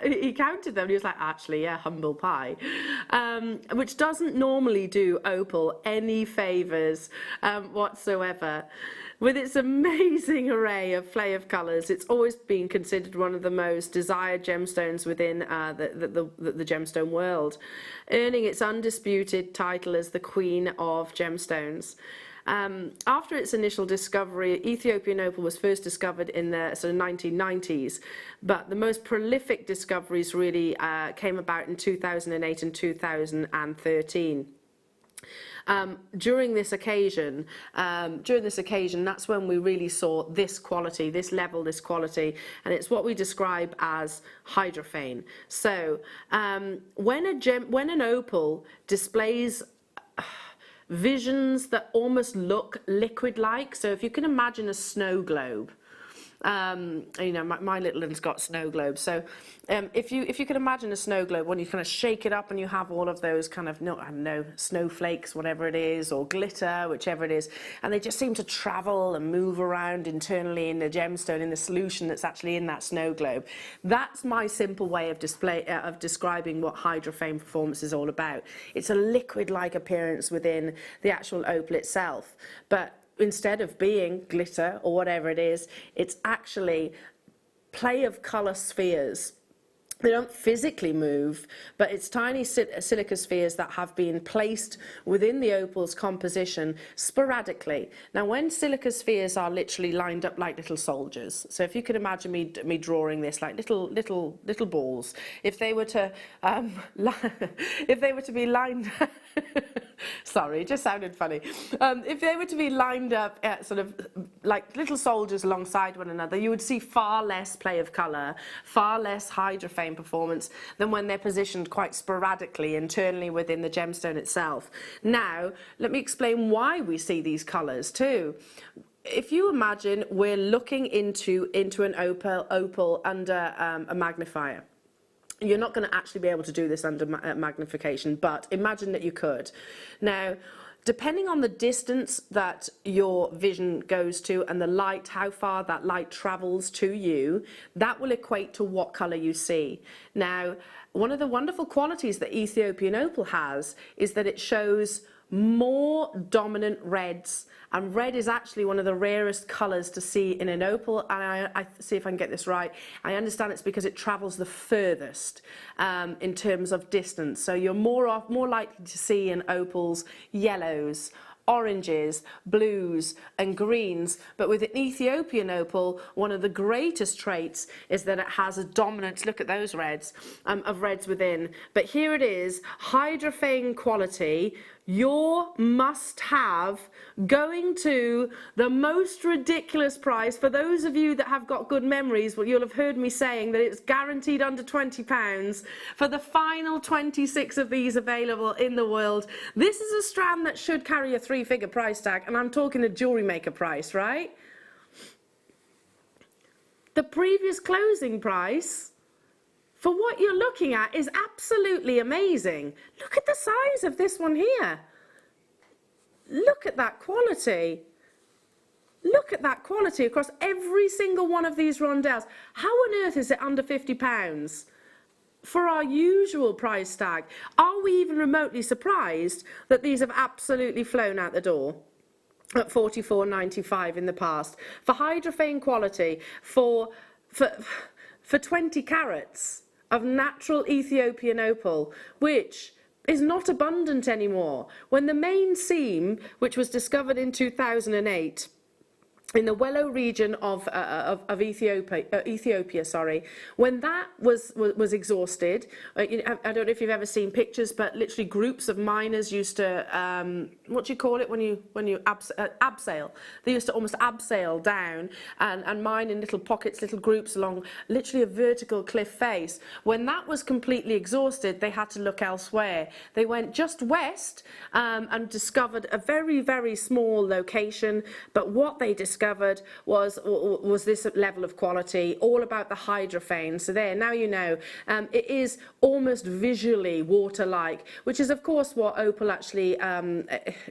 He counted them and he was like, actually yeah, humble pie. Which doesn't normally do opal any favours whatsoever. With its amazing array of play of colours, it's always been considered one of the most desired gemstones within the gemstone world, earning its undisputed title as the Queen of Gemstones. After its initial discovery, Ethiopian opal was first discovered in the sort of 1990s, but the most prolific discoveries really came about in 2008 and 2013. During this occasion, that's when we really saw this quality, this level, this quality, and it's what we describe as hydrophane. So when an opal displays visions that almost look liquid-like, so if you can imagine a snow globe, you know, my little one's got snow globes. So if you can imagine a snow globe, when you kind of shake it up and you have all of those kind of, I don't know, snowflakes, whatever it is, or glitter, whichever it is, and they just seem to travel and move around internally in the gemstone, in the solution that's actually in that snow globe. That's my simple way of describing what hydrophane performance is all about. It's a liquid-like appearance within the actual opal itself, but instead of being glitter or whatever it is, it's actually play of colour spheres. They don't physically move, but it's tiny silica spheres that have been placed within the opal's composition sporadically. Now, when silica spheres are literally lined up like little soldiers, so if you can imagine me drawing this like little balls, if they were to be lined sorry, it just sounded funny. If they were to be lined up sort of like little soldiers alongside one another, you would see far less play of colour, far less hydrophane performance than when they're positioned quite sporadically internally within the gemstone itself. Now, let me explain why we see these colours too. If you imagine we're looking into an opal under a magnifier. You're not going to actually be able to do this under magnification, but imagine that you could. Now, depending on the distance that your vision goes to and the light, how far that light travels to you, that will equate to what colour you see. Now, one of the wonderful qualities that Ethiopian opal has is that it shows more dominant reds, and red is actually one of the rarest colours to see in an opal, and I see if I can get this right. I understand it's because it travels the furthest in terms of distance, so you're more likely to see in opals yellows, oranges, blues and greens. But with an Ethiopian opal, one of the greatest traits is that it has a dominance, look at those reds, of reds within. But here it is, hydrophane quality, your must-have, going to the most ridiculous price. For those of you that have got good memories, well, you'll have heard me saying that it's guaranteed under £20 for the final 26 of these available in the world. This is a strand that should carry a 3-figure price tag, and I'm talking a jewellery maker price, right? The previous closing price for what you're looking at is absolutely amazing. Look at the size of this one here. Look at that quality. Look at that quality across every single one of these rondelles. How on earth is it under £50 for our usual price tag? Are we even remotely surprised that these have absolutely flown out the door at $44.95 in the past? For hydrophane quality, for 20 carats of natural Ethiopian opal, which is not abundant anymore. When the main seam, which was discovered in 2008, in the Wello region of Ethiopia, when that was exhausted, I don't know if you've ever seen pictures, but literally groups of miners used to, what do you call it when you abseil? They used to almost abseil down and mine in little pockets, little groups along literally a vertical cliff face. When that was completely exhausted, they had to look elsewhere. They went just west and discovered a very, very small location, but what they discovered was this level of quality, all about the hydrophane. So there, now you know, it is almost visually water-like, which is of course what opal actually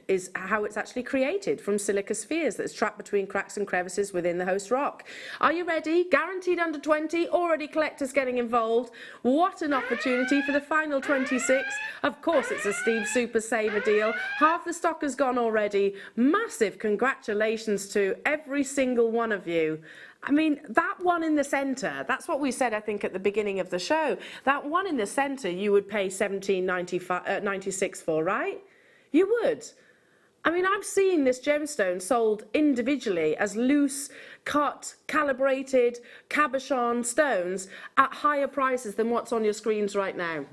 is, how it's actually created, from silica spheres that's trapped between cracks and crevices within the host rock. Are you ready? Guaranteed under 20, already collectors getting involved. What an opportunity for the final 26. Of course it's a Steve Super Saver deal. Half the stock has gone already. Massive congratulations to every single one of you. I mean, that one in the centre, that's what we said, I think, at the beginning of the show. That one in the centre you would pay $17.96 for, right? You would. I mean, I've seen this gemstone sold individually as loose, cut, calibrated, cabochon stones at higher prices than what's on your screens right now.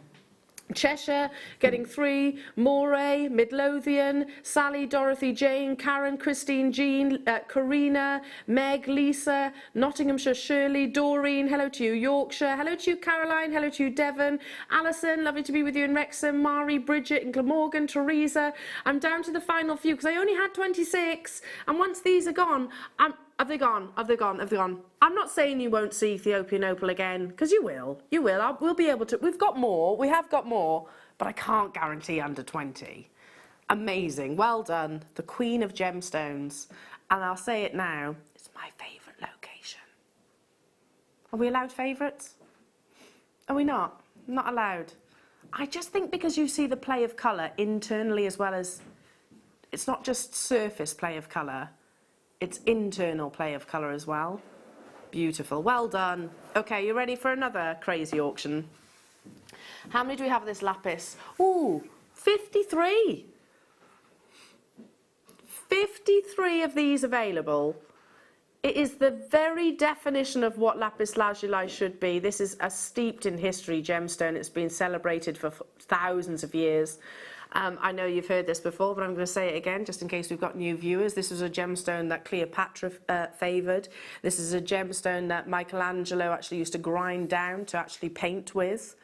Cheshire getting 3, Moray, Midlothian, Sally, Dorothy, Jane, Karen, Christine, Jean, Karina, Meg, Lisa, Nottinghamshire, Shirley, Doreen, hello to you, Yorkshire, hello to you, Caroline, hello to you, Devon, Alison, lovely to be with you in Wrexham, Mari, Bridget in Glamorgan, Teresa. I'm down to the final few because I only had 26, and once these are gone, have they gone? Have they gone? Have they gone? I'm not saying you won't see Ethiopian opal again, because you will. You will. We'll be able to. We've got more. We have got more, but I can't guarantee under 20. Amazing. Well done. The Queen of Gemstones. And I'll say it now. It's my favourite location. Are we allowed favourites? Are we not? Not allowed. I just think because you see the play of colour internally as well as... It's not just surface play of colour. It's internal play of colour as well. Beautiful. Well done. Okay, you ready for another crazy auction? How many do we have of this lapis? Ooh, 53. 53 of these available. It is the very definition of what lapis lazuli should be. This is a steeped in history gemstone. It's been celebrated for thousands of years. I know you've heard this before, but I'm going to say it again just in case we've got new viewers. This was a gemstone that Cleopatra favoured. This is a gemstone that Michelangelo actually used to grind down to actually paint with.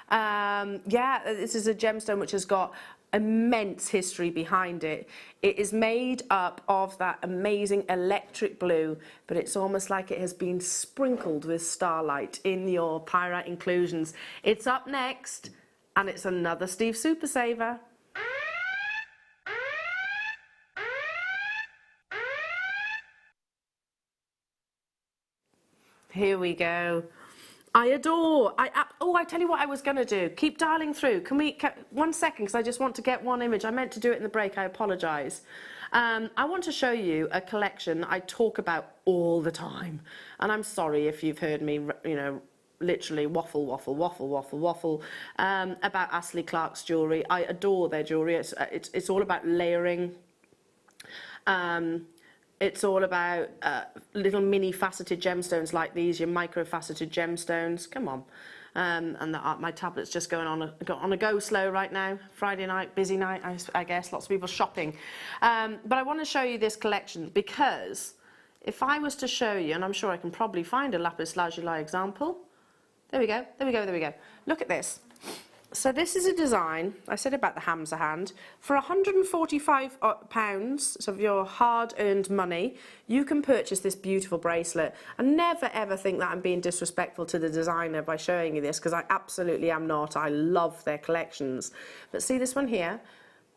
Yeah, this is a gemstone which has got immense history behind it. It is made up of that amazing electric blue, but it's almost like it has been sprinkled with starlight in your pyrite inclusions. It's up next, and it's another Steve Super Saver. Here we go. I adore. I tell you what I was going to do. Keep dialing through. Can we... 1 second, because I just want to get one image. I meant to do it in the break. I apologise. I want to show you a collection I talk about all the time. And I'm sorry if you've heard me, you know, literally waffle about Astley Clark's jewellery. I adore their jewellery. It's all about layering. It's all about little mini faceted gemstones like these, your micro faceted gemstones. Come on. And my tablet's just going on a go slow right now. Friday night, busy night, I guess. Lots of people shopping. But I want to show you this collection because if I was to show you, and I'm sure I can probably find a lapis lazuli example. There we go, there we go, there we go. Look at this. So this is a design, I said about the Hamza hand, for £145 of your hard-earned money, you can purchase this beautiful bracelet. And never ever think that I'm being disrespectful to the designer by showing you this, because I absolutely am not. I love their collections. But see this one here?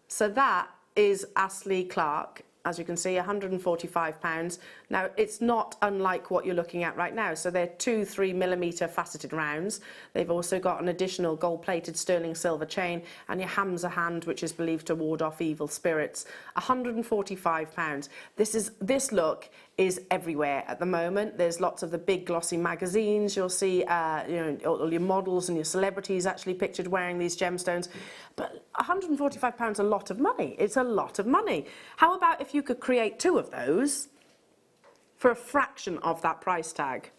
So that is Astley Clark. As you can see, £145. Now, it's not unlike what you're looking at right now. So they're 2 3mm faceted rounds. They've also got an additional gold-plated sterling silver chain and your Hamza hand, which is believed to ward off evil spirits. £145. This look is everywhere at the moment. There's lots of the big glossy magazines. You'll see you know, all your models and your celebrities actually pictured wearing these gemstones. But £145 is a lot of money. It's a lot of money. How about if you could create 2 of those for a fraction of that price tag?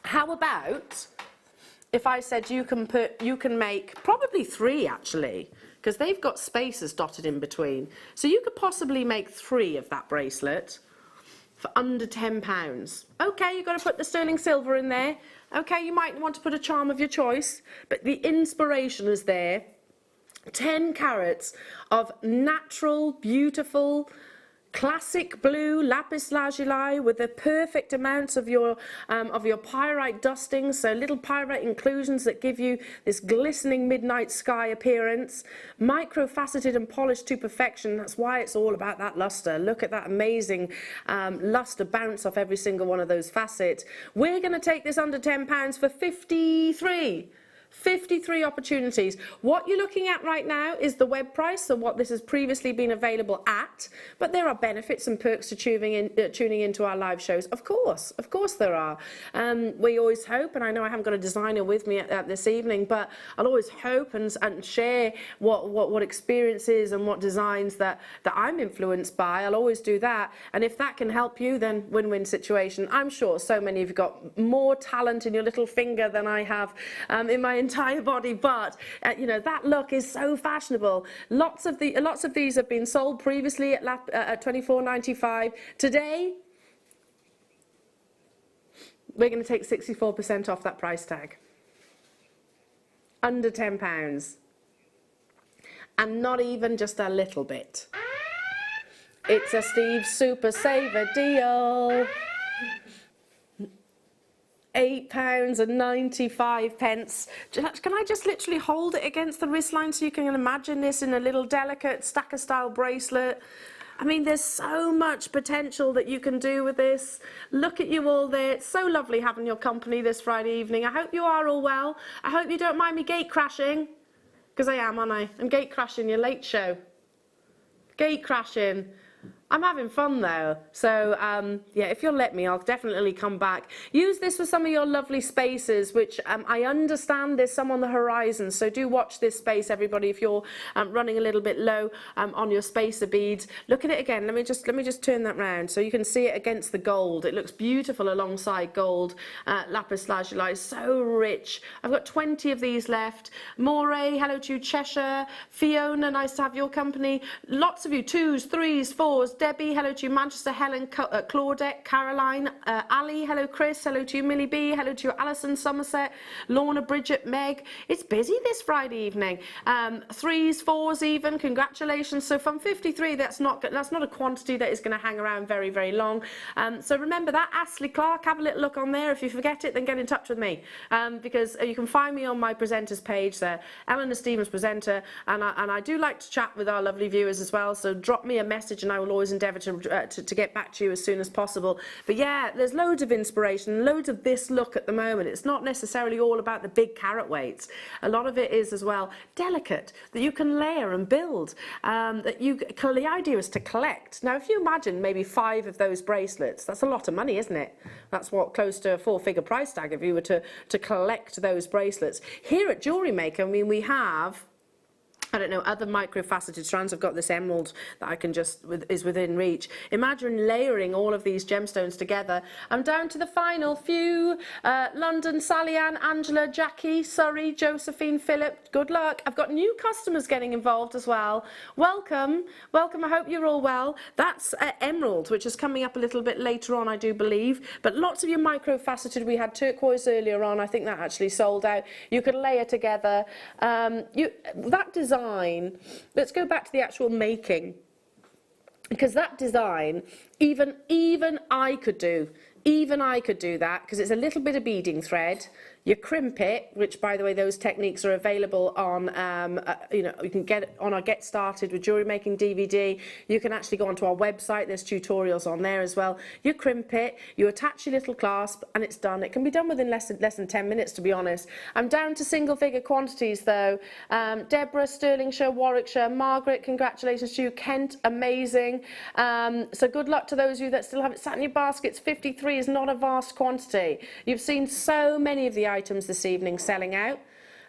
How about if I said you can make probably 3 actually, because they've got spaces dotted in between. So you could possibly make 3 of that bracelet for under £10. Okay, you've got to put the sterling silver in there. Okay, you might want to put a charm of your choice, but the inspiration is there. 10 carats of natural, beautiful, classic blue lapis lazuli with the perfect amounts of your pyrite dustings, so little pyrite inclusions that give you this glistening midnight sky appearance, micro-faceted and polished to perfection. That's why it's all about that luster. Look at that amazing luster bounce off every single one of those facets. We're going to take this under £10 for 53. 53 opportunities. What you're looking at right now is the web price, so what this has previously been available at, but there are benefits and perks to tuning into our live shows. Of course there are. We always hope, and I know I haven't got a designer with me at this evening, but I'll always hope and share what experiences and what designs that I'm influenced by. I'll always do that, and if that can help you, then win-win situation. I'm sure so many of you got more talent in your little finger than I have in my entire body, but you know, that look is so fashionable. Lots of these have been sold previously at £24.95. Today we're going to take 64% off that price tag, under £10, and not even just a little bit. It's a Steve Super Saver deal. £8.95. Can I just literally hold it against the wristline so you can imagine this in a little delicate stacker style bracelet? I mean, there's so much potential that you can do with this. Look at you all there. It's so lovely having your company this Friday evening. I hope you are all well. I hope you don't mind me gate crashing, because I am, aren't I? I'm gate crashing your late show. Gate crashing. I'm having fun though, so yeah, if you'll let me, I'll definitely come back. Use this for some of your lovely spaces, which I understand there's some on the horizon, so do watch this space, everybody, if you're running a little bit low on your spacer beads. Look at it again. Let me just turn that round so you can see it against the gold. It looks beautiful alongside gold. Lapis lazuli, so rich. I've got 20 of these left. Moray, hello to you. Cheshire, Fiona, nice to have your company. Lots of you, 2s, 3s, 4s. Debbie, hello to you. Manchester, Helen, Claudette, Caroline, Ali, hello Chris, hello to you. Millie B, hello to you. Alison, Somerset, Lorna, Bridget, Meg. It's busy this Friday evening. 3s, 4s even, congratulations. So from 53, that's not a quantity that is going to hang around very, very long. So remember that, Astley Clark, have a little look on there. If you forget it, then get in touch with me, because you can find me on my presenters page there, Eleanor Stevens presenter, and I do like to chat with our lovely viewers as well, so drop me a message and I will always endeavour to get back to you as soon as possible. But yeah, there's loads of inspiration, loads of this look at the moment. It's not necessarily all about the big carat weights. A lot of it is as well delicate, that you can layer and build. The idea is to collect. Now, if you imagine maybe 5 of those bracelets, that's a lot of money, isn't it? That's what, close to a 4-figure price tag if you were to collect those bracelets. Here at JewelleryMaker, I mean, we have I don't know, other microfaceted strands. I've got this emerald that I can just, is within reach. Imagine layering all of these gemstones together. I'm down to the final few. London, Sally Ann, Angela, Jackie, Surrey, Josephine, Philip, good luck. I've got new customers getting involved as well. Welcome, welcome, I hope you're all well. That's emerald, which is coming up a little bit later on, I do believe. But lots of your microfaceted, we had turquoise earlier on, I think that actually sold out. You could layer together. That design, let's go back to the actual making, because that design, even I could do that, because it's a little bit of beading thread. You crimp it, which, by the way, those techniques are available on, you can get it on our Get Started with Jewellery Making DVD. You can actually go onto our website. There's tutorials on there as well. You crimp it, you attach your little clasp, and it's done. It can be done within less than 10 minutes, to be honest. I'm down to single-figure quantities, though. Deborah, Stirlingshire, Warwickshire, Margaret, congratulations to you. Kent, amazing. So good luck to those of you that still have it sat in your baskets. 53 is not a vast quantity. You've seen so many of the items this evening selling out,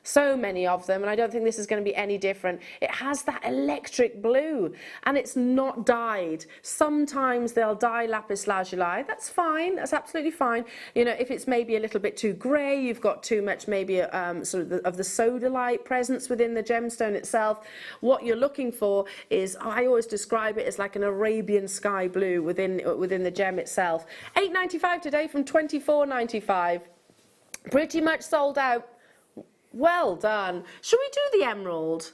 so many of them, and I don't think this is going to be any different. It has that electric blue, and it's not dyed. Sometimes they'll dye lapis lazuli. That's fine, that's absolutely fine. You know, if it's maybe a little bit too grey, you've got too much maybe sort of the sodalite presence within the gemstone itself. What you're looking for is, I always describe it as like an Arabian sky blue within the gem itself. £8.95 today from £24.95. Pretty much sold out. Well done. Should we do the emerald?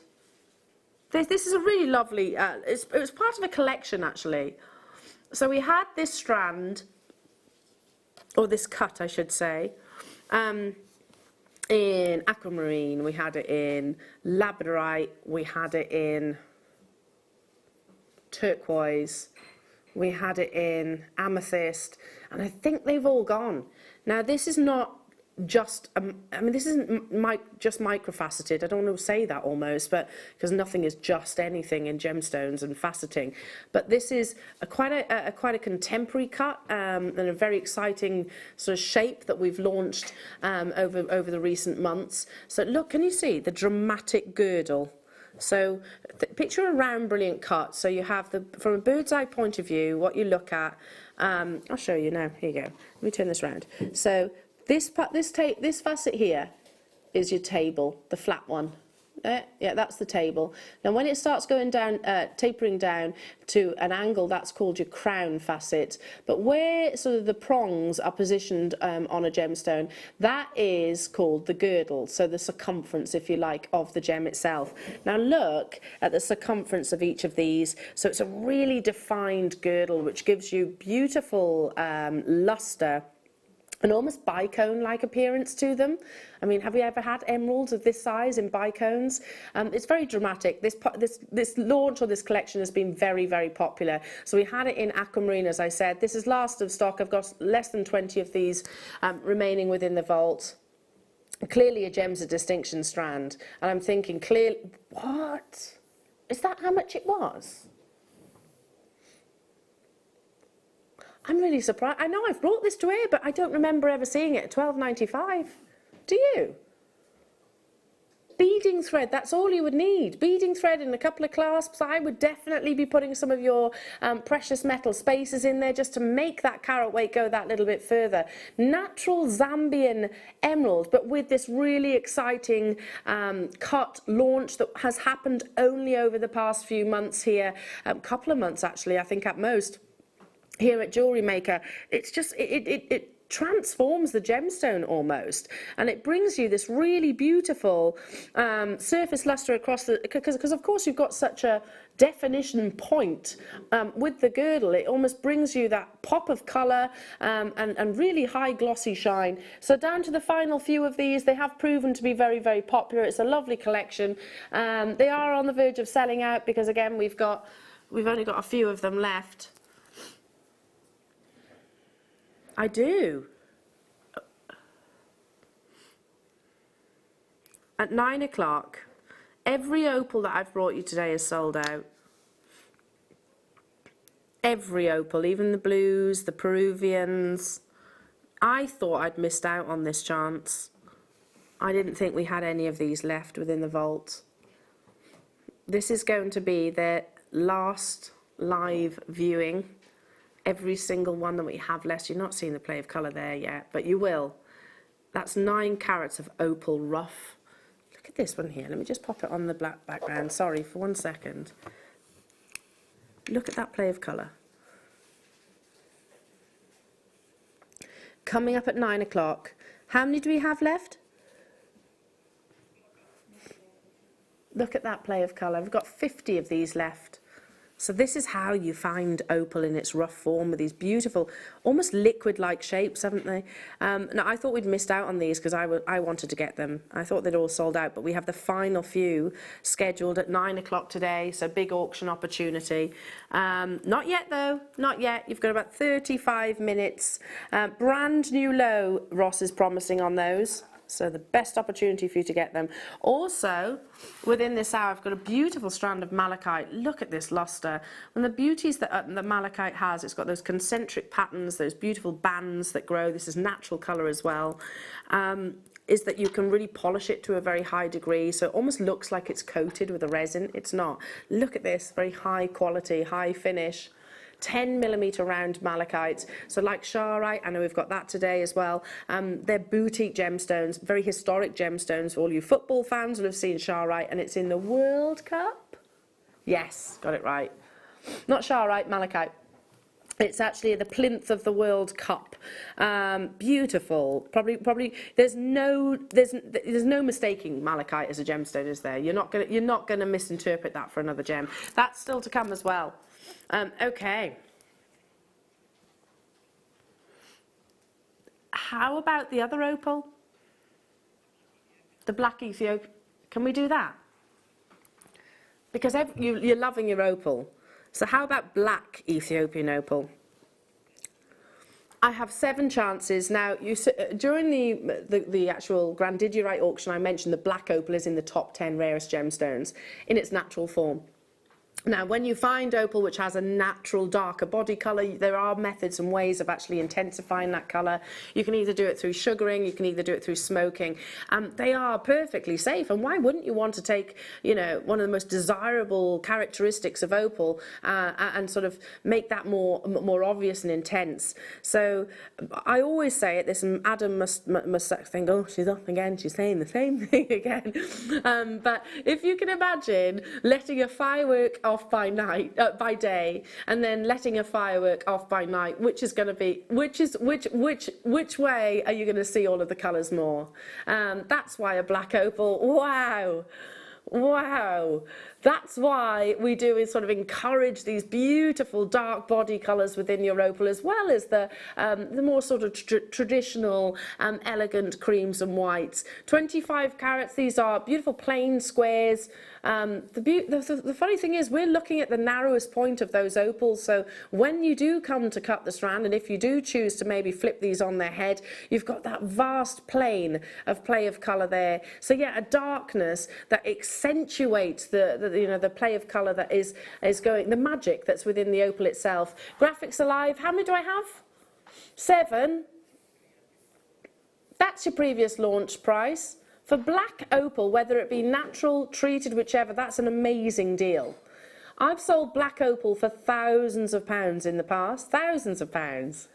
This is a really lovely, it was part of a collection actually. So we had this strand, or this cut I should say, in aquamarine, we had it in labradorite, we had it in turquoise, we had it in amethyst, and I think they've all gone. Now this is not just, I mean, this isn't just microfaceted. I don't want to say that almost, but because nothing is just anything in gemstones and faceting. But this is quite a contemporary cut and a very exciting sort of shape that we've launched over the recent months. So look, can you see the dramatic girdle? So picture a round, brilliant cut. So you have from a bird's eye point of view, what you look at. I'll show you now. Here you go. Let me turn this around. So this facet here is your table, the flat one. Yeah, that's the table. Now when it starts going down, tapering down to an angle, that's called your crown facet. But where sort of the prongs are positioned on a gemstone, that is called the girdle, so the circumference, if you like, of the gem itself. Now look at the circumference of each of these. So it's a really defined girdle, which gives you beautiful luster, an almost bicone-like appearance to them. I mean, have you ever had emeralds of this size in bicones? It's very dramatic. This launch or this collection has been very, very popular. So we had it in aquamarine, as I said. This is last of stock. I've got less than 20 of these remaining within the vault. Clearly a Gems of Distinction strand. And I'm thinking, clearly, what? Is that how much it was? I'm really surprised. I know I've brought this to air, but I don't remember ever seeing it at £12.95. Do you? Beading thread, that's all you would need. Beading thread and a couple of clasps. I would definitely be putting some of your precious metal spacers in there just to make that carat weight go that little bit further. Natural Zambian emerald, but with this really exciting cut launch that has happened only over the past few months here. A couple of months actually, I think at most. Here at Jewellery Maker, it's just, it transforms the gemstone almost, and it brings you this really beautiful surface luster across the, because of course you've got such a definition point with the girdle. It almost brings you that pop of colour and really high glossy shine. So down to the final few of these, they have proven to be very, very popular. It's a lovely collection. They are on the verge of selling out because again we've only got a few of them left. I do. At 9 o'clock, every opal that I've brought you today is sold out. Every opal, even the blues, the Peruvians. I thought I'd missed out on this chance. I didn't think we had any of these left within the vault. This is going to be their last live viewing. Every single one that we have left. You're not seeing the play of colour there yet, but you will. That's 9 carats of opal rough. Look at this one here. Let me just pop it on the black background. Sorry, for 1 second. Look at that play of colour. Coming up at 9 o'clock. How many do we have left? Look at that play of colour. We've got 50 of these left. So this is how you find opal in its rough form with these beautiful, almost liquid-like shapes, haven't they? Now, I thought we'd missed out on these because I wanted to get them. I thought they'd all sold out, but we have the final few scheduled at 9 o'clock today, so big auction opportunity. Not yet, though. Not yet. You've got about 35 minutes. Brand new low, Ross is promising on those. So the best opportunity for you to get them. Also, within this hour, I've got a beautiful strand of malachite. Look at this luster. And the beauties that the malachite has, it's got those concentric patterns, those beautiful bands that grow. This is natural colour as well. Is that you can really polish it to a very high degree. So it almost looks like it's coated with a resin. It's not. Look at this, very high quality, high finish. 10mm round malachite, so like Sharite, I know we've got that today as well. They're boutique gemstones, very historic gemstones. For all you football fans will have seen Sharite, and it's in the World Cup. Yes, got it right. Not Sharite, malachite. It's actually the plinth of the World Cup. Beautiful. Probably. There's no mistaking malachite as a gemstone, is there? You're not gonna misinterpret that for another gem. That's still to come as well. Okay. How about the other opal? The black Ethiopian. Can we do that? Because you're loving your opal. So how about black Ethiopian opal? I have 7 chances. Now, during the actual Grandidierite auction, I mentioned the black opal is in the top 10 rarest gemstones in its natural form. Now, when you find opal which has a natural darker body colour, there are methods and ways of actually intensifying that colour. You can either do it through sugaring, you can either do it through smoking. They are perfectly safe, and why wouldn't you want to take, you know, one of the most desirable characteristics of opal and sort of make that more obvious and intense? So I always say it, this, and Adam must think, oh, she's up again, she's saying the same thing again. But if you can imagine letting a firework off by day, and then letting a firework off by night, which way are you going to see all of the colours more? That's why a black opal, wow, that's why we do is sort of encourage these beautiful dark body colours within your opal, as well as the more sort of traditional elegant creams and whites. 25 carats, these are beautiful plain squares. The funny thing is, we're looking at the narrowest point of those opals, so when you do come to cut the strand, and if you do choose to maybe flip these on their head, you've got that vast plane of play of colour there. So yeah, a darkness that accentuates the play of colour that is going, the magic that's within the opal itself. Graphics Alive, how many do I have? 7. That's your previous launch price. For black opal, whether it be natural, treated, whichever, that's an amazing deal. I've sold black opal for thousands of pounds in the past, thousands of pounds.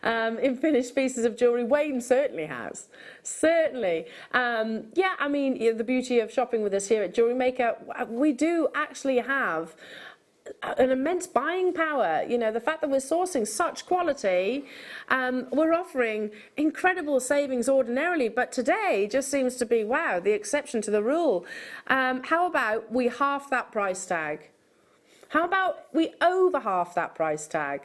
In finished pieces of jewellery, Wayne certainly has. Certainly. Yeah, I mean, the beauty of shopping with us here at JewelleryMaker, we do actually have an immense buying power. You know, the fact that we're sourcing such quality, we're offering incredible savings ordinarily, but today just seems to be, wow, the exception to the rule. How about we half that price tag? How about we over half that price tag?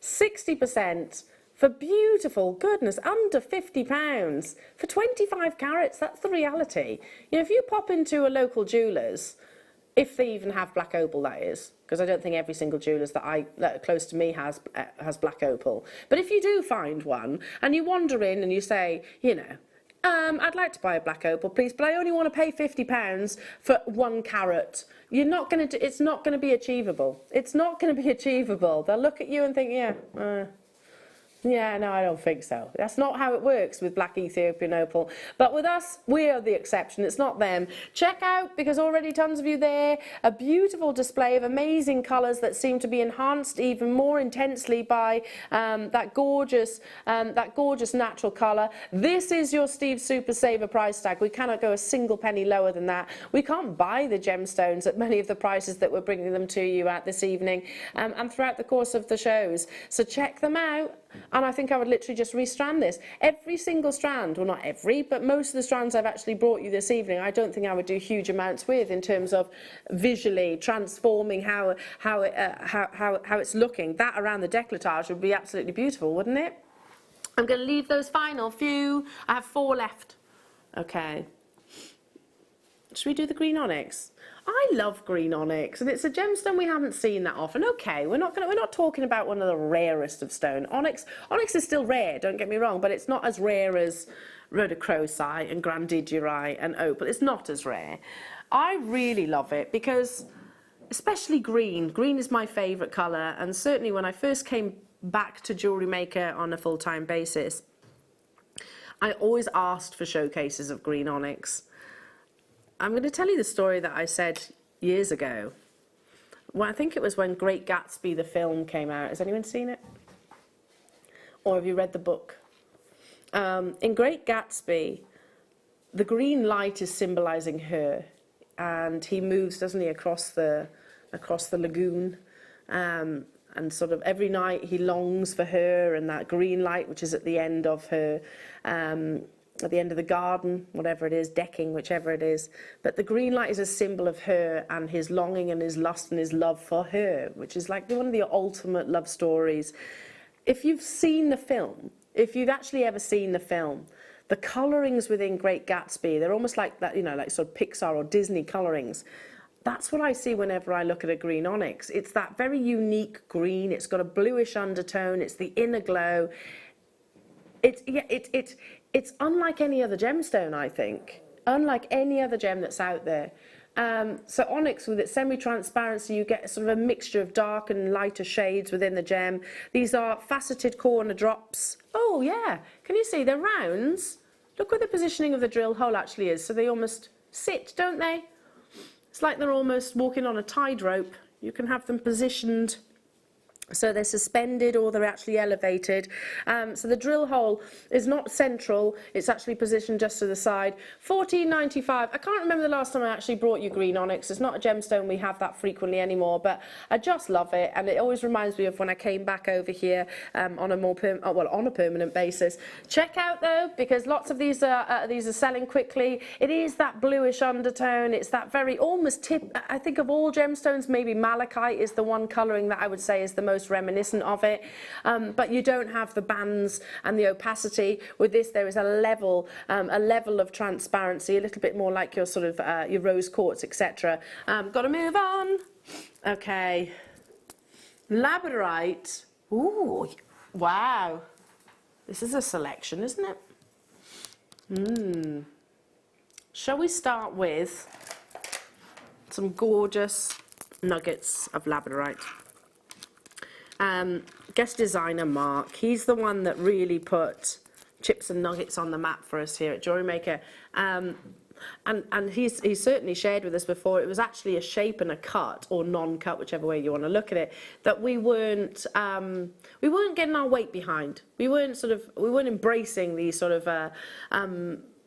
60%. For beautiful, goodness, under £50 for 25 carats. That's the reality. You know, if you pop into a local jeweller's, if they even have black opal, that is, because I don't think every single jeweller's that close to me has black opal. But if you do find one and you wander in and you say, you know, I'd like to buy a black opal, please, but I only want to pay £50 for 1 carat. You're not going to. It's not going to be achievable. It's not going to be achievable. They'll look at you and think, yeah. Yeah, no, I don't think so. That's not how it works with black Ethiopian opal. But with us, we are the exception. It's not them. Check out, because already tons of you there, a beautiful display of amazing colours that seem to be enhanced even more intensely by that gorgeous natural colour. This is your Steve Super Saver price tag. We cannot go a single penny lower than that. We can't buy the gemstones at many of the prices that we're bringing them to you at this evening and throughout the course of the shows. So check them out. And I think I would literally just restrand this. Every single strand, well not every, but most of the strands I've actually brought you this evening, I don't think I would do huge amounts with in terms of visually transforming how it's looking. That around the décolletage would be absolutely beautiful, wouldn't it? I'm going to leave those final few. I have 4 left. Okay. Should we do the green onyx? I love green onyx, and it's a gemstone we haven't seen that often. Okay, we're not talking about one of the rarest of stone. Onyx is still rare, don't get me wrong, but it's not as rare as rhodochrosite and grandidierite and opal. It's not as rare. I really love it because, especially green is my favourite colour, and certainly when I first came back to JewelleryMaker on a full-time basis, I always asked for showcases of green onyx. I'm going to tell you the story that I said years ago. Well, I think it was when Great Gatsby, the film, came out. Has anyone seen it? Or have you read the book? In Great Gatsby, the green light is symbolising her, and he moves, doesn't he, across the lagoon, and sort of every night he longs for her and that green light, which is at the end of her. At the end of the garden, whatever it is, decking, whichever it is. But the green light is a symbol of her and his longing and his lust and his love for her, which is like one of the ultimate love stories. If you've seen the film, if you've actually ever seen the film, the colourings within Great Gatsby, they're almost like that, you know, like sort of Pixar or Disney colourings. That's what I see whenever I look at a green onyx. It's that very unique green. It's got a bluish undertone. It's the inner glow. It's unlike any other gemstone, I think. Unlike any other gem that's out there. So onyx, with its semi-transparency, you get sort of a mixture of dark and lighter shades within the gem. These are faceted corner drops. Oh yeah, can you see they're rounds? Look where the positioning of the drill hole actually is. So they almost sit, don't they? It's like they're almost walking on a tide rope. You can have them positioned so they're suspended or they're actually elevated. So the drill hole is not central, it's actually positioned just to the side. $14.95. I can't remember the last time I actually brought you green onyx. It's not a gemstone we have that frequently anymore, but I just love it, and it always reminds me of when I came back over here on a more on a permanent basis. Check out though, because lots of these are selling quickly. It is that bluish undertone. It's that very almost tip. I think of all gemstones, maybe malachite is the one colouring that I would say is the most reminiscent of it, but you don't have the bands and the opacity. With this, there is a level of transparency, a little bit more like your sort of your rose quartz, etc. Got to move on. Okay, labradorite. Ooh, wow! This is a selection, isn't it? Shall we start with some gorgeous nuggets of labradorite? Guest designer Mark, he's the one that really put chips and nuggets on the map for us here at JewelleryMaker, and he's certainly shared with us before. It was actually a shape and a cut, or non-cut, whichever way you want to look at it, that we weren't getting our weight behind. We weren't embracing these sort of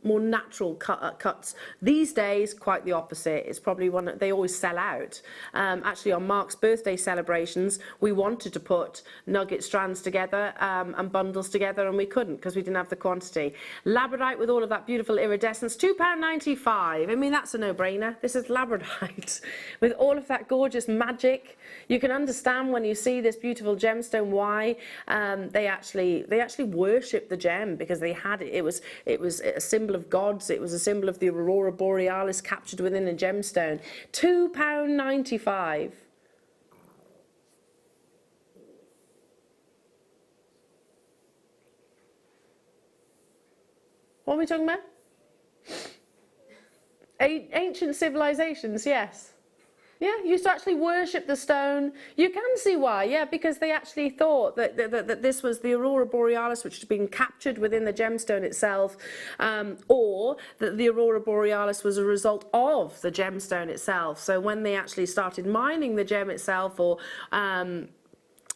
more natural cuts. These days, quite the opposite. It's probably one that they always sell out. Actually, on Mark's birthday celebrations, we wanted to put nugget strands together and bundles together, and we couldn't because we didn't have the quantity. Labradorite with all of that beautiful iridescence, £2.95. I mean, that's a no-brainer. This is labradorite with all of that gorgeous magic. You can understand when you see this beautiful gemstone why they actually worship the gem, because they had it. It was a symbol of gods. It was a symbol of the aurora borealis captured within a gemstone. £2.95. What are we talking about? Ancient civilizations, yes. Yeah, used to actually worship the stone. You can see why, yeah, because they actually thought that this was the aurora borealis, which had been captured within the gemstone itself, or that the aurora borealis was a result of the gemstone itself. So when they actually started mining the gem itself, or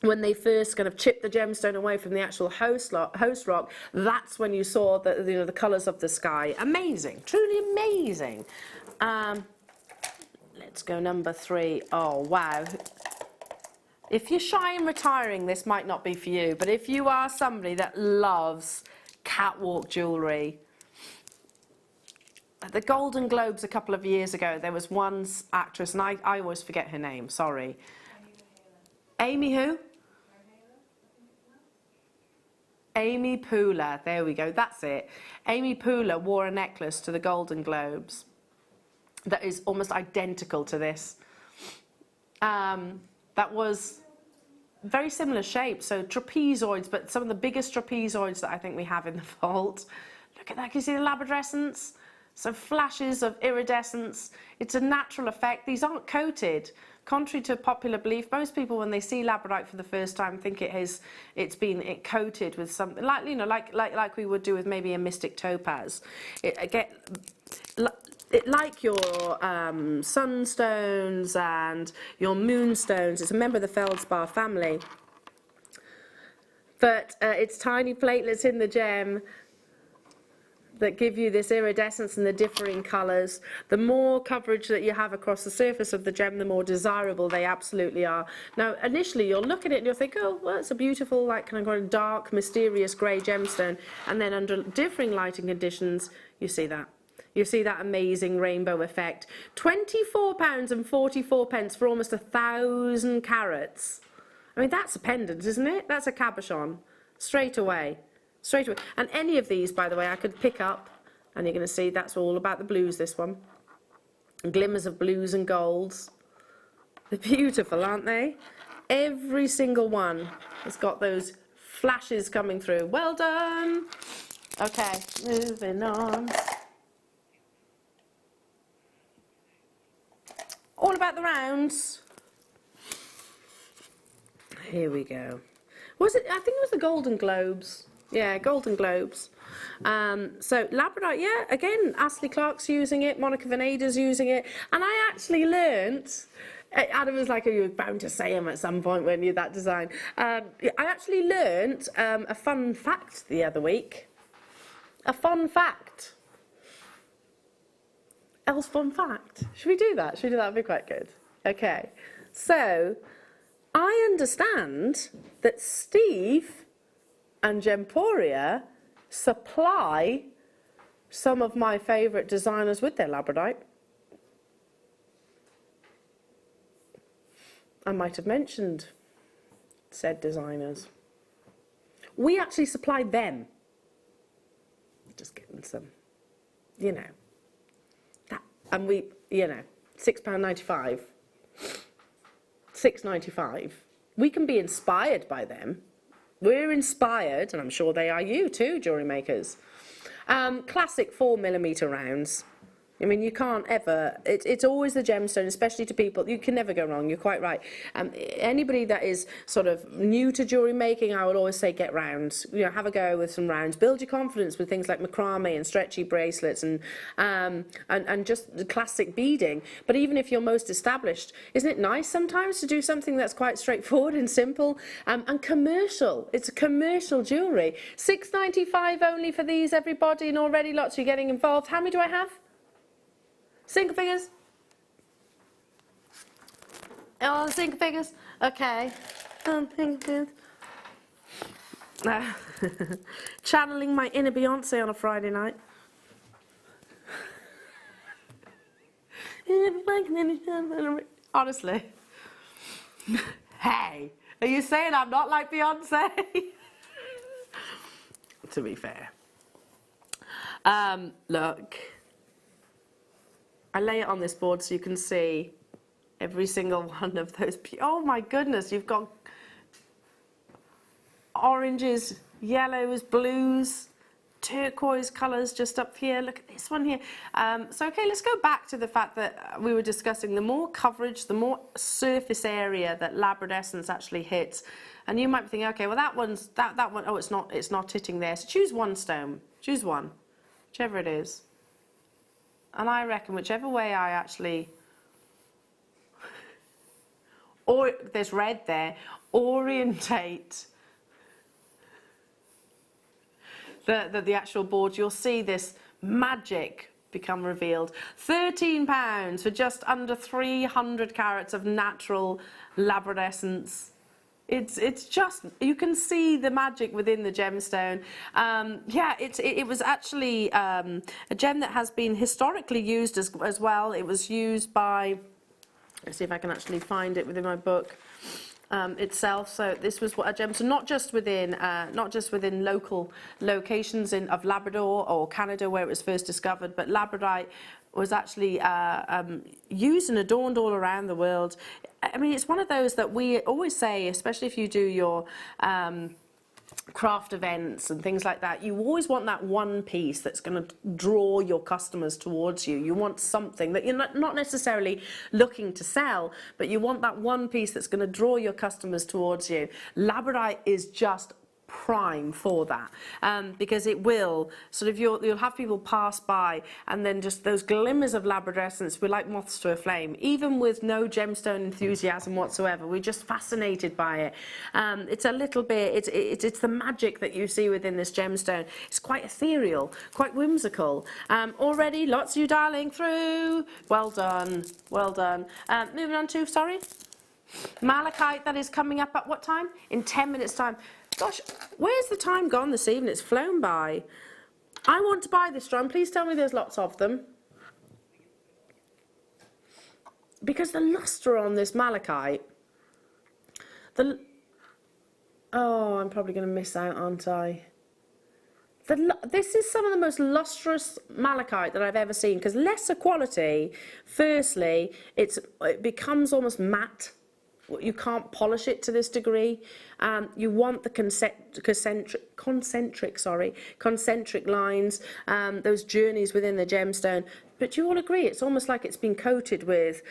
when they first kind of chipped the gemstone away from the actual host rock, that's when you saw the colours of the sky. Amazing, truly amazing. Let's go number 3. Oh, wow. If you're shy and retiring, this might not be for you, but if you are somebody that loves catwalk jewellery, at the Golden Globes a couple of years ago, there was one actress, and I always forget her name, sorry. Amy who? Amy Poehler, there we go, that's it. Amy Poehler wore a necklace to the Golden Globes that is almost identical to this. That was very similar shape, so trapezoids, but some of the biggest trapezoids that I think we have in the vault. Look at that, can you see the labradescence? So flashes of iridescence. It's a natural effect. These aren't coated. Contrary to popular belief, most people when they see labradite for the first time think it's been coated with something like, you know, like we would do with maybe a mystic topaz. Like your sunstones and your moonstones, it's a member of the feldspar family. But it's tiny platelets in the gem that give you this iridescence and the differing colours. The more coverage that you have across the surface of the gem, the more desirable they absolutely are. Now, initially, you'll look at it and you'll think, oh, well, it's a beautiful, like, kind of dark, mysterious grey gemstone. And then under differing lighting conditions, you see that. You see that amazing rainbow effect. £24.44 for almost 1,000 carats. I mean, that's a pendant, isn't it? That's a cabochon. Straight away. Straight away. And any of these, by the way, I could pick up, and you're going to see that's all about the blues, this one. Glimmers of blues and golds. They're beautiful, aren't they? Every single one has got those flashes coming through. Well done. Okay, moving on. All about the rounds. Here we go. Was it? I think it was the Golden Globes. Yeah, Golden Globes. So labradite, yeah, again, Astley Clark's using it, Monica Venada's using it, and I actually learnt. Adam was like, oh, you're bound to say him at some point when you're that design. I actually learnt a fun fact the other week. A fun fact. Elle's fun fact. Should we do that? Should we do that? That'd be quite good. Okay. So, I understand that Steve and Gemporia supply some of my favourite designers with their labradite. I might have mentioned said designers. We actually supply them. Just getting some, you know. And we, you know, £6.95, £6.95. We can be inspired by them. We're inspired, and I'm sure they are you too, jewellery makers. Classic 4mm rounds. I mean, you can't ever, it's always the gemstone, especially to people, you can never go wrong, you're quite right. Anybody that is sort of new to jewellery making, I would always say get rounds, you know, have a go with some rounds, build your confidence with things like macrame and stretchy bracelets and just the classic beading. But even if you're most established, isn't it nice sometimes to do something that's quite straightforward and simple and commercial? It's a commercial jewellery. £6.95 only for these, everybody, and already lots of you getting involved. How many do I have? Single figures? Oh, single figures? Okay. Channeling my inner Beyonce on a Friday night. Honestly. Hey, are you saying I'm not like Beyonce? To be fair. Look. I lay it on this board so you can see every single one of those. Oh my goodness, you've got oranges, yellows, blues, turquoise colours just up here. Look at this one here. So okay, let's go back to the fact that we were discussing the more coverage, the more surface area that labradescence actually hits. And you might be thinking, okay, well that one, oh, it's not hitting there. So choose one stone, choose one, whichever it is. And I reckon whichever way I actually, or there's red there, orientate the actual board, you'll see this magic become revealed. £13 for just under 300 carats of natural labradescence. It's just, you can see the magic within the gemstone. Yeah, it was actually a gem that has been historically used as well. It was used by, let's see if I can actually find it within my book itself. So this was what a gem, so not just within local locations of Labrador or Canada where it was first discovered, but labradite was actually used and adorned all around the world. I mean, it's one of those that we always say, especially if you do your craft events and things like that, you always want that one piece that's going to draw your customers towards you. You want something that you're not necessarily looking to sell, but you want that one piece that's going to draw your customers towards you. Labradite is just prime for that, because it will sort of, you'll have people pass by and then just those glimmers of labradescence, we're like moths to a flame. Even with no gemstone enthusiasm whatsoever, we're just fascinated by it. It's a little bit, it's the magic that you see within this gemstone. It's quite ethereal, quite whimsical. Already lots of you dialing through. Well done, well done. Moving on to, sorry, malachite, that is coming up at what time? In 10 minutes time. Gosh, where's the time gone this evening? It's flown by. I want to buy this strand. Please tell me there's lots of them. Because the lustre on this malachite, oh, I'm probably going to miss out, aren't I? This is some of the most lustrous malachite that I've ever seen, because lesser quality, firstly, it becomes almost matte. You can't polish it to this degree. You want the concentric lines, those journeys within the gemstone. But you all agree, it's almost like it's been coated with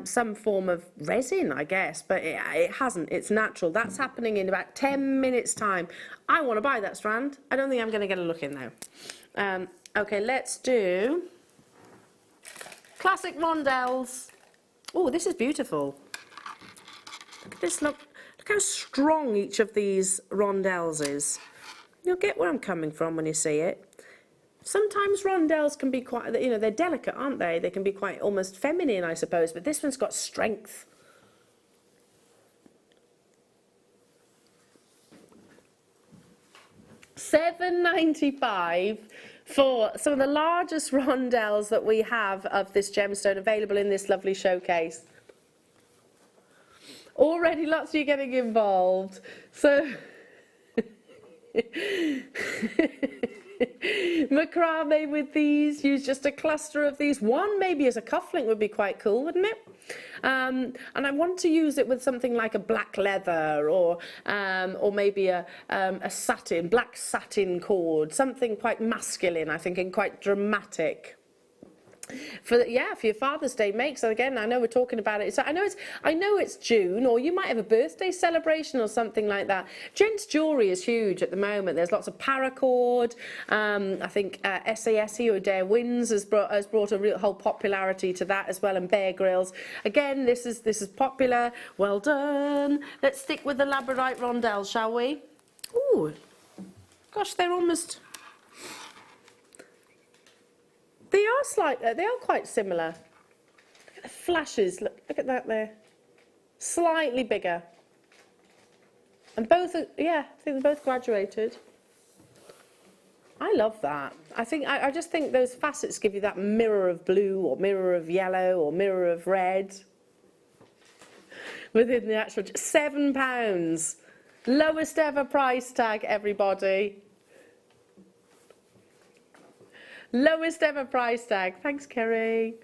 some form of resin, I guess, but it hasn't. It's natural. That's happening in about 10 minutes' time. I want to buy that strand. I don't think I'm going to get a look in now. Okay, let's do classic rondelles. Oh, this is beautiful. Look at this, look how strong each of these rondelles is. You'll get where I'm coming from when you see it. Sometimes rondelles can be quite, you know, they're delicate, aren't they? They can be quite almost feminine, I suppose, but this one's got strength. £7.95 for some of the largest rondelles that we have of this gemstone available in this lovely showcase. Already lots of you getting involved. So macrame with these, use just a cluster of these. One maybe as a cufflink would be quite cool, wouldn't it? And I want to use it with something like a black leather or maybe a satin, black satin cord, something quite masculine, I think, and quite dramatic. For your Father's Day make. So again, I know we're talking about it. So I know it's June, or you might have a birthday celebration or something like that. Gents jewellery is huge at the moment. There's lots of paracord. I think SASE or Dare Wins has brought a real whole popularity to that as well, and Bear Grylls. Again, this is popular. Well done. Let's stick with the labradite rondelle, shall we? Ooh, gosh, they're almost. They are quite similar. Look at the flashes, look at that there. Slightly bigger. And both are, yeah, I think they're both graduated. I love that. I just think those facets give you that mirror of blue or mirror of yellow or mirror of red. Within the actual, £7. Lowest ever price tag, everybody. Lowest ever price tag. Thanks, Kerry.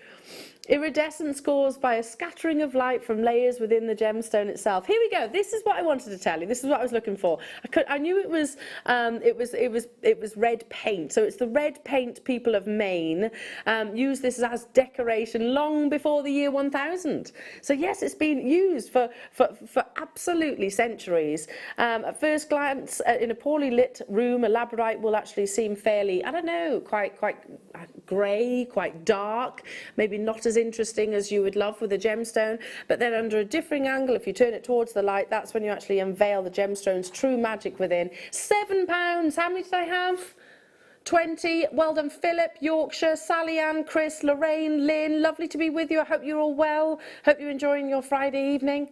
Iridescence caused by a scattering of light from layers within the gemstone itself. Here we go. This is what I wanted to tell you. This is what I was looking for. I knew it was red paint. So it's the red paint people of Maine used this as decoration long before the year 1000. So yes, it's been used for absolutely centuries. At first glance, in a poorly lit room, a labradorite will actually seem fairly, I don't know, quite grey, quite dark, maybe not as interesting as you would love with a gemstone, but then under a differing angle, if you turn it towards the light, that's when you actually unveil the gemstone's true magic within. £7. How many did I have? 20. Well done, Philip, Yorkshire, Sally Ann, Chris, Lorraine, Lynn. Lovely to be with you. I hope you're all well. Hope you're enjoying your Friday evening.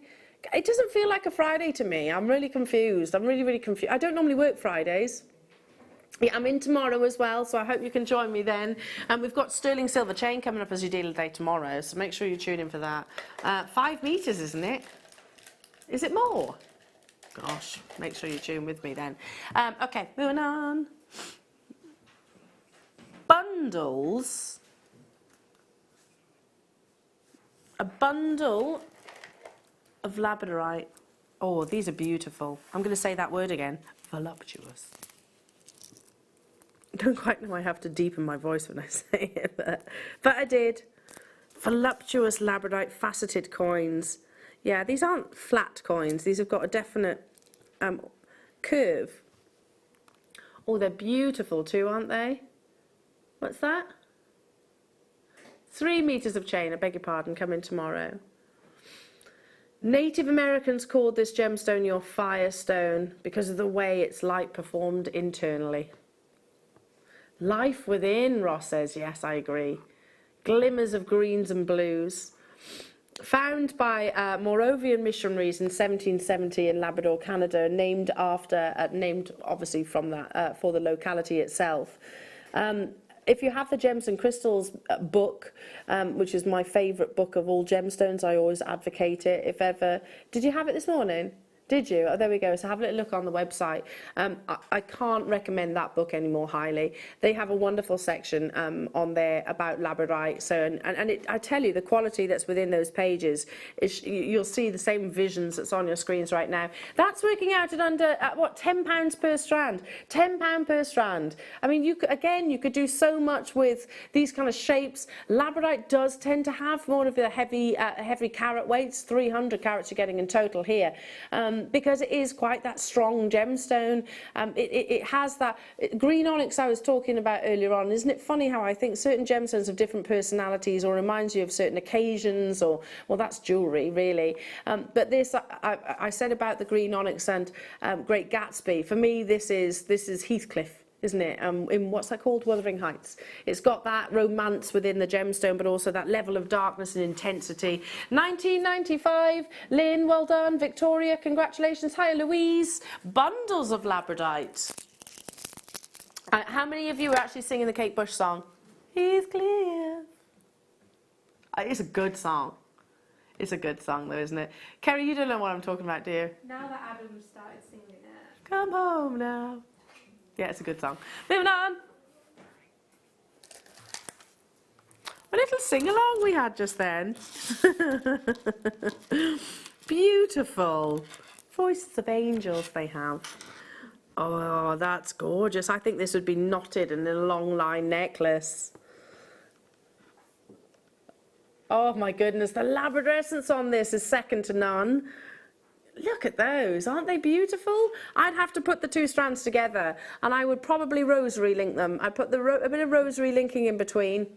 It doesn't feel like a Friday to me. I'm really confused. I'm really confused. I don't normally work Fridays. Yeah, I'm in tomorrow as well, so I hope you can join me then. And we've got sterling silver chain coming up as your deal of the day tomorrow, so make sure you tune in for that. 5 metres, isn't it? Is it more? Gosh, make sure you tune with me then. Okay, moving on. Bundles. A bundle of labradorite. Oh, these are beautiful. I'm going to say that word again. Voluptuous. I don't quite know I have to deepen my voice when I say it, but I did. Voluptuous labradorite faceted coins. Yeah, these aren't flat coins. These have got a definite curve. Oh, they're beautiful too, aren't they? What's that? 3 metres of chain, I beg your pardon, coming tomorrow. Native Americans called this gemstone your firestone because of the way its light performed internally. Life within, Ross says. Yes, I agree. Glimmers of greens and blues. Found by Moravian missionaries in 1770 in Labrador, Canada, named obviously from that for the locality itself. If you have the Gems and Crystals book, which is my favourite book of all gemstones, I always advocate it. If ever, did you have it this morning? Did you? Oh, there we go. So have a little look on the website. I can't recommend that book any more highly. They have a wonderful section on there about labradorite. So I tell you, the quality that's within those pages is you'll see the same visions that's on your screens right now. That's working out at what, £10 per strand? £10 per strand. I mean, you could do so much with these kind of shapes. Labradorite does tend to have more of the heavy carat weights. 300 carats you're getting in total here. Because it is quite that strong gemstone. It has that green onyx I was talking about earlier on. Isn't it funny how I think certain gemstones have different personalities or reminds you of certain occasions, or, well, that's jewellery really. But this, I said about the green onyx and Great Gatsby. For me, this is Heathcliff, isn't it? In what's that called? Wuthering Heights. It's got that romance within the gemstone, but also that level of darkness and intensity. 1995, Lynn, well done. Victoria, congratulations. Hi, Louise. Bundles of labradorite. How many of you are actually singing the Kate Bush song? Heathcliff. It's a good song. It's a good song though, isn't it? Kerry, you don't know what I'm talking about, do you? Now that Adam started singing it. Come home now. Yeah, it's a good song. Moving on. A little sing-along we had just then. Beautiful. Voices of angels they have. Oh, that's gorgeous. I think this would be knotted in a long line necklace. Oh my goodness, the Labrador essence on this is second to none. Look at those, aren't they beautiful? I'd have to put the two strands together and I would probably rosary link them. I'd put a bit of rosary linking in between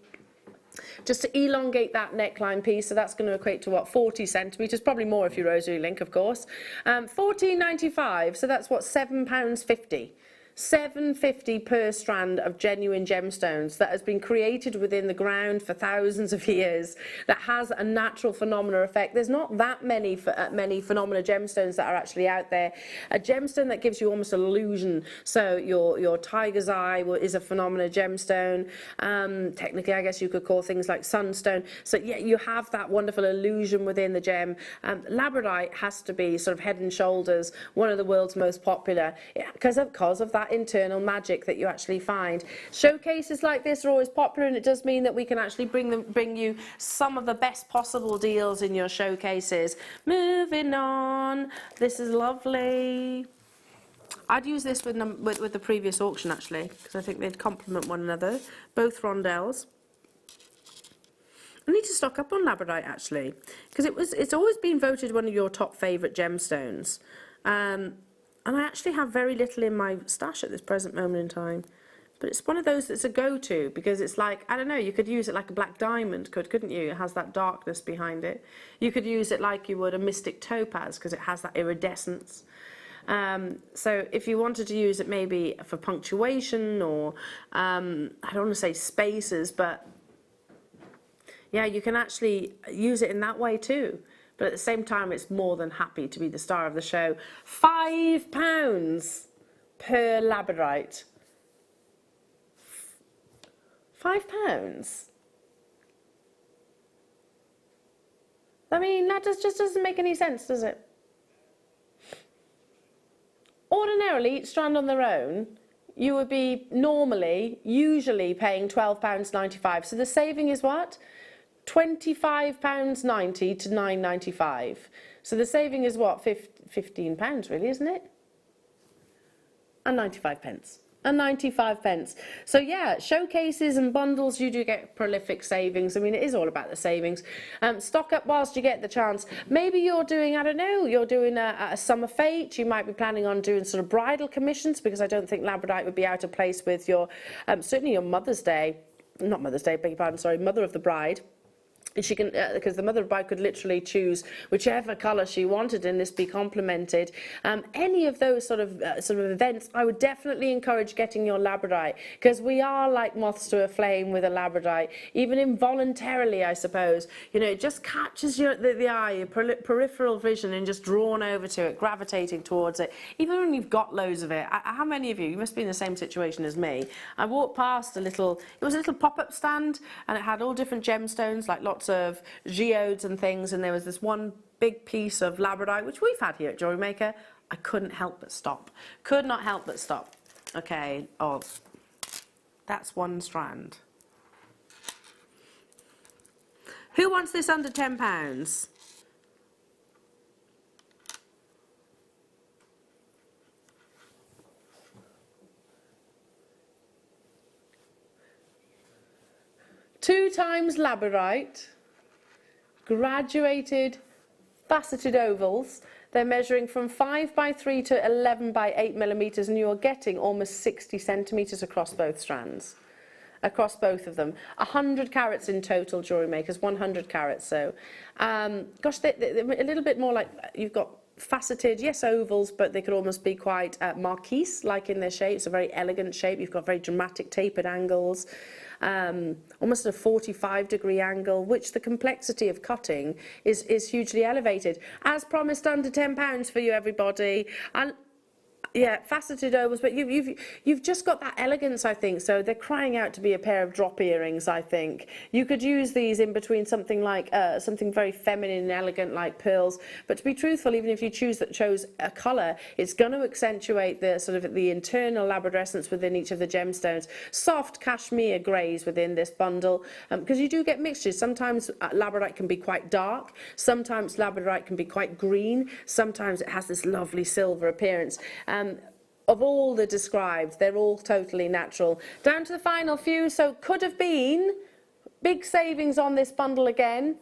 just to elongate that neckline piece. So that's going to equate to what, 40 centimetres, probably more if you rosary link, of course. £14.95, so that's what, £7.50. £7.50 per strand of genuine gemstones that has been created within the ground for thousands of years, that has a natural phenomena effect. There's not that many phenomena gemstones that are actually out there. A gemstone that gives you almost an illusion. So your tiger's eye is a phenomena gemstone. Technically, I guess you could call things like sunstone. So yeah, you have that wonderful illusion within the gem. Labradorite has to be sort of head and shoulders one of the world's most popular because of that that internal magic that you actually find. Showcases like this are always popular, and it does mean that we can actually bring you some of the best possible deals in your showcases. Moving on, this is lovely. I'd use this with the previous auction actually, because I think they'd complement one another. Both rondelles. I need to stock up on labradorite actually, because it's always been voted one of your top favourite gemstones, and I actually have very little in my stash at this present moment in time. But it's one of those that's a go-to, because it's like, I don't know, you could use it like a black diamond, couldn't you? It has that darkness behind it. You could use it like you would a mystic topaz, because it has that iridescence. So if you wanted to use it maybe for punctuation, or I don't want to say spaces, but yeah, you can actually use it in that way too. But at the same time, it's more than happy to be the star of the show. £5 per labradorite. £5? I mean, that just doesn't make any sense, does it? Ordinarily, each strand on their own, you would be usually paying £12.95. So the saving is what? £25.90 to £9.95. So the saving is what? £15 really, isn't it? And 95 pence. And 95 pence. So yeah, showcases and bundles, you do get prolific savings. I mean, it is all about the savings. Stock up whilst you get the chance. Maybe you're doing, I don't know, you're doing a summer fete. You might be planning on doing sort of bridal commissions, because I don't think labradorite would be out of place with your, certainly your Mother's Day, not Mother's Day, beg your pardon, sorry, Mother of the Bride. She can, because the mother of the bride could literally choose whichever colour she wanted and this be complemented. Any of those sort of events, I would definitely encourage getting your labradorite, because we are like moths to a flame with a labradorite, even involuntarily, I suppose. You know, it just catches the eye, your peripheral vision, and just drawn over to it, gravitating towards it. Even when you've got loads of it. How many of you must be in the same situation as me? I walked past it was a little pop-up stand, and it had all different gemstones, like lots of geodes and things, and there was this one big piece of labradorite, which we've had here at JewelleryMaker. I couldn't help but stop. Could not help but stop. Okay, that's one strand. Who wants this under £10? Two times labradorite, graduated faceted ovals. They're measuring from 5 by 3 to 11 by 8 millimetres, and you're getting almost 60 centimetres across both strands, across both of them. 100 carats in total, JewelleryMakers, 100 carats. So, gosh, they're a little bit more like, you've got faceted, yes, ovals, but they could almost be quite marquise-like in their shape. It's a very elegant shape. You've got very dramatic tapered angles. Almost at a 45-degree angle, which the complexity of cutting is hugely elevated. As promised, under £10 for you, everybody. Yeah, faceted ovals, but you've just got that elegance, I think. So they're crying out to be a pair of drop earrings, I think. You could use these in between something like something very feminine and elegant like pearls. But to be truthful, even if you chose a colour, it's going to accentuate the sort of the internal labradorescence within each of the gemstones. Soft cashmere greys within this bundle, because you do get mixtures. Sometimes labradorite can be quite dark. Sometimes labradorite can be quite green. Sometimes it has this lovely silver appearance. Of all the described, they're all totally natural. Down to the final few, so could have been big savings on this bundle again,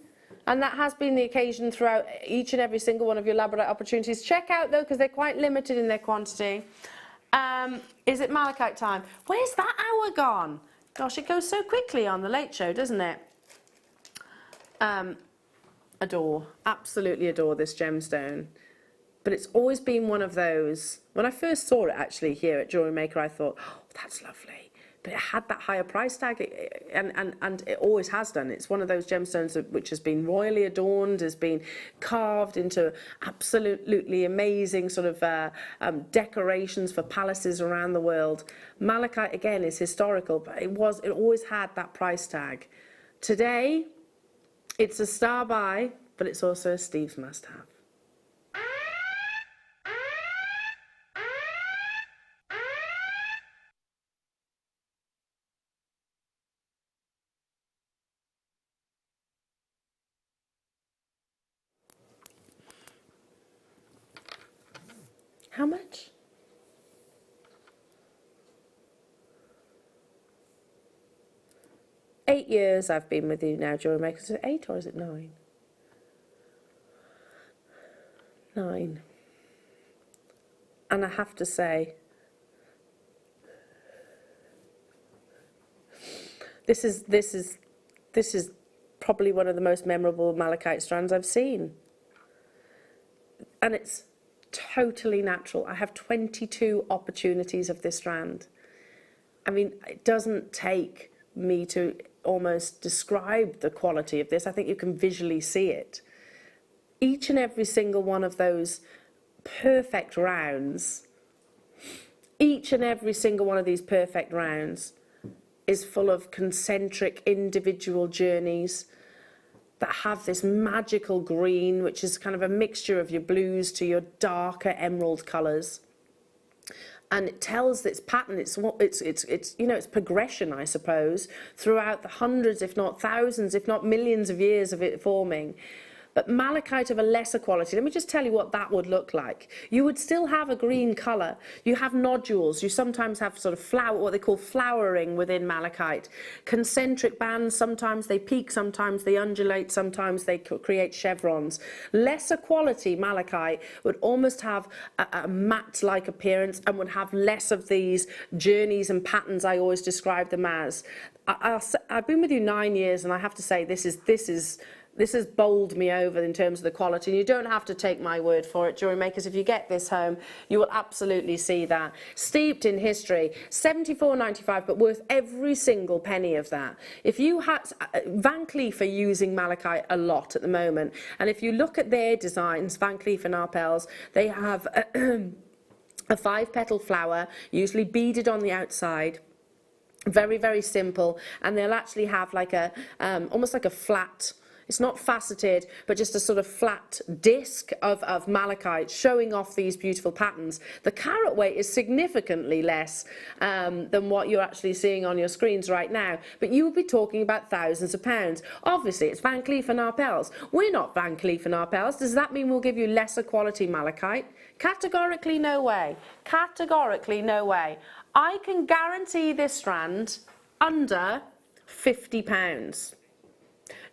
and that has been the occasion throughout each and every single one of your labradorite opportunities. Check out though, because they're quite limited in their quantity. Is it malachite time? Where's that hour gone? Gosh, it goes so quickly on the Late Show, doesn't it? Absolutely adore this gemstone. But it's always been one of those, when I first saw it actually here at JewelleryMaker, I thought, oh, that's lovely. But it had that higher price tag, and it always has done. It's one of those gemstones which has been royally adorned, has been carved into absolutely amazing sort of decorations for palaces around the world. Malachite, again, is historical, but it always had that price tag. Today, it's a star buy, but it's also a Steve's must-have. How much? Eight years I've been with you now, JewelleryMaker. Is it 8 or is it 9? 9. And I have to say, this is probably one of the most memorable malachite strands I've seen. And it's totally natural. I have 22 opportunities of this strand. I mean, it doesn't take me to almost describe the quality of this. I think you can visually see it. Each and every single one of those perfect rounds, each and every single one of these perfect rounds is full of concentric individual journeys that have this magical green, which is kind of a mixture of your blues to your darker emerald colours. And it tells its pattern, it's you know, it's progression, I suppose, throughout the hundreds, if not thousands, if not millions of years of it forming. But malachite of a lesser quality, let me just tell you what that would look like. You would still have a green colour. You have nodules. You sometimes have sort of what they call flowering within malachite. Concentric bands, sometimes they peak, sometimes they undulate, sometimes they create chevrons. Lesser quality malachite would almost have a matte-like appearance and would have less of these journeys and patterns I always describe them as. I've been with you 9 years, and I have to say this has bowled me over in terms of the quality. And you don't have to take my word for it, JewelleryMakers. If you get this home, you will absolutely see that. Steeped in history, $74.95, but worth every single penny of that. If you had Van Cleef are using malachite a lot at the moment, and if you look at their designs, Van Cleef and Arpels, they have a 5-petal flower, usually beaded on the outside. Very, very simple, and they'll actually have like a almost like a flat. It's not faceted, but just a sort of flat disc of malachite showing off these beautiful patterns. The carat weight is significantly less than what you're actually seeing on your screens right now, but you will be talking about thousands of pounds. Obviously, it's Van Cleef and Arpels. We're not Van Cleef and Arpels. Does that mean we'll give you lesser quality malachite? Categorically, no way. Categorically, no way. I can guarantee this strand under £50.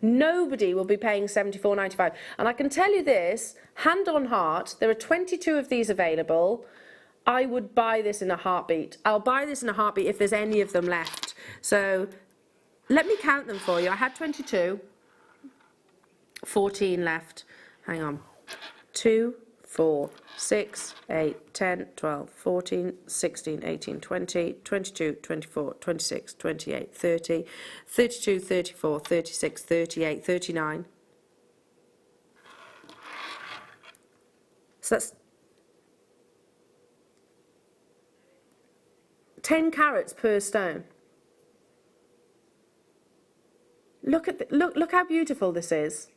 Nobody will be paying $74.95. And I can tell you this, hand on heart, there are 22 of these available. I would buy this in a heartbeat. I'll buy this in a heartbeat if there's any of them left. So let me count them for you. I had 22, 14 left. Hang on. 2, 4, 6, 8, 10, 12, 14, 16, 18, 20, 22, 24, 26, 28, 30, 32, 34, 36, 38, 39. So that's 10 carats per stone. Look how beautiful this is.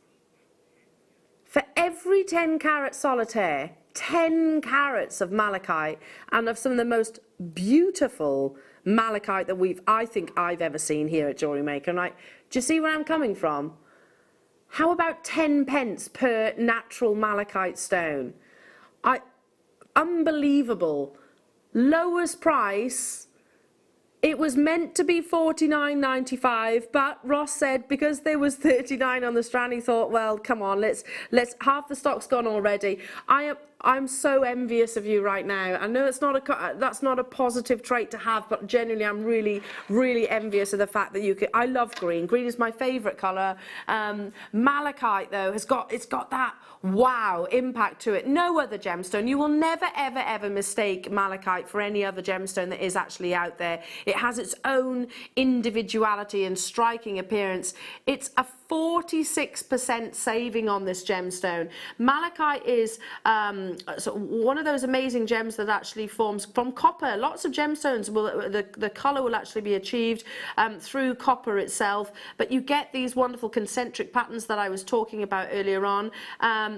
For every 10 carat solitaire, 10 carats of malachite, and of some of the most beautiful malachite that I think I've ever seen here at JewelleryMaker. And do you see where I'm coming from? How about 10 pence per natural malachite stone? Unbelievable. Lowest price. It was meant to be $49.95, but Ross said because there was 39 on the strand, he thought, well, come on, let's half the stock's gone already. I'm so envious of you right now. I know that's not a positive trait to have, but genuinely, I'm really, really envious of the fact that you can. I love green. Green is my favourite colour. Malachite though it's got that wow impact to it. No other gemstone. You will never, ever, ever mistake malachite for any other gemstone that is actually out there. It has its own individuality and striking appearance. It's a 46% saving on this gemstone. Malachite is one of those amazing gems that actually forms from copper. Lots of gemstones the colour will actually be achieved through copper itself, but you get these wonderful concentric patterns that I was talking about earlier on.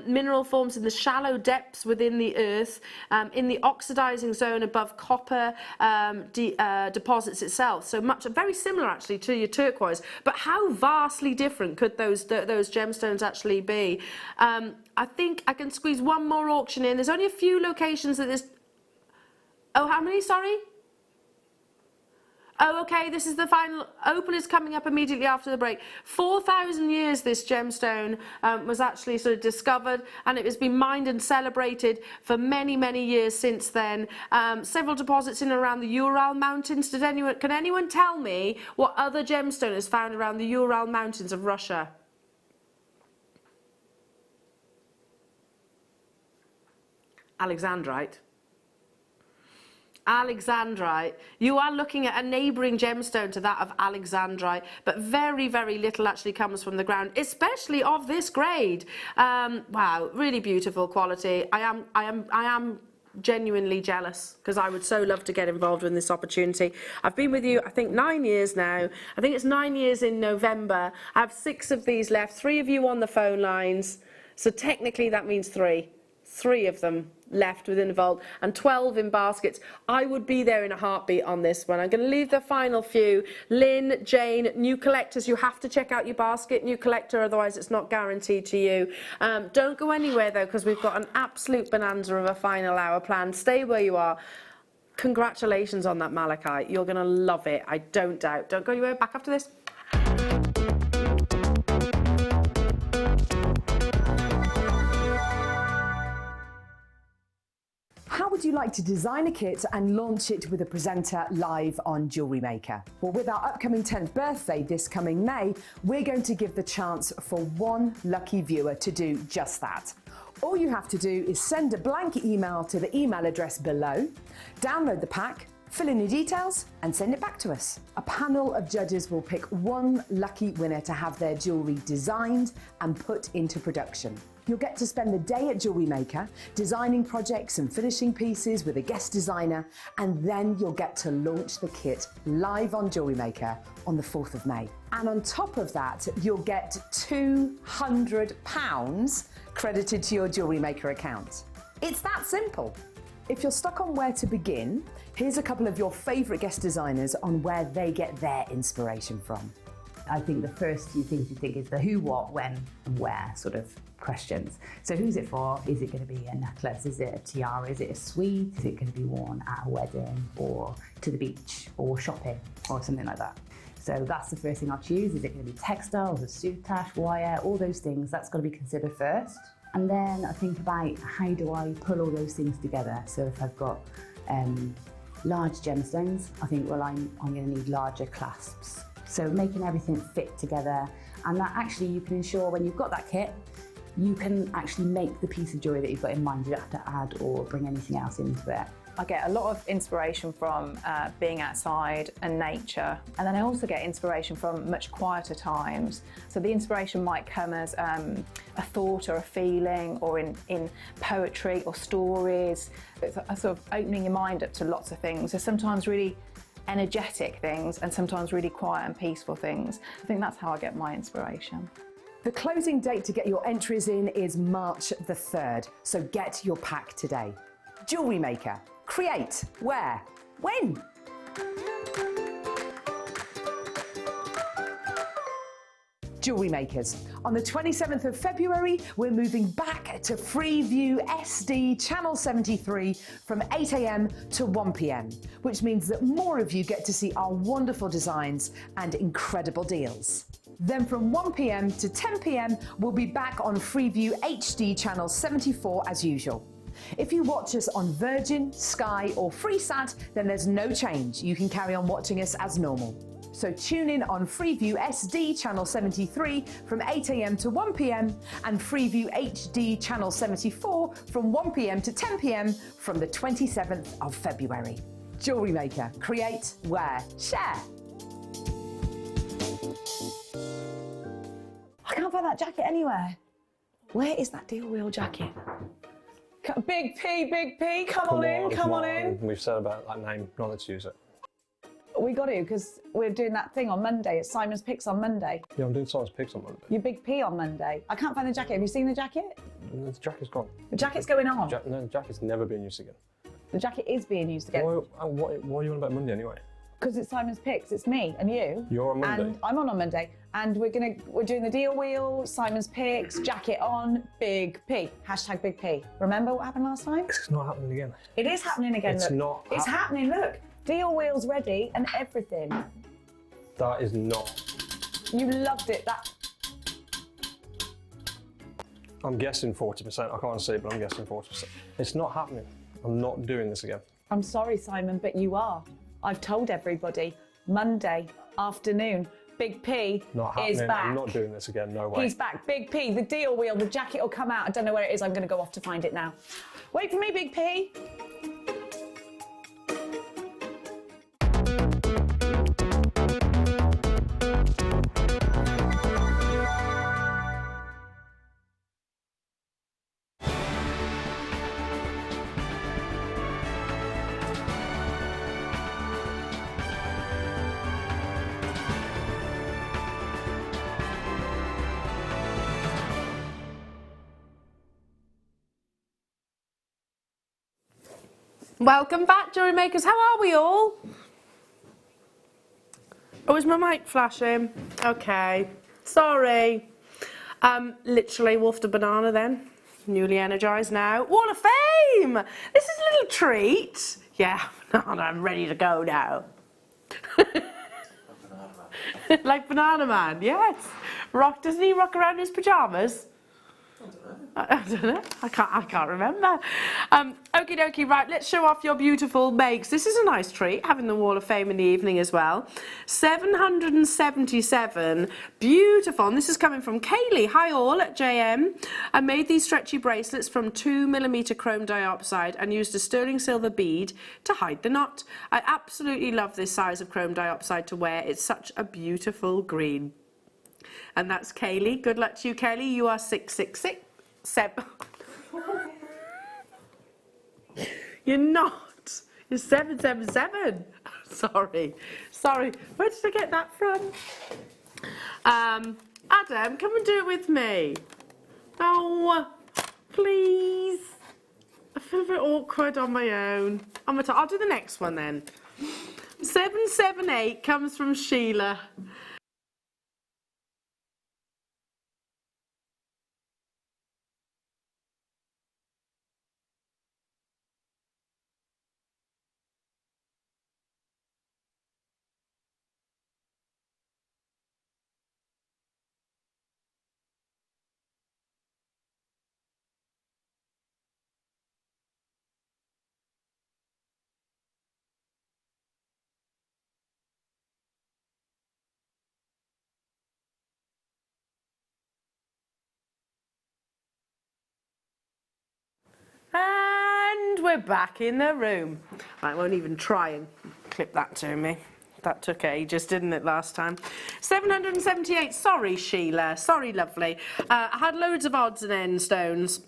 Mineral forms in the shallow depths within the earth, in the oxidizing zone above copper deposits itself. So very similar actually to your turquoise, but how vastly different could those gemstones actually be? I think I can squeeze one more auction in. There's only a few locations that Oh, how many, sorry? Oh, okay, this is the final. Opal is coming up immediately after the break. 4,000 years this gemstone was actually sort of discovered, and it has been mined and celebrated for many, many years since then. Several deposits in and around the Ural Mountains. Can anyone tell me what other gemstone is found around the Ural Mountains of Russia? Alexandrite. Alexandrite. You are looking at a neighbouring gemstone to that of Alexandrite, but very, very little actually comes from the ground, especially of this grade. Wow, really beautiful quality. I am genuinely jealous because I would so love to get involved in this opportunity. I've been with you, I think, 9 years now. I think it's 9 years in November. I have 6 of these left, 3 of you on the phone lines. So technically that means 3 of them left within the vault and 12 in baskets. I would be there in a heartbeat on this one. I'm going to leave the final few. Lynn, Jane, new collectors, you have to check out your basket, new collector, otherwise it's not guaranteed to you. Don't go anywhere though, because we've got an absolute bonanza of a final hour planned. Stay where you are. Congratulations on that malachite. You're going to love it, I don't doubt. Don't go anywhere. Back after this. How would you like to design a kit and launch it with a presenter live on JewelleryMaker? Well, with our upcoming 10th birthday this coming May, we're going to give the chance for one lucky viewer to do just that. All you have to do is send a blank email to the email address below, download the pack, fill in your details and send it back to us. A panel of judges will pick one lucky winner to have their jewellery designed and put into production. You'll get to spend the day at JewelleryMaker, designing projects and finishing pieces with a guest designer, and then you'll get to launch the kit live on JewelleryMaker on the 4th of May. And on top of that, you'll get £200 credited to your JewelleryMaker account. It's that simple. If you're stuck on where to begin, here's a couple of your favourite guest designers on where they get their inspiration from. I think the first few things you think is the who, what, when and where sort of questions. So who's it for? Is it going to be a necklace? Is it a tiara? Is it a suite? Is it going to be worn at a wedding or to the beach or shopping or something like that? So that's the first thing I'll choose. Is it going to be textiles, a soutache, wire, all those things? That's got to be considered first. And then I think about how do I pull all those things together? So if I've got large gemstones, I think, well, I'm going to need larger clasps. So making everything fit together, and that actually you can ensure when you've got that kit, you can actually make the piece of jewellery that you've got in mind. You don't have to add or bring anything else into it. I get a lot of inspiration from being outside and nature, and then I also get inspiration from much quieter times. So the inspiration might come as a thought or a feeling, or in poetry or stories. It's a sort of opening your mind up to lots of things. There's sometimes really energetic things and sometimes really quiet and peaceful things. I think that's how I get my inspiration. The closing date to get your entries in is March the 3rd, so get your pack today. JewelleryMaker. Create. Wear. When? Jewellery Makers. On the 27th of February, we're moving back to Freeview SD Channel 73 from 8 AM to 1 PM, which means that more of you get to see our wonderful designs and incredible deals. Then from 1 PM to 10 PM, we'll be back on Freeview HD Channel 74 as usual. If you watch us on Virgin, Sky or Freesat, then there's no change. You can carry on watching us as normal. So tune in on Freeview SD Channel 73 from 8 AM to 1 PM and Freeview HD Channel 74 from 1 PM to 10 PM from the 27th of February. JewelleryMaker. Create, wear, share. I can't find that jacket anywhere. Where is that deal wheel jacket? Big P, come on in, come on in. We've said about that name, not let's use it. We got to, because we're doing that thing on Monday. It's Simon's Picks on Monday. Yeah, I'm doing Simon's Picks on Monday. Your Big P on Monday. I can't find the jacket. Have you seen the jacket? The jacket's gone. The jacket's going on. No, the jacket's never been used again. The jacket is being used again. What are you on about Monday anyway? Because it's Simon's Picks, it's me and you. You're on Monday. And I'm on Monday. And we're doing the deal wheel, Simon's Picks, jacket on, Big P. Hashtag Big P. Remember what happened last time? It's not happening again. It is happening again, It's look. not It's happening, look. Deal wheel's ready and everything. That is not. You loved it. I'm guessing 40%. I can't see, but I'm guessing 40%. It's not happening. I'm not doing this again. I'm sorry, Simon, but you are. I've told everybody. Monday afternoon, Big P Not happening. is back. I'm not doing this again. No way. He's back. Big P, the deal wheel, the jacket will come out. I don't know where it is. I'm going to go off to find it now. Wait for me, Big P. Welcome back, jewellery makers. How are we all? Oh, is my mic flashing? Okay, sorry. Literally wolfed a banana then. Newly energised now. Wall of Fame! This is a little treat. Yeah, banana, I'm ready to go now. Like Banana Man, yes. Doesn't he rock around in his pyjamas? I don't know. I can't remember. Okie dokie, right, let's show off your beautiful makes. This is a nice treat, having the Wall of Fame in the evening as well. 777, beautiful. And this is coming from Kaylee. Hi all at JM. I made these stretchy bracelets from 2mm chrome dioxide and used a sterling silver bead to hide the knot. I absolutely love this size of chrome dioxide to wear. It's such a beautiful green. And that's Kaylee. Good luck to you, Kaylee. You are 666. You're not. You're 777. Sorry. Where did I get that from? Adam, come and do it with me. Oh, please. I feel a bit awkward on my own. I'll do the next one then. 778 comes from Sheila. And we're back in the room. I won't even try and clip that to me. That took ages, didn't it, last time? 778, sorry, Sheila. Sorry, lovely. I had loads of odds and ends stones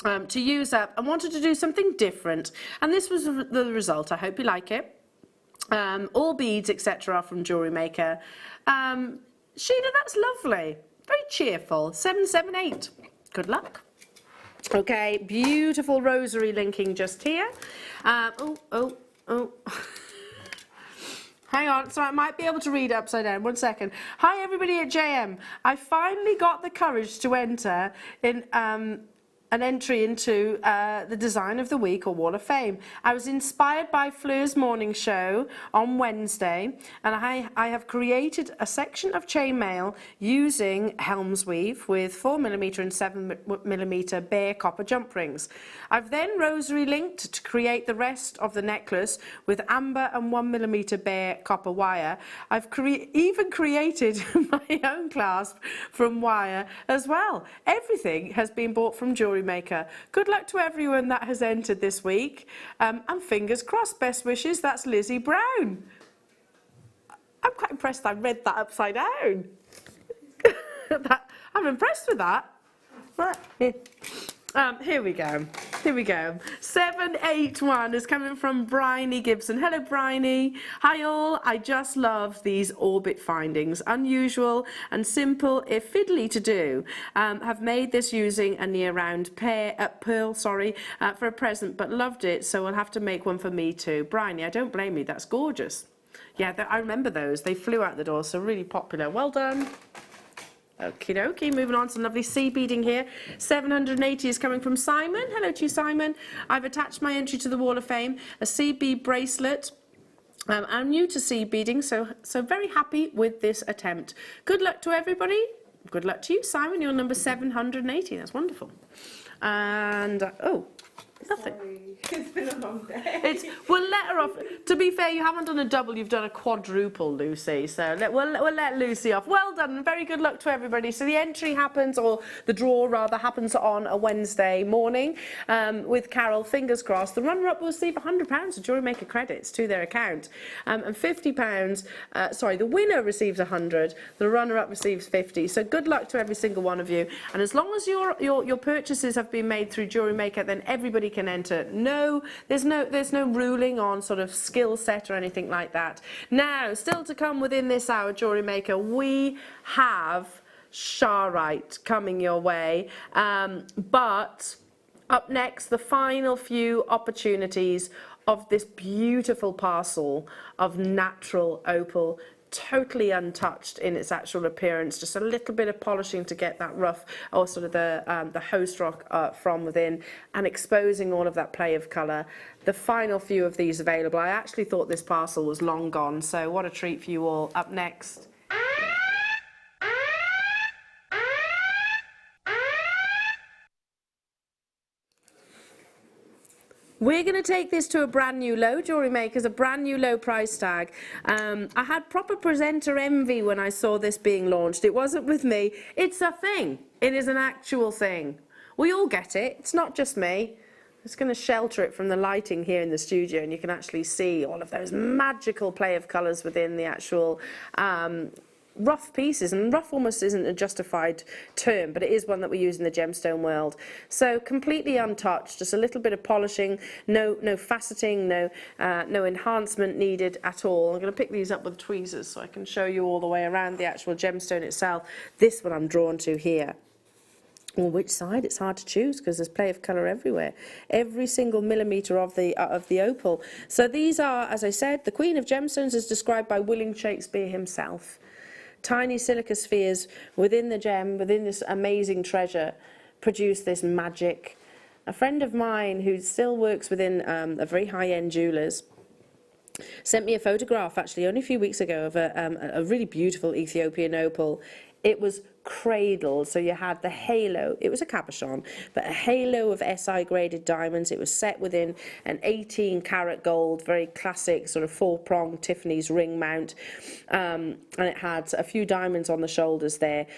to use up and wanted to do something different. And this was the result. I hope you like it. All beads, etc. from JewelleryMaker. Sheila, that's lovely. Very cheerful. 778. Good luck. Okay, beautiful rosary linking just here. Oh. Hang on, so I might be able to read upside down. 1 second. Hi, everybody at JM. I finally got the courage to enter in an entry into the Design of the Week or Wall of Fame. I was inspired by Fleur's morning show on Wednesday, and I have created a section of chainmail using Helm's weave with 4mm and 7mm bare copper jump rings. I've then rosary linked to create the rest of the necklace with amber and 1mm bare copper wire. I've even created my own clasp from wire as well. Everything has been bought from JewelleryMaker. Good luck to everyone that has entered this week. And fingers crossed, best wishes. That's Lizzie Brown. I'm quite impressed I read that upside down. I'm impressed with that. Right. Here we go. 781 is coming from Bryony Gibson. Hello, Bryony. Hi, all. I just love these orbit findings. Unusual and simple, if fiddly to do. Have made this using a near round pearl, for a present, but loved it, so I'll have to make one for me too. Bryony, I don't blame you. That's gorgeous. Yeah, I remember those. They flew out the door, so really popular. Well done. Okie dokie, moving on to some lovely sea beading here. 780 is coming from Simon. Hello to you, Simon. I've attached my entry to the Wall of Fame, a sea bead bracelet. I'm new to sea beading, so very happy with this attempt. Good luck to everybody. Good luck to you, Simon. You're number 780. That's wonderful. And, oh, nothing. Sorry. It's been a long day. We'll let her off. To be fair, you haven't done a double, you've done a quadruple, Lucy. So we'll let Lucy off. Well done and very good luck to everybody. So the entry happens, or the draw rather, happens on a Wednesday morning with Carol, fingers crossed. The runner-up will receive £100 of JewelleryMaker credits to their account. And £50, the winner receives 100, the runner-up receives 50. So good luck to every single one of you. And as long as your purchases have been made through JewelleryMaker, then everybody can enter. There's no ruling on sort of skill set or anything like that. Now, still to come within this hour, JewelleryMaker, we have Sharite coming your way. But up next, the final few opportunities of this beautiful parcel of natural opal, totally untouched in its actual appearance, just a little bit of polishing to get that rough or sort of the host rock from within, and exposing all of that play of colour. The final few of these available. I actually thought this parcel was long gone, so what a treat for you all. Up next. We're going to take this to a brand new low. JewelleryMaker's a brand new low price tag. I had proper presenter envy when I saw this being launched. It wasn't with me. It's a thing. It is an actual thing. We all get it. It's not just me. I'm just going to shelter it from the lighting here in the studio, and you can actually see all of those magical play of colours within the actual rough pieces, and rough almost isn't a justified term, but it is one that we use in the gemstone world. So completely untouched, just a little bit of polishing, no faceting, no enhancement needed at all. I'm going to pick these up with tweezers so I can show you all the way around the actual gemstone itself. This one I'm drawn to here. Well, which side? It's hard to choose because there's play of colour everywhere. Every single millimetre of the opal. So these are, as I said, the Queen of Gemstones as described by William Shakespeare himself. Tiny silica spheres within the gem, within this amazing treasure, produce this magic. A friend of mine who still works within a very high-end jewellers sent me a photograph actually only a few weeks ago of a really beautiful Ethiopian opal. It was cradled, so you had the halo. It was a cabochon, but a halo of SI graded diamonds. It was set within an 18-karat gold, very classic sort of four-pronged Tiffany's ring mount, and it had a few diamonds on the shoulders there.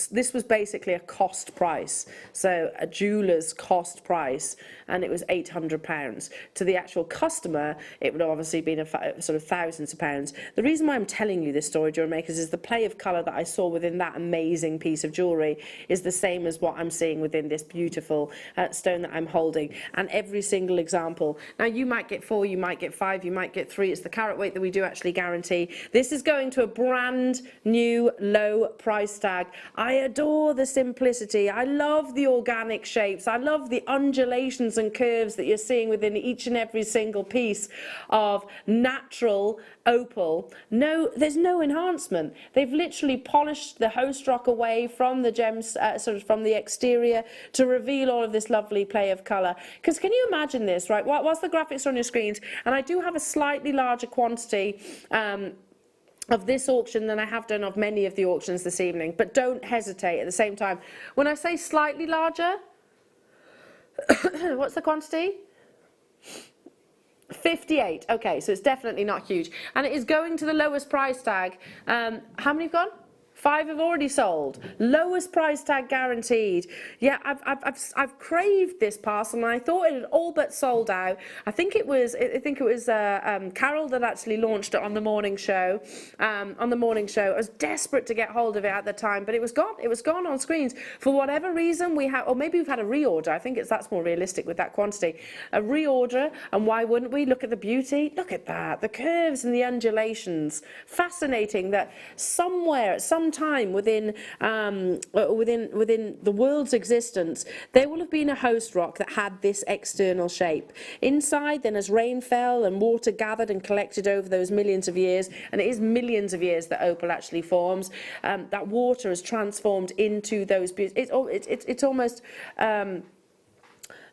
This was basically a cost price, so a jeweller's cost price, and it was £800. To the actual customer, it would have obviously been sort of thousands of pounds. The reason why I'm telling you this story, JewelleryMakers, is the play of colour that I saw within that amazing piece of jewellery is the same as what I'm seeing within this beautiful stone that I'm holding, and every single example. Now, you might get 4, you might get 5, you might get 3. It's the carat weight that we do actually guarantee. This is going to a brand new low price tag. I adore the simplicity. I love the organic shapes. I love the undulations and curves that you're seeing within each and every single piece of natural opal. No, there's no enhancement. They've literally polished the host rock away from the gems, sort of from the exterior, to reveal all of this lovely play of colour. Because can you imagine this, right? Whilst the graphics are on your screens, and I do have a slightly larger quantity of this auction than I have done of many of the auctions this evening, but don't hesitate at the same time. When I say slightly larger, what's the quantity? 58. Okay, so it's definitely not huge, and it is going to the lowest price tag. How many have gone? 5 have already sold. Lowest price tag guaranteed. Yeah, I've craved this parcel, and I thought it had all but sold out. I think it was Carol that actually launched it on the morning show. I was desperate to get hold of it at the time, but it was gone. It was gone on screens for whatever reason. Or maybe we've had a reorder. I think that's more realistic with that quantity. A reorder, and why wouldn't we? Look at the beauty. Look at that. The curves and the undulations. Fascinating that somewhere at some some time within the world's existence, there will have been a host rock that had this external shape. Inside, then as rain fell and water gathered and collected over those millions of years, and it is millions of years that opal actually forms, that water has transformed into those. It's almost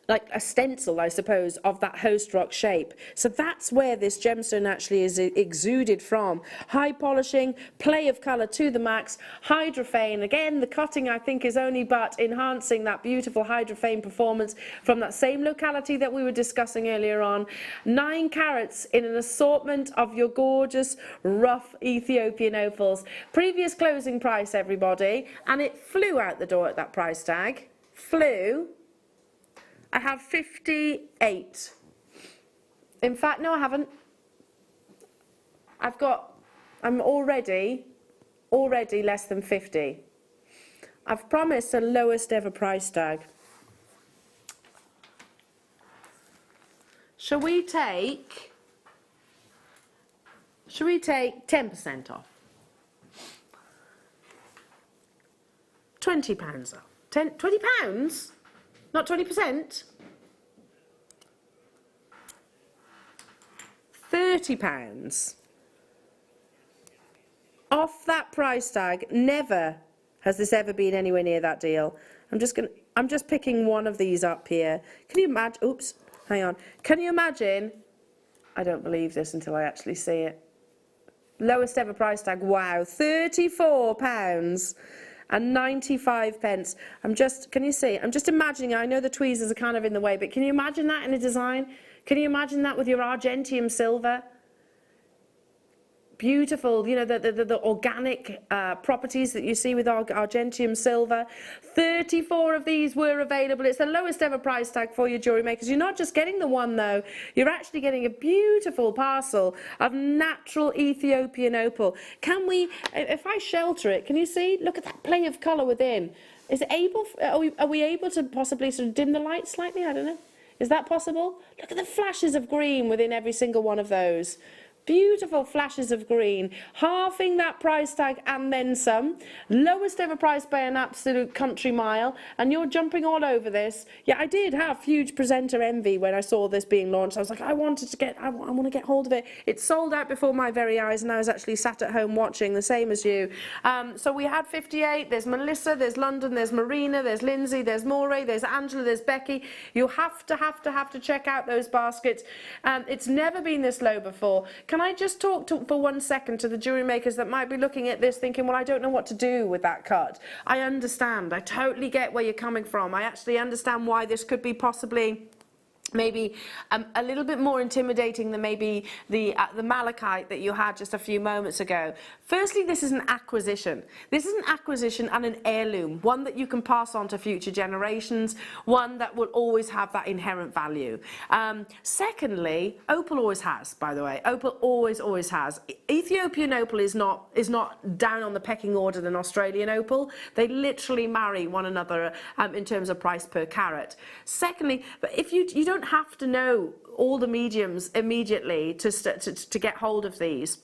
like a stencil, I suppose, of that host rock shape. So that's where this gemstone actually is exuded from. High polishing, play of colour to the max, hydrophane. Again, the cutting, I think, is only but enhancing that beautiful hydrophane performance from that same locality that we were discussing earlier on. 9 carats in an assortment of your gorgeous, rough Ethiopian opals. Previous closing price, everybody, and it flew out the door at that price tag. Flew. I have 58. In fact, no, I haven't. I'm already less than 50. I've promised a lowest ever price tag. Shall we take 10% off? £20 off. £20? Not 20%? £30 off that price tag. Never has this ever been anywhere near that deal. I'm just picking one of these up here. Can you imagine? Oops, hang on. Can you imagine? I don't believe this until I actually see it. Lowest ever price tag. Wow, £34. And 95 pence. Can you see? I'm just imagining, I know the tweezers are kind of in the way, but can you imagine that in a design? Can you imagine that with your argentium silver? Beautiful, you know, the organic properties that you see with argentium silver. 34 of these were available. It's the lowest ever price tag for your jewellery makers. You're not just getting the one though, you're actually getting a beautiful parcel of natural Ethiopian opal. Can we, if I shelter it, can you see? Look at that play of colour within. Is it able, are we able to possibly sort of dim the light slightly? I don't know. Is that possible? Look at the flashes of green within every single one of those. Beautiful flashes of green, halving that price tag and then some. Lowest ever price by an absolute country mile, and you're jumping all over this. Yeah, I did have huge presenter envy when I saw this being launched. I was like, I want to get hold of it. It sold out before my very eyes, and I was actually sat at home watching, the same as you. So we had 58. There's Melissa, there's London, there's Marina, there's Lindsay, there's Moray, there's Angela, there's Becky. You have to check out those baskets. It's never been this low before. Can I just talk for 1 second to the jewellery makers that might be looking at this thinking, well, I don't know what to do with that cut. I understand. I totally get where you're coming from. I actually understand why this could be possibly maybe a little bit more intimidating than maybe the malachite that you had just a few moments ago. Firstly, this is an acquisition. This is an acquisition and an heirloom, one that you can pass on to future generations, one that will always have that inherent value. Secondly, opal always has, by the way. Opal always has. Ethiopian opal is not down on the pecking order than Australian opal. They literally marry one another in terms of price per carat. Secondly, but if you don't have to know all the mediums immediately to get hold of these.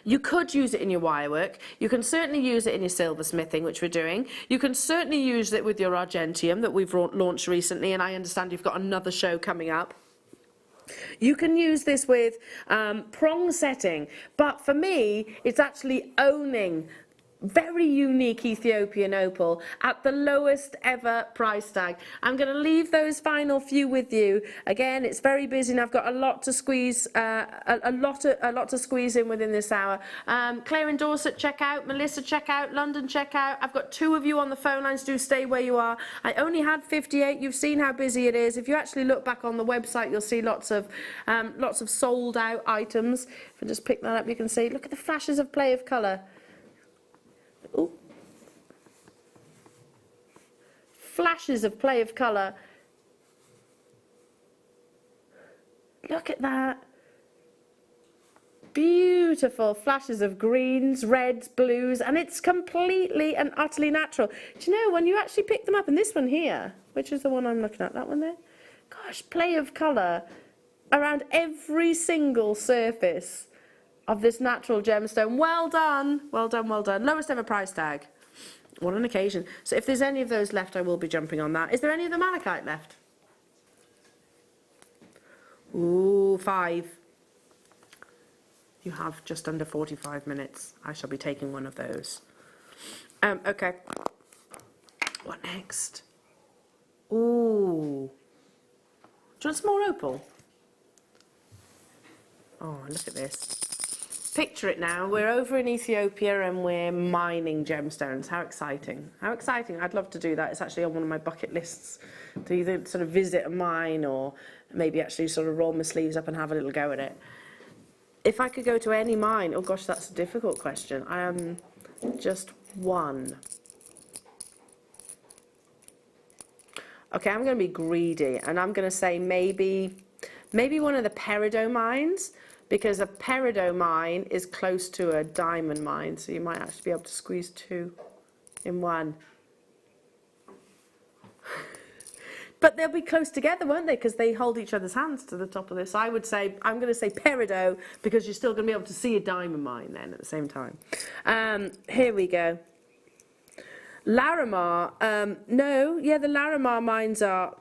You could use it in your wirework. You can certainly use it in your silversmithing, which we're doing. You can certainly use it with your argentium that we've launched recently, and I understand you've got another show coming up. You can use this with prong setting, but for me, it's actually owning very unique Ethiopian opal at the lowest ever price tag. I'm going to leave those final few with you. Again, it's very busy and I've got a lot to squeeze, a lot to squeeze in within this hour. Claire in Dorset, check out. Melissa, check out. London, check out. I've got 2 of you on the phone lines. Do stay where you are. I only had 58. You've seen how busy it is. If you actually look back on the website, you'll see lots of sold out items. If I just pick that up, you can see. Look at the flashes of play of colour. Ooh. Flashes of play of colour. Look at that. Beautiful flashes of greens, reds, blues, and it's completely and utterly natural. Do you know, when you actually pick them up, and this one here, which is the one I'm looking at, that one there? Gosh, play of colour around every single surface of this natural gemstone. Well done, well done, well done. Lowest ever price tag. What an occasion. So if there's any of those left, I will be jumping on that. Is there any of the malachite left? Ooh, 5. You have just under 45 minutes. I shall be taking one of those. Okay. What next? Ooh. Do you want some more opal? Oh, look at this. Picture it now. We're over in Ethiopia and we're mining gemstones. How exciting. How exciting. I'd love to do that. It's actually on one of my bucket lists to either sort of visit a mine or maybe actually sort of roll my sleeves up and have a little go at it. If I could go to any mine, oh gosh, that's a difficult question. Just one. Okay, I'm going to be greedy and I'm going to say maybe one of the peridot mines, because a peridot mine is close to a diamond mine, so you might actually be able to squeeze 2 in one. But they'll be close together, won't they? Because they hold each other's hands to the top of this. I would say, I'm going to say peridot, because you're still going to be able to see a diamond mine then at the same time. Here we go. Larimar, no, yeah, the Larimar mines are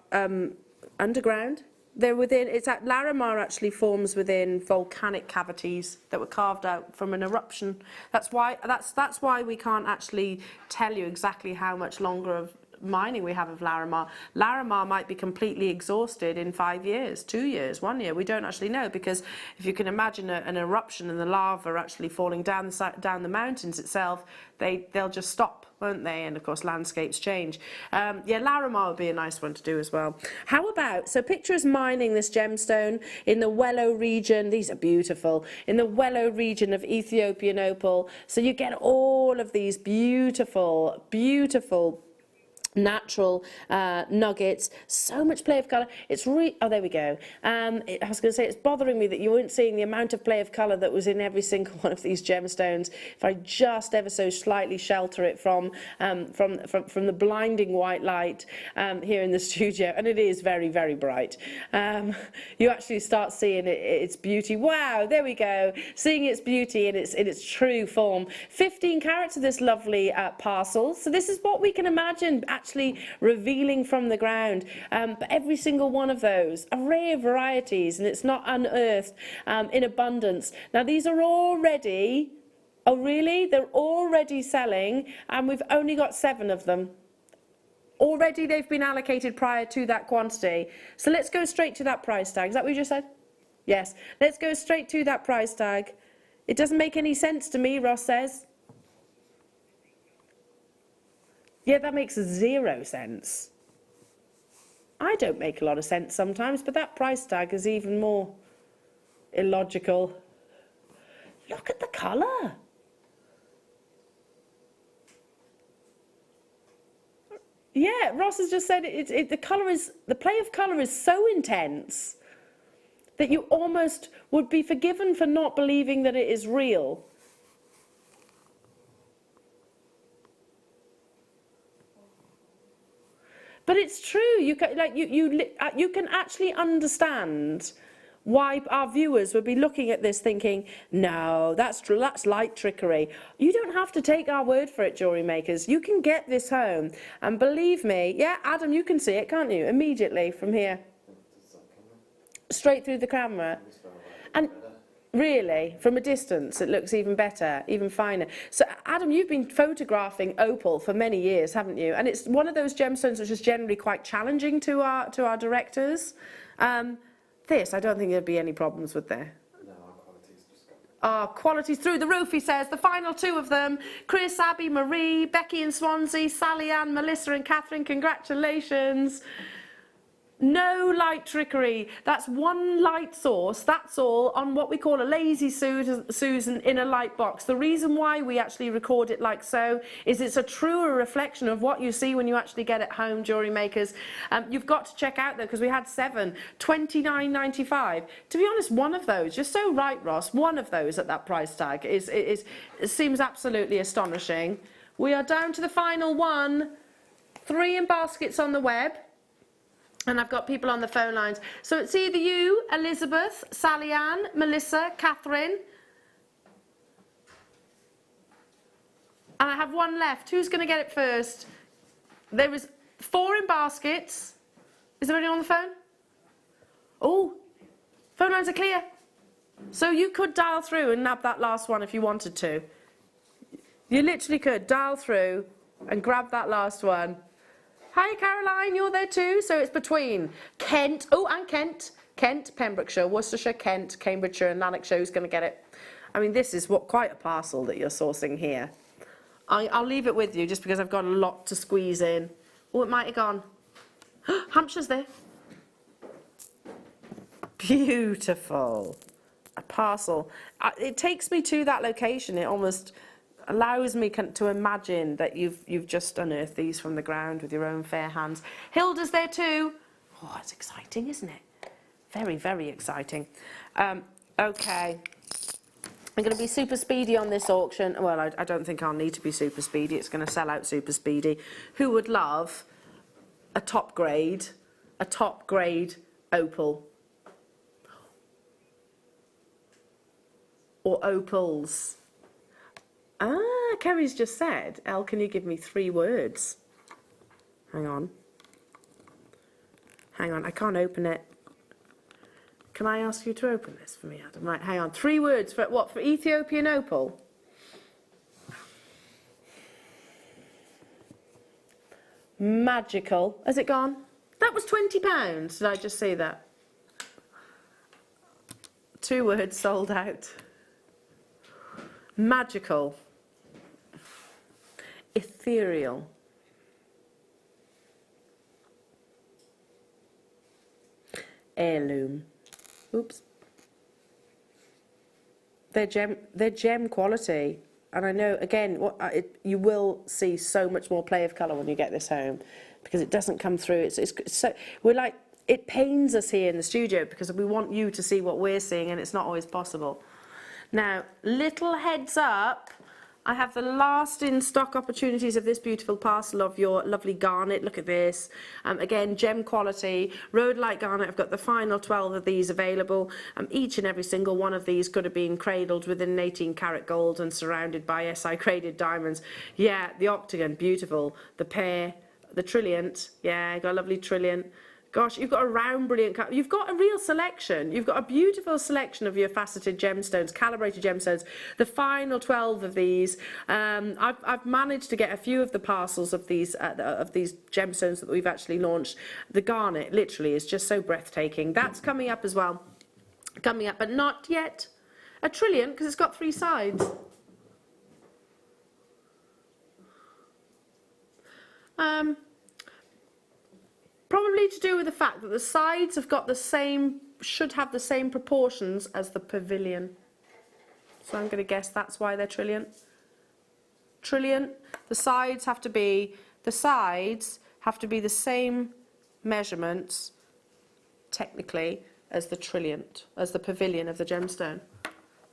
underground. They're within, Larimar actually forms within volcanic cavities that were carved out from an eruption. That's why we can't actually tell you exactly how much longer of mining we have of Larimar. Larimar might be completely exhausted in 5 years, 2 years, 1 year. We don't actually know, because if you can imagine an eruption and the lava actually falling down the mountains itself, they'll just stop, won't they? And of course landscapes change. Yeah, Larimar would be a nice one to do as well. How about, so picture us mining this gemstone in the Wello region. These are beautiful. In the Wello region of Ethiopian opal. So you get all of these beautiful, beautiful natural nuggets, so much play of colour. It's oh, there we go. I was going to say, it's bothering me that you weren't seeing the amount of play of colour that was in every single one of these gemstones. If I just ever so slightly shelter it from the blinding white light here in the studio, and it is very, very bright, you actually start seeing its beauty. Wow, there we go, seeing its beauty in its true form. 15 carats of this lovely parcel. So this is what we can imagine actually revealing from the ground, but every single one of those, array of varieties, and it's not unearthed in abundance. Now these are already, oh really, they're already selling, and we've only got 7 of them. Already they've been allocated prior to that quantity. So let's go straight to that price tag. Is that what you just said? Yes, let's go straight to that price tag. It doesn't make any sense to me, Ross says. Yeah, that makes 0 sense. I don't make a lot of sense sometimes, but that price tag is even more illogical. Look at the colour. Yeah, Ross has just said the play of colour is so intense that you almost would be forgiven for not believing that it is real. But it's true. You can actually understand why our viewers would be looking at this thinking, no, that's light trickery. You don't have to take our word for it, jewellery makers. You can get this home, and believe me, yeah, Adam, you can see it, can't you? Immediately from here, straight through the camera, and. Really, from a distance, it looks even better, even finer. So, Adam, you've been photographing opal for many years, haven't you? And it's one of those gemstones which is generally quite challenging to our directors. This, I don't think there'd be any problems with there. No, our quality's just got... quality's through the roof, he says. The final 2 of them, Chris, Abby, Marie, Becky in Swansea, Sally Ann, Melissa and Catherine, congratulations. No light trickery. That's one light source, that's all, on what we call a lazy Susan in a light box. The reason why we actually record it like so is it's a truer reflection of what you see when you actually get it home, jewellery makers. You've got to check out though, because we had 7, $29.95. To be honest, one of those, you're so right, Ross, one of those at that price tag it seems absolutely astonishing. We are down to the final one. 3 in baskets on the web. And I've got people on the phone lines. So it's either you, Elizabeth, Sally Ann, Melissa, Catherine. And I have one left. Who's going to get it first? There was 4 in baskets. Is there anyone on the phone? Oh, phone lines are clear. So you could dial through and nab that last one if you wanted to. You literally could dial through and grab that last one. Hi, Caroline, you're there too. So it's between Kent, and Kent, Pembrokeshire, Worcestershire, Kent, Cambridgeshire and Lanarkshire. Who's going to get it? I mean, this is quite a parcel that you're sourcing here. I'll leave it with you just because I've got a lot to squeeze in. Oh, it might have gone. Hampshire's there. Beautiful. A parcel. It takes me to that location. It almost allows me to imagine that you've just unearthed these from the ground with your own fair hands. Hilda's there too. Oh, it's exciting, isn't it? Very, very exciting. Okay. I'm going to be super speedy on this auction. Well, I don't think I'll need to be super speedy. It's going to sell out super speedy. Who would love a top grade opal? Or opals? Ah, Kerry's just said, Elle, can you give me 3 words? Hang on, I can't open it. Can I ask you to open this for me, Adam? Right, hang on. 3 words for what? For Ethiopian opal? Magical. Has it gone? That was £20. Did I just say that? 2 words sold out. Magical. Ethereal. Heirloom. Oops. They're gem quality, and I know again you will see so much more play of colour when you get this home, because it doesn't come through. It's so it pains us here in the studio because we want you to see what we're seeing, and it's not always possible. Now, little heads up. I have the last in stock opportunities of this beautiful parcel of your lovely garnet. Look at this. Again, gem quality, rhodolite garnet. I've got the final 12 of these available. Each and every single one of these could have been cradled within an 18 karat gold and surrounded by SI graded diamonds. Yeah, the octagon, beautiful. The pear, the trilliant. Yeah, got a lovely trilliant. Gosh, you've got a round, brilliant, you've got a real selection. You've got a beautiful selection of your faceted gemstones, calibrated gemstones. The final 12 of these, I've managed to get a few of the parcels of these gemstones that we've actually launched. The garnet, literally, is just so breathtaking. That's coming up as well. Coming up, but not yet a trilliant, because it's got 3 sides. Probably to do with the fact that the sides have got the same, should have the same proportions as the pavilion. So I'm going to guess that's why they're trilliant. Trilliant. The sides have to be the same measurements, technically, as the trilliant, as the pavilion of the gemstone.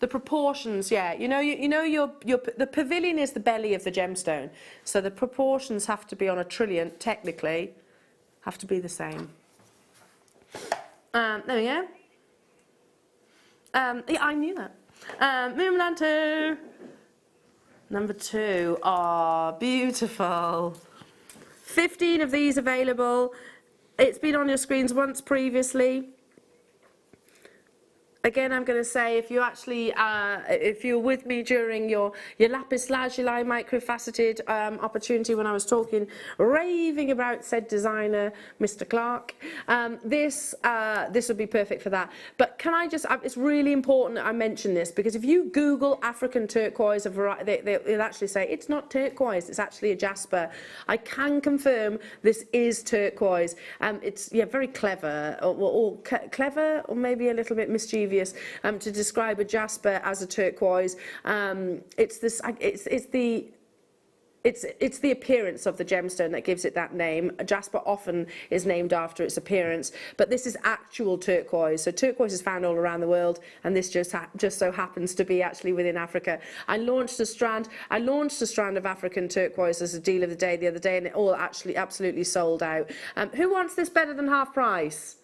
The proportions, yeah. The pavilion is the belly of the gemstone, so the proportions have to be on a trilliant, technically. Have to be the same. There we go. Yeah, I knew that. Moonlanter. Number 2. Oh, beautiful. 15 of these available. It's been on your screens once previously. Again, I'm going to say, if you actually, if you're with me during your lapis lazuli microfaceted opportunity when I was raving about said designer, Mr. Clark, this would be perfect for that. But can I just, it's really important that I mention this, because if you Google African turquoise, they'll actually say it's not turquoise, it's actually a jasper. I can confirm this is turquoise. It's very clever, or clever, or maybe a little bit mischievous. To describe a jasper as a turquoise. It's the appearance of the gemstone that gives it that name. A jasper often is named after its appearance, but this is actual turquoise. So turquoise is found all around the world, and this just so happens to be actually within Africa. I launched a strand of African turquoise as a deal of the day the other day, and it all actually absolutely sold out. Who wants this better than half price?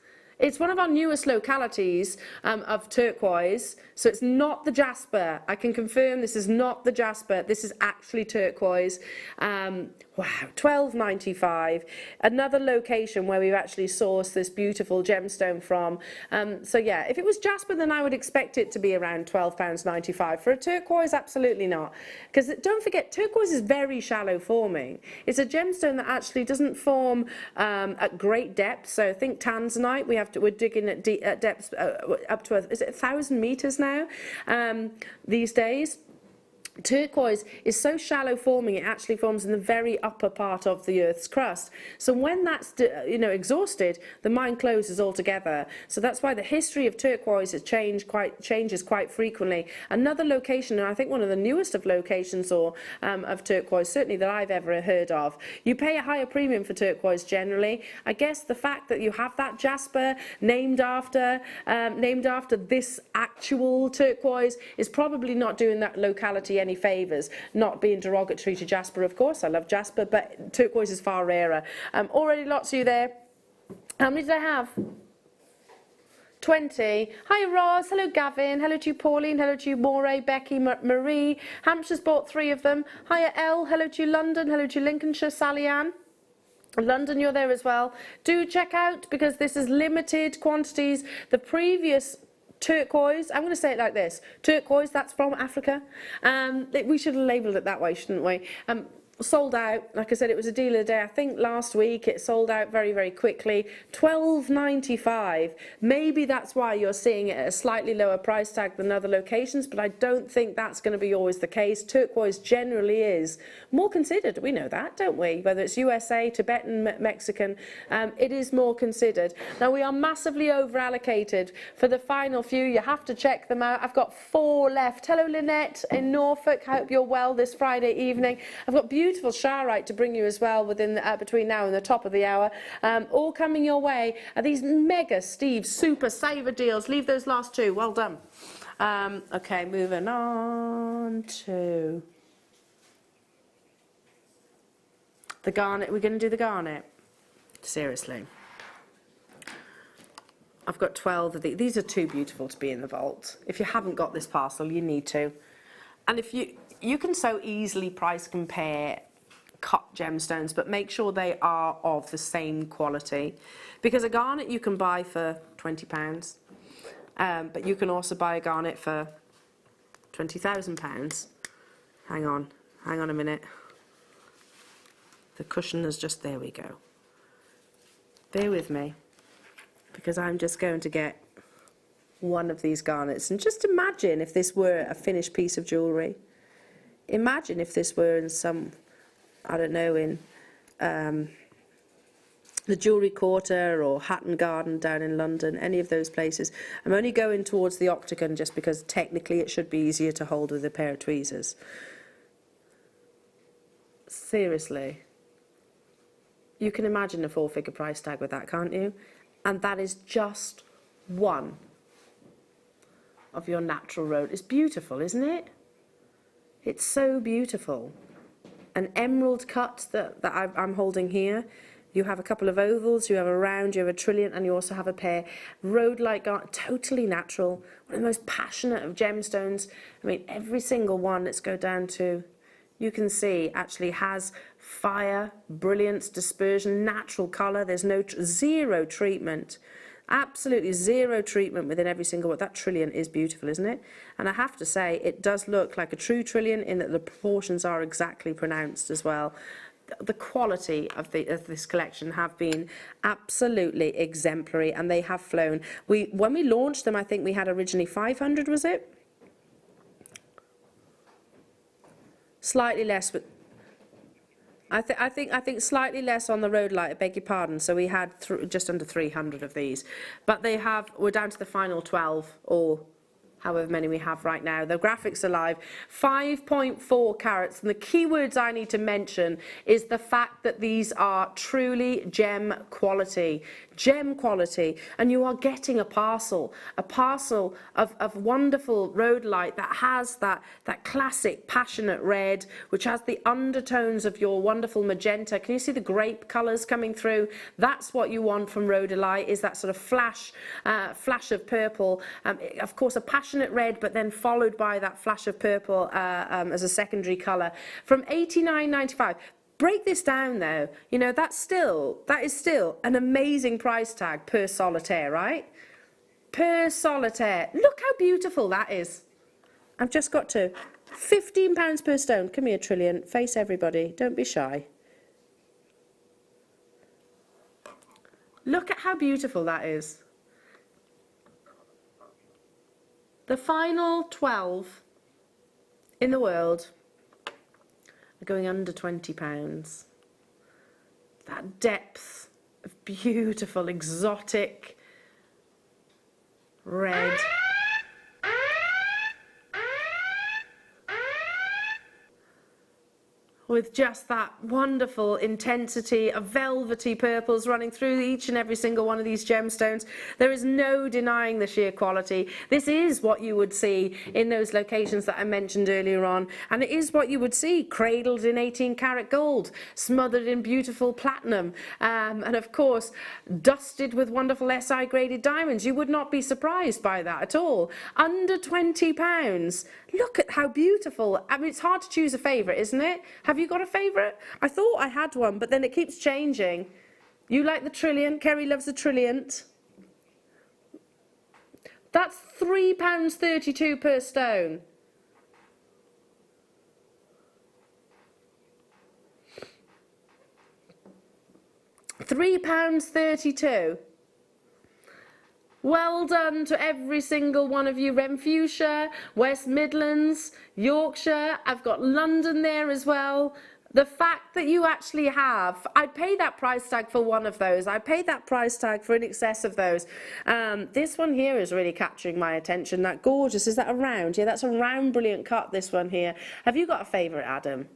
It's one of our newest localities of turquoise, so it's not the jasper. I can confirm this is not the jasper. This is actually turquoise. Wow, $12.95. Another location where we've actually sourced this beautiful gemstone from. So yeah, if it was jasper, then I would expect it to be around £12.95. For a turquoise, absolutely not. Because don't forget, turquoise is very shallow forming. It's a gemstone that actually doesn't form at great depth. So think tanzanite. We're digging at depths up to is it 1,000 meters now these days. Turquoise is so shallow forming, it actually forms in the very upper part of the Earth's crust. So when that's exhausted, the mine closes altogether. So that's why the history of turquoise has changes quite frequently. Another location, and I think one of the newest of locations of turquoise, certainly that I've ever heard of. You pay a higher premium for turquoise generally. I guess the fact that you have that jasper named after this actual turquoise is probably not doing that locality any favours. Not being derogatory to jasper, of course, I love jasper, but turquoise is far rarer. Already lots of you there. How many did I have? 20. Hi Roz, hello Gavin, hello to you Pauline, hello to you Moray, Becky, Marie. Hampshire's bought 3 of them. Hiya Elle, hello to you London, hello to you Lincolnshire, Sally Ann. London, you're there as well. Do check out, because this is limited quantities. The previous turquoise, I'm going to say it like this, turquoise, that's from Africa. We should have labelled it that way, shouldn't we? Sold out. Like I said, it was a deal of the day. I think last week it sold out very, very quickly. $12.95. Maybe that's why you're seeing it at a slightly lower price tag than other locations, but I don't think that's going to be always the case. Turquoise generally is more considered. We know that, don't we? Whether it's USA, Tibetan, Mexican, it is more considered. Now, we are massively over allocated for the final few. You have to check them out. I've got 4 left. Hello, Lynette in Norfolk. I hope you're well this Friday evening. I've got beautiful Sharite to bring you as well within between now and the top of the hour. All coming your way are these mega Steve super saver deals. Leave those last 2. Well done. Okay, moving on to the garnet. We're going to do the garnet. Seriously. I've got 12 of these. These are too beautiful to be in the vault. If you haven't got this parcel, you need to. And if you can so easily price compare cut gemstones, but make sure they are of the same quality. Because a garnet you can buy for £20, but you can also buy a garnet for £20,000. Hang on a minute. The cushion is just, there we go. Bear with me, because I'm just going to get one of these garnets. And just imagine if this were a finished piece of jewellery. Imagine if this were in some, I don't know, in the Jewellery Quarter or Hatton Garden down in London, any of those places. I'm only going towards the Octagon just because technically it should be easier to hold with a pair of tweezers. Seriously. You can imagine a 4-figure price tag with that, can't you? And that is just one of your natural road. It's beautiful, isn't it? It's so beautiful. An emerald cut that I'm holding here. You have a couple of ovals, you have a round, you have a trillion, and you also have a pair. Road-like garnet, totally natural. One of the most passionate of gemstones. I mean, every single one, let's go down to, you can see, actually has fire, brilliance, dispersion, natural colour. There's zero treatment. Absolutely zero treatment within every single one. That trillion is beautiful, isn't it? And I have to say, it does look like a true trillion in that the proportions are exactly pronounced as well. The quality of this collection have been absolutely exemplary, and they have flown. When we launched them, I think we had originally 500, was it? Slightly less, but I think slightly less on the road light, I beg your pardon. So we had just under 300 of these, but we're down to the final 12, all however many we have right now. The graphics are live. 5.4 carats. And the key words I need to mention is the fact that these are truly gem quality. Gem quality. And you are getting a parcel of wonderful rhodolite that has that classic passionate red, which has the undertones of your wonderful magenta. Can you see the grape colours coming through? That's what you want from rhodolite, is that sort of flash of purple. Of course, a passionate red, but then followed by that flash of purple as a secondary colour. From £89.95. Break this down though, you know, that is still an amazing price tag per solitaire, right? Per solitaire. Look how beautiful that is. I've just got to. £15 per stone. Come here, Trillian. Face everybody. Don't be shy. Look at how beautiful that is. The final 12 in the world are going under £20. That depth of beautiful, exotic red. With just that wonderful intensity of velvety purples running through each and every single one of these gemstones. There is no denying the sheer quality. This is what you would see in those locations that I mentioned earlier on, and it is what you would see cradled in 18 karat gold, smothered in beautiful platinum, and of course dusted with wonderful SI graded diamonds. You would not be surprised by that at all. Under £20. Look at how beautiful. I mean, it's hard to choose a favourite, isn't it? Have you got a favourite? I thought I had one, but then it keeps changing. You like the Trilliant? Kerry loves the Trilliant. That's £3.32 per stone. £3.32. Well done to every single one of you. Renfrewshire, West Midlands, Yorkshire. I've got London there as well. The fact that you actually have, I'd pay that price tag for one of those. I paid that price tag for in excess of those. This one here is really capturing my attention. That gorgeous, is that a round? Yeah, that's a round, brilliant cut, this one here. Have you got a favourite, Adam?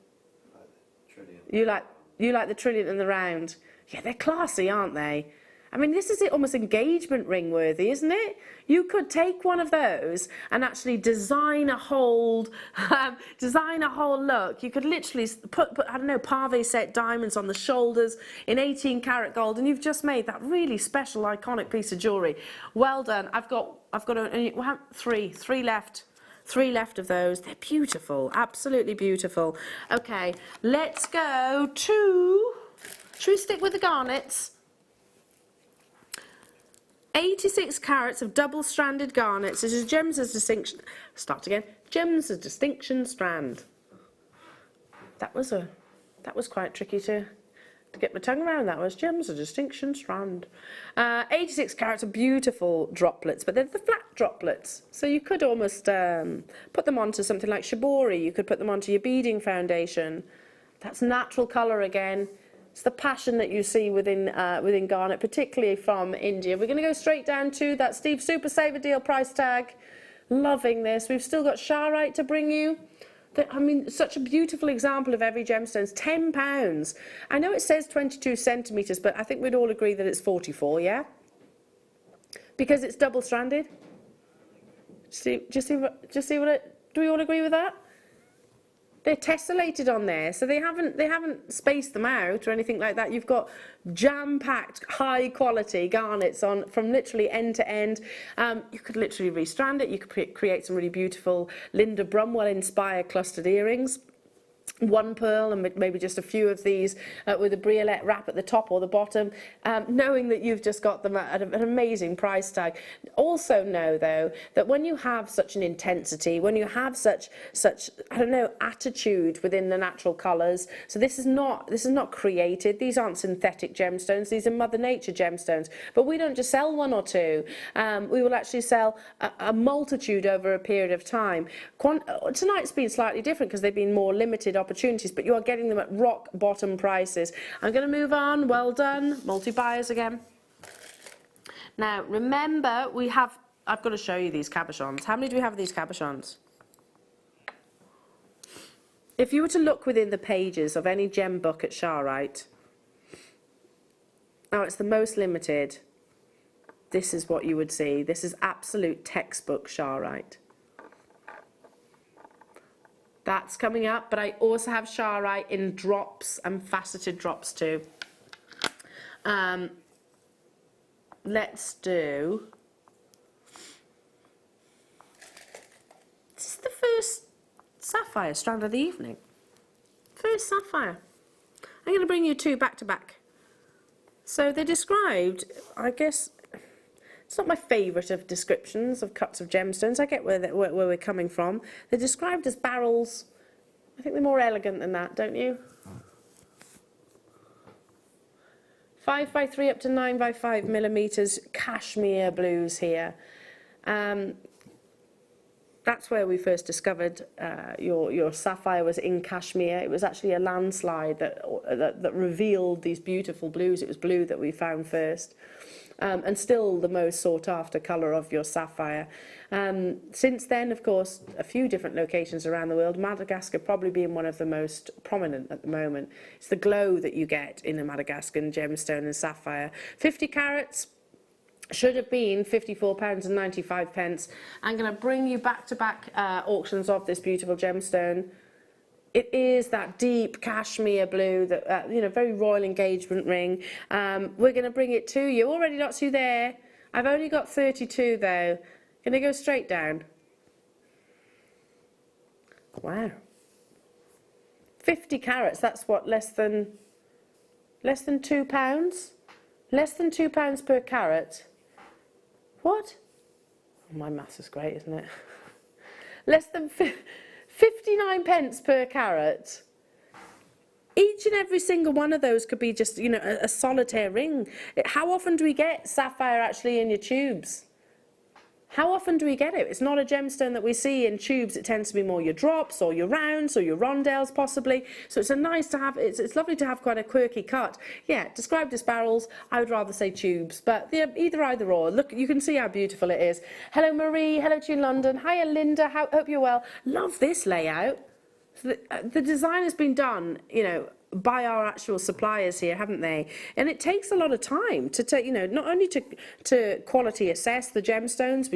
You like the Trilliant and the round? Yeah, they're classy, aren't they? I mean, this is almost engagement ring worthy, isn't it? You could take one of those and actually design a whole look. You could literally put I don't know, pave set diamonds on the shoulders in 18 karat gold, and you've just made that really special, iconic piece of jewellery. Well done. I've got three left. 3 left of those. They're beautiful, absolutely beautiful. Okay, let's go to. Should we stick with the garnets? 86 carats of double-stranded garnets. This is Gems as Distinction. Start again. Gems as Distinction strand. That was quite tricky to get my tongue around. That was Gems as Distinction strand. 86 carats of beautiful droplets, but they're the flat droplets. So you could almost put them onto something like shibori. You could put them onto your beading foundation. That's natural colour again. It's the passion that you see within garnet, particularly from India. We're going to go straight down to that Steve Super Saver Deal price tag. Loving this. We've still got Sharite to bring you. I mean, such a beautiful example of every gemstones. £10. I know it says 22 centimetres, but I think we'd all agree that it's 44, yeah? Because it's double-stranded. Do we all agree with that? They're tessellated on there, so they haven't spaced them out or anything like that. You've got jam-packed, high-quality garnets on from literally end to end. You could literally restrand it. You could create some really beautiful Linda Brumwell-inspired clustered earrings. One pearl and maybe just a few of these with a briolette wrap at the top or the bottom, knowing that you've just got them at an amazing price tag. Also know though that when you have such an intensity, when you have such I don't know, attitude within the natural colours, so this is not created. These aren't synthetic gemstones. These are Mother Nature gemstones. But we don't just sell one or two. We will actually sell a multitude over a period of time. Tonight's been slightly different because they've been more limited opportunities, but you are getting them at rock bottom prices. I'm going to move on. Well done, multi-buyers again. Now remember, we have I've got to show you these cabochons. How many do we have of these cabochons? If you were to look within the pages of any gem book at Sharite, now it's the most limited, this is what you would see. This is absolute textbook Sharite. That's coming up, but I also have Sharite in drops and faceted drops too. Let's do, this is the first sapphire strand of the evening. First sapphire. I'm going to bring you two back to back. So they're described, I guess, it's not my favourite of descriptions of cuts of gemstones. I get where we're coming from. They're described as barrels. I think they're more elegant than that, don't you? 5x3 up to 9x5 millimetres cashmere blues here. That's where we first discovered your sapphire was in cashmere. It was actually a landslide that revealed these beautiful blues. It was blue that we found first. And still the most sought after colour of your sapphire. Since then, of course, a few different locations around the world, Madagascar probably being one of the most prominent at the moment. It's the glow that you get in a Madagascan gemstone and sapphire. 50 carats, should have been £54.95. I'm going to bring you back-to-back auctions of this beautiful gemstone. It is that deep cashmere blue, that you know, very royal engagement ring. We're going to bring it to you. Already got two there. I've only got 32 though. Going to go straight down. Wow. 50 carats. That's what, less than £2? Less than £2 per carat. What? Oh, my maths is great, isn't it? Less than 59 pence per carat. Each and every single one of those could be just, you know, a solitaire ring. How often do we get sapphire actually in your tubes? How often do we get it? It's not a gemstone that we see in tubes. It tends to be more your drops or your rounds or your rondelles possibly. So it's nice to have, it's lovely to have quite a quirky cut. Yeah, described as barrels, I would rather say tubes, but yeah, either or. Look, you can see how beautiful it is. Hello Marie, hello to you in London. Hiya Linda, hope you're well. Love this layout. So the design has been done, you know, by our actual suppliers here, haven't they? And it takes a lot of time to take, you know, not only to quality assess the gemstones.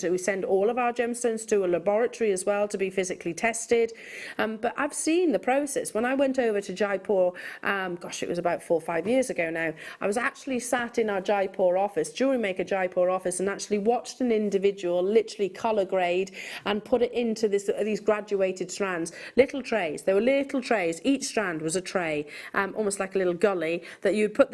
We send all of our gemstones to a laboratory as well to be physically tested. But I've seen the process. When I went over to Jaipur, gosh, it was about 4 or 5 years ago now. I was actually sat in our Jaipur office, JewelleryMaker Jaipur office, and actually watched an individual literally colour grade and put it into these graduated strands, little trays. There were little trays. Each strand was a tray. Almost like a little gully that you'd put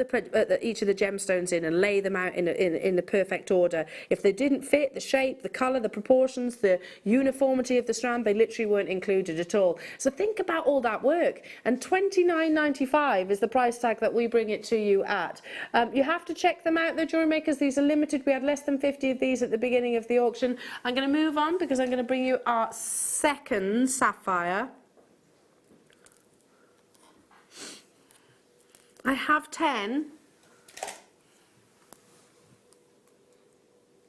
each of the gemstones in and lay them out in the perfect order. If they didn't fit the shape, the colour, the proportions, the uniformity of the strand, they literally weren't included at all. So think about all that work. And £29.95 is the price tag that we bring it to you at. You have to check them out though, jewellery makers. These are limited. We had less than 50 of these at the beginning of the auction. I'm going to move on because I'm going to bring you our second sapphire. I have 10.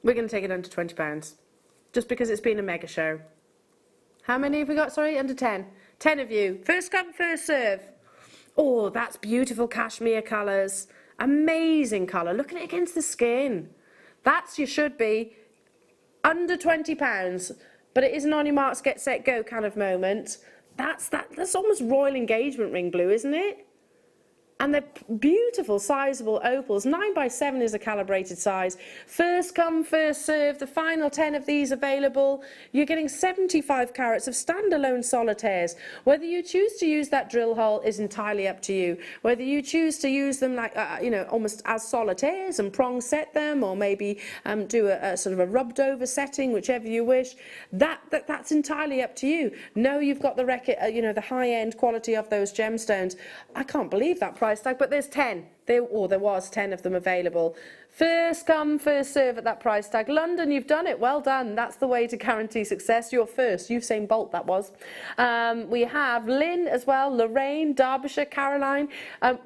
We're going to take it under £20, just because it's been a mega show. How many have we got? Sorry, under 10. 10 of you. First come, first serve. Oh, that's beautiful cashmere colours. Amazing colour. Look at it against the skin. That's you should be under £20, but it is an on your marks, get set, go kind of moment. That's almost royal engagement ring blue, isn't it? And they're beautiful, sizable opals. 9x7 is a calibrated size. First come, first serve. The final 10 of these available. You're getting 75 carats of standalone solitaires. Whether you choose to use that drill hole is entirely up to you. Whether you choose to use them like, you know, almost as solitaires and prong set them, or maybe do a sort of a rubbed over setting, whichever you wish. That's entirely up to you. Know you've got the you know, the high end quality of those gemstones. I can't believe that price tag, but there's 10. There was 10 of them available. First come, first serve at that price tag. London, you've done it. Well done. That's the way to guarantee success. You're first. Usain Bolt, that was. We have Lynn as well, Lorraine, Derbyshire, Caroline.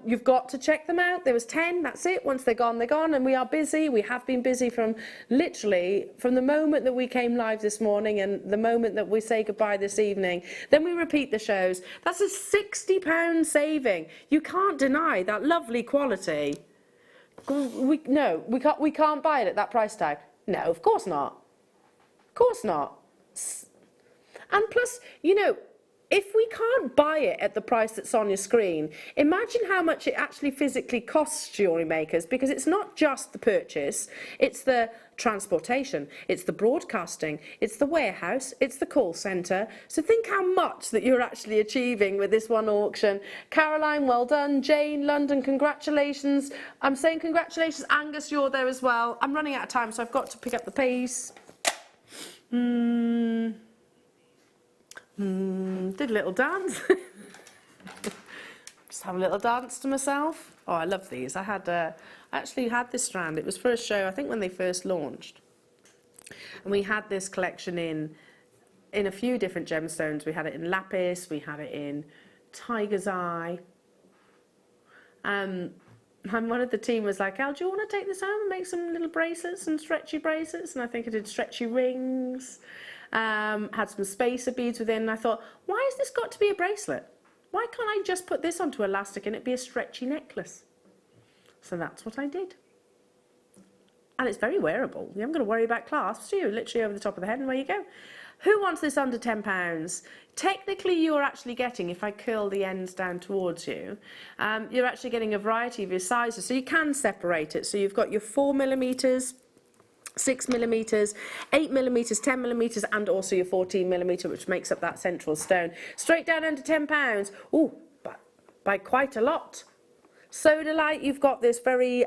You've got to check them out. There was 10. That's it. Once they're gone, they're gone. And we are busy. We have been busy from literally from the moment that we came live this morning and the moment that we say goodbye this evening. Then we repeat the shows. That's a £60 saving. You can't deny that lovely quality. We can't buy it at that price tag. No, of course not. Of course not. And plus, you know, if we can't buy it at the price that's on your screen, imagine how much it actually physically costs jewellery makers, because it's not just the purchase, it's the transportation, it's the broadcasting, it's the warehouse, it's the call centre. So think how much that you're actually achieving with this one auction. Caroline, well done. Jane, London, congratulations. I'm saying congratulations. Angus, you're there as well. I'm running out of time, so I've got to pick up the pace. Did a little dance. Just have a little dance to myself. Oh, I love these. I actually had this strand. It was for a show, I think, when they first launched. And we had this collection in a few different gemstones. We had it in lapis. We had it in tiger's eye. And one of the team was like, Elle, do you want to take this home and make some little bracelets and stretchy bracelets? And I think I did stretchy rings. Had some spacer beads within, and I thought, why has this got to be a bracelet? Why can't I just put this onto elastic and it be a stretchy necklace? So that's what I did. And it's very wearable. You haven't got to worry about clasps, do you? Literally over the top of the head and away you go. Who wants this under £10? Technically, you're actually getting, if I curl the ends down towards you, you're actually getting a variety of your sizes. So you can separate it. So you've got your 4mm, 6mm, 8mm, 10mm, and also your 14mm, which makes up that central stone. Straight down under £10. Ooh, by quite a lot. Sodalite, you've got this very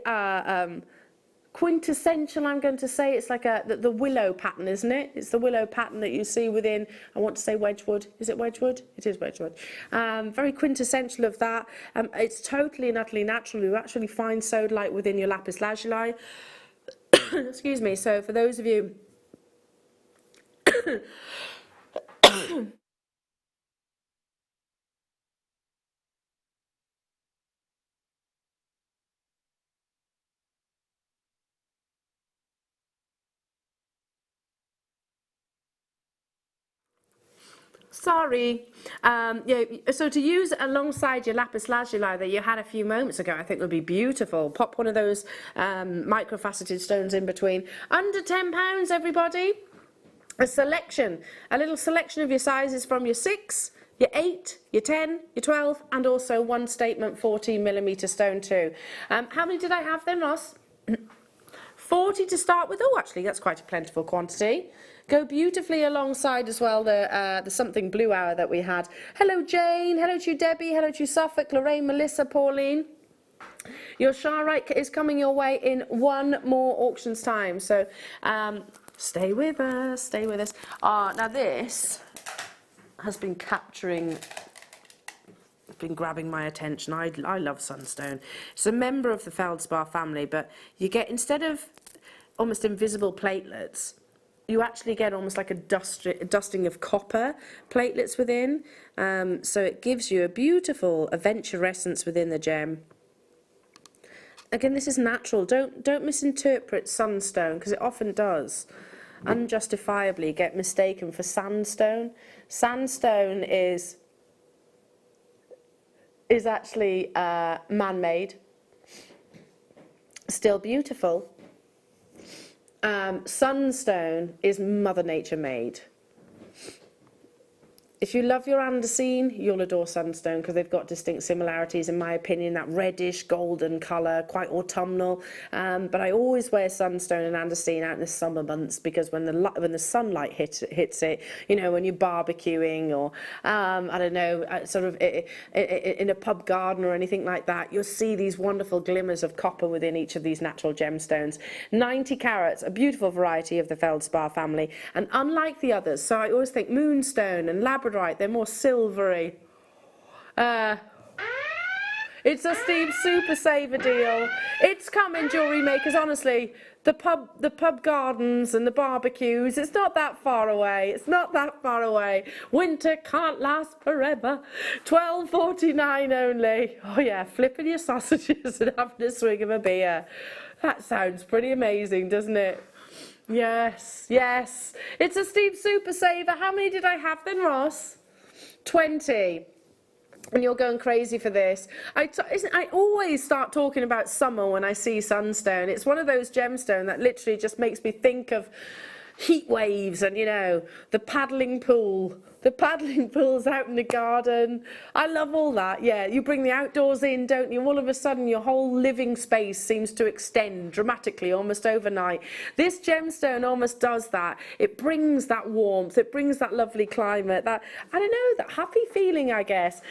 quintessential, I'm going to say. It's like the willow pattern, isn't it? It's the willow pattern that you see within, I want to say Wedgwood. Is it Wedgwood? It is Wedgwood. Very quintessential of that. It's totally and utterly natural. You actually find sodalite within your lapis lazuli. Excuse me. So for those of you sorry. Yeah, so to use alongside your lapis lazuli that you had a few moments ago, I think would be beautiful. Pop one of those microfaceted stones in between. Under £10, everybody. A little selection of your sizes from your 6, your 8, your 10, your 12, and also one statement 14mm stone too. How many did I have then, Ross? 40 to start with. Oh, actually, that's quite a plentiful quantity. Go beautifully alongside as well the something blue hour that we had. Hello, Jane. Hello to you, Debbie. Hello to you, Suffolk, Lorraine, Melissa, Pauline. Your Sharite is coming your way in one more auction's time. So stay with us. Stay with us. Now this has been been grabbing my attention. I love sunstone. It's a member of the feldspar family, but you get, instead of almost invisible platelets, you actually get almost like a dusting of copper platelets within. So it gives you a beautiful aventurescence within the gem. Again, this is natural. Don't misinterpret sunstone, because it often does unjustifiably get mistaken for sandstone. Sandstone is actually man-made, still beautiful. Sunstone is Mother Nature made. If you love your andesine, you'll adore sunstone, because they've got distinct similarities, in my opinion, that reddish golden colour, quite autumnal. But I always wear sunstone and andesine out in the summer months, because when the sunlight hits it, you know, when you're barbecuing or, I don't know, sort of in a pub garden or anything like that, you'll see these wonderful glimmers of copper within each of these natural gemstones. 90 carats, a beautiful variety of the feldspar family. And unlike the others, so I always think moonstone and labradorite, they're more silvery. It's a Steve Super Saver deal. It's coming, jewellery makers, honestly. The pub gardens and the barbecues, it's not that far away. It's not that far away. Winter can't last forever. £12.49 only. Oh yeah, flipping your sausages and having a swig of a beer. That sounds pretty amazing, doesn't it? Yes, yes. It's a Steve Super Saver. How many did I have then, Ross? 20. And you're going crazy for this. I always start talking about summer when I see sunstone. It's one of those gemstones that literally just makes me think of heat waves and, you know, the paddling pool. The paddling pools out in the garden. I love all that. Yeah, you bring the outdoors in, don't you? All of a sudden, your whole living space seems to extend dramatically, almost overnight. This gemstone almost does that. It brings that warmth. It brings that lovely climate. That, I don't know, that happy feeling, I guess.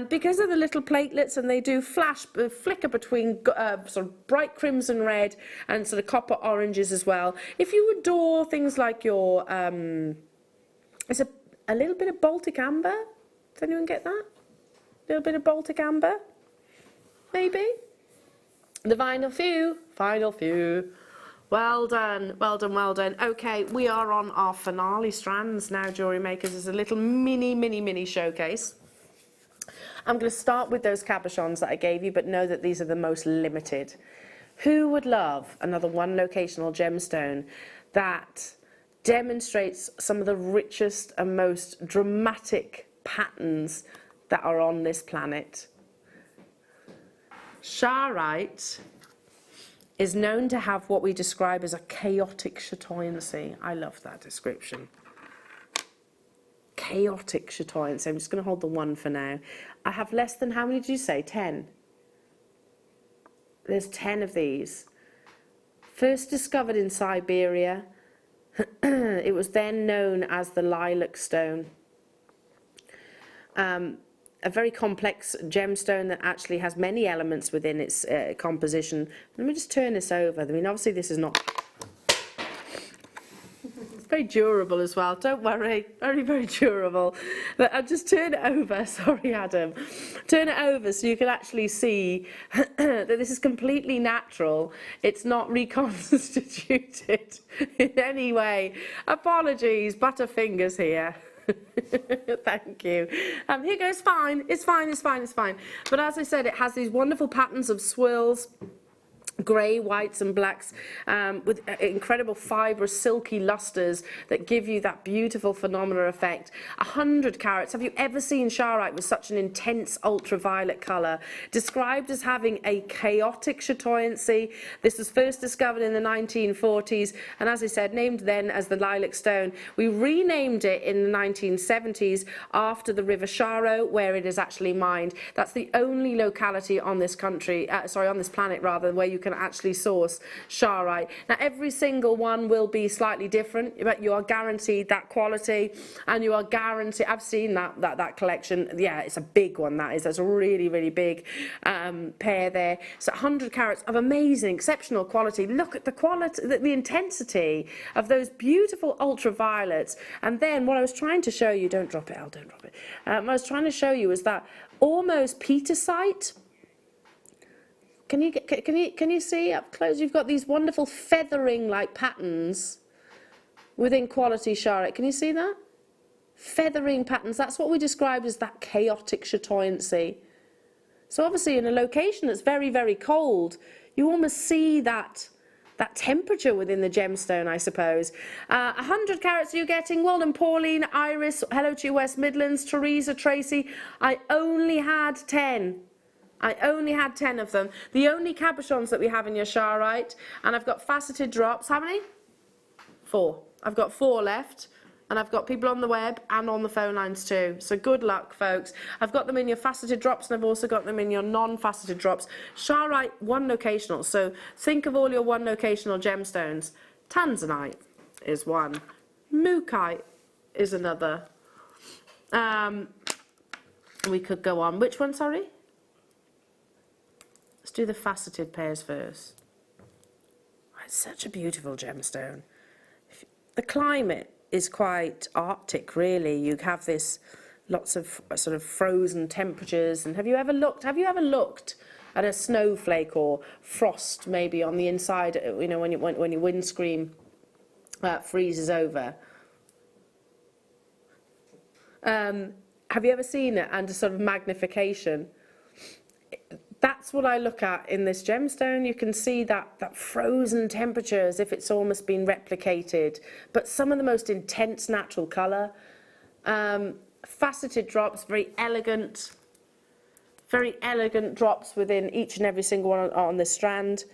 Because of the little platelets, and they do flicker between sort of bright crimson red and sort of copper oranges as well. If you adore things like your, it's a little bit of Baltic amber. Does anyone get that? A little bit of Baltic amber? Maybe? The final few. Well done, well done, well done. Okay, we are on our finale strands now, jewellery makers. There's a little mini showcase. I'm going to start with those cabochons that I gave you, but know that these are the most limited. Who would love another one locational gemstone that demonstrates some of the richest and most dramatic patterns that are on this planet? Charoite is known to have what we describe as a chaotic chatoyancy. I love that description. Chaotic chatoyancy. I'm just going to hold the one for now. I have less than, how many did you say? 10? There's 10 of these. First discovered in Siberia. It was then known as the lilac stone. A very complex gemstone that actually has many elements within its composition. Let me just turn this over. I mean, obviously this is not... It's very durable as well, don't worry. Very durable. But I'll just turn it over. Sorry, Adam. Turn it over so you can actually see that this is completely natural. It's not reconstituted in any way. Apologies, butterfingers here. Thank you. Here goes fine. It's fine. But as I said, it has these wonderful patterns of swirls, grey, whites and blacks, with incredible fibrous, silky lustres that give you that beautiful phenomenal effect. 100 carats. Have you ever seen charoite with such an intense ultraviolet colour? Described as having a chaotic chatoyancy. This was first discovered in the 1940s, and as I said, named then as the lilac stone. We renamed it in the 1970s after the River Sharo, where it is actually mined. That's the only locality on this country, on this planet rather, where you can actually source charoite. Now every single one will be slightly different, but you are guaranteed that quality, and you are guaranteed, I've seen that collection. Yeah, it's a big one, that's a really big pair there. So 100 carats of amazing, exceptional quality. Look at the quality, the intensity of those beautiful ultraviolets. And then what I was trying to show you, don't drop it, Elle, don't drop it. What I was trying to show you is that almost petersite. Can you see up close? You've got these wonderful feathering like patterns within quality charoite. Can you see that? Feathering patterns. That's what we describe as that chaotic chatoyancy. So obviously in a location that's very cold, you almost see that temperature within the gemstone, I suppose. 100 carats you're getting. Well done, Pauline, Iris, hello to you, West Midlands, Teresa, Tracy. I only had 10. I only had 10 of them. The only cabochons that we have in your charoite, and I've got faceted drops. How many? 4. I've got 4 left, and I've got people on the web and on the phone lines too. So good luck, folks. I've got them in your faceted drops, and I've also got them in your non-faceted drops. Charoite, one locational. So think of all your one locational gemstones. Tanzanite is one. Mookaite is another. We could go on. Which one, sorry? Let's do the faceted pairs first. It's such a beautiful gemstone. The climate is quite Arctic, really. You have this lots of sort of frozen temperatures. And have you ever looked at a snowflake or frost maybe on the inside, you know, when your windscreen freezes over? Have you ever seen it under sort of magnification? That's what I look at in this gemstone. You can see that frozen temperature as if it's almost been replicated, but some of the most intense natural colour. Faceted drops, very elegant drops within each and every single one on this strand.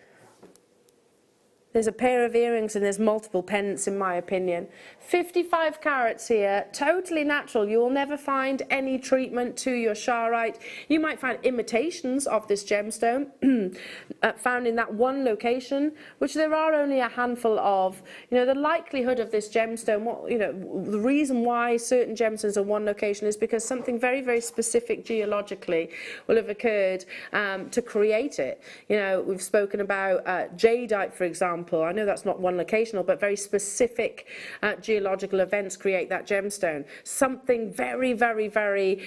There's a pair of earrings and there's multiple pendants in my opinion. 55 carats here, totally natural. You will never find any treatment to your charoite. You might find imitations of this gemstone found in that one location, which there are only a handful of. You know, the likelihood of this gemstone, the reason why certain gemstones are one location is because something very, very specific geologically will have occurred to create it. You know, we've spoken about jadeite, for example. I know that's not one locational, but very specific geological events create that gemstone. Something very, very, very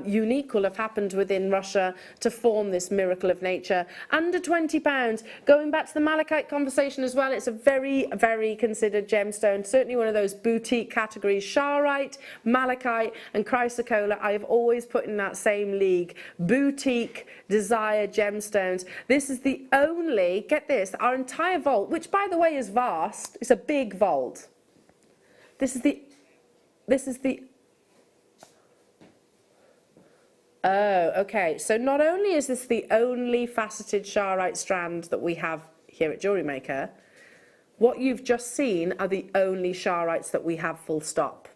unique will have happened within Russia to form this miracle of nature. Under £20. Going back to the malachite conversation as well, it's a very, very considered gemstone. Certainly one of those boutique categories. Charoite, malachite, and chrysocolla I have always put in that same league. Boutique, desired gemstones. This is the only, get this, our entire vault, which by the way is vast, it's a big vault. This is the oh, okay. So not only is this the only faceted charoite strand that we have here at JewelleryMaker, what you've just seen are the only charoites that we have, full stop.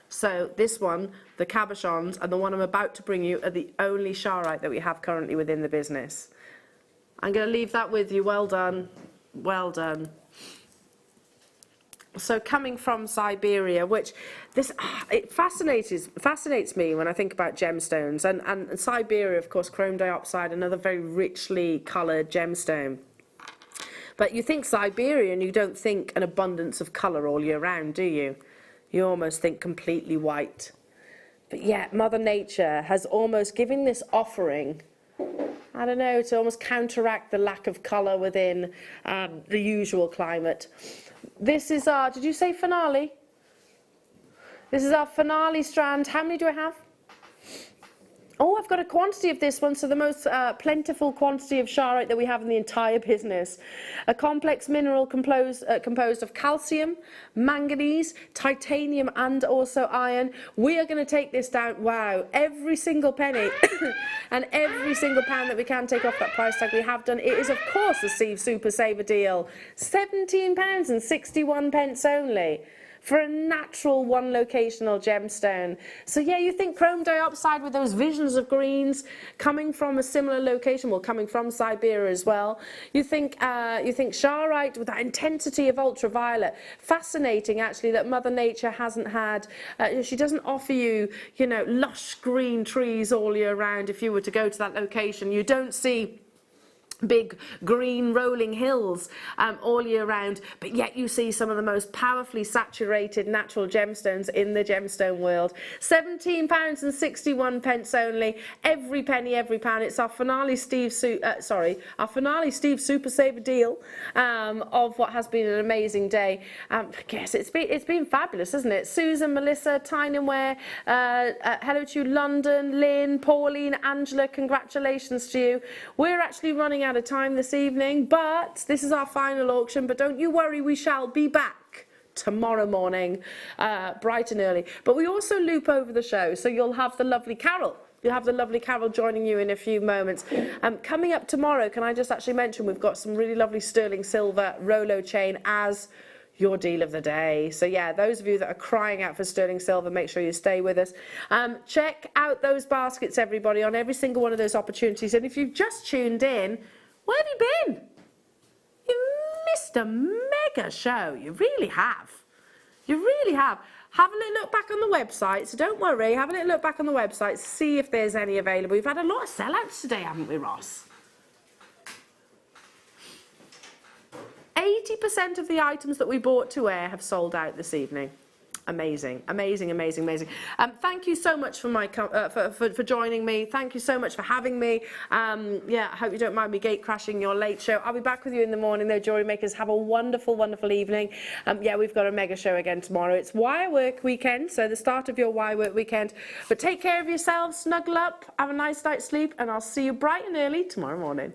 So this one, the cabochons, and the one I'm about to bring you are the only charoite that we have currently within the business. I'm going to leave that with you. Well done. Well done. So coming from Siberia, which it fascinates me when I think about gemstones, and Siberia, of course, chrome dioxide, another very richly coloured gemstone. But you think Siberia and you don't think an abundance of colour all year round, do you? You almost think completely white. But yet Mother Nature has almost given this offering, I don't know, to almost counteract the lack of colour within the usual climate. This is our, did you say finale? This is our finale strand. How many do I have? Oh, I've got a quantity of this one, so the most plentiful quantity of charoite that we have in the entire business. A complex mineral composed of calcium, manganese, titanium, and also iron. We are going to take this down, wow, every single penny and every single pound that we can take off that price tag we have done. It is, of course, the Steve Super Saver deal. £17.61 only. For a natural one locational gemstone. So yeah, you think chrome dioxide with those visions of greens coming from a similar location, well, coming from Siberia as well. You think charoite with that intensity of ultraviolet. Fascinating actually that Mother Nature hasn't had, she doesn't offer you, you know, lush green trees all year round. If you were to go to that location, you don't see big green rolling hills all year round, but yet you see some of the most powerfully saturated natural gemstones in the gemstone world. £17.61 only, every penny, every pound. It's our finale Steve Super Saver deal of what has been an amazing day. Yes, it's been fabulous, isn't it? Susan, Melissa, Tynanware, hello to you, London, Lynn, Pauline, Angela, congratulations to you. We're actually running out of time this evening, but this is our final auction. But don't you worry, we shall be back tomorrow morning, bright and early. But we also loop over the show, so you'll have the lovely Carol. You'll have the lovely Carol joining you in a few moments. Coming up tomorrow, can I just actually mention we've got some really lovely sterling silver Rolo chain as your deal of the day. So yeah, those of you that are crying out for sterling silver, make sure you stay with us. Check out those baskets, everybody, on every single one of those opportunities. And if you've just tuned in, where have you been? You missed a mega show. You really have. You really have. Have a little look back on the website. So don't worry, have a little look back on the website, see if there's any available. We've had a lot of sellouts today, haven't we, Ross? 80% of the items that we bought to air have sold out this evening. Amazing, amazing, amazing, amazing. Thank you so much for joining me. Thank you so much for having me. Yeah, I hope you don't mind me gate crashing your late show. I'll be back with you in the morning though, Jewellery Makers. Have a wonderful, wonderful evening. Yeah, we've got a mega show again tomorrow. It's Wire Work Weekend, so the start of your Wire Work Weekend. But take care of yourselves, snuggle up, have a nice night's sleep, and I'll see you bright and early tomorrow morning.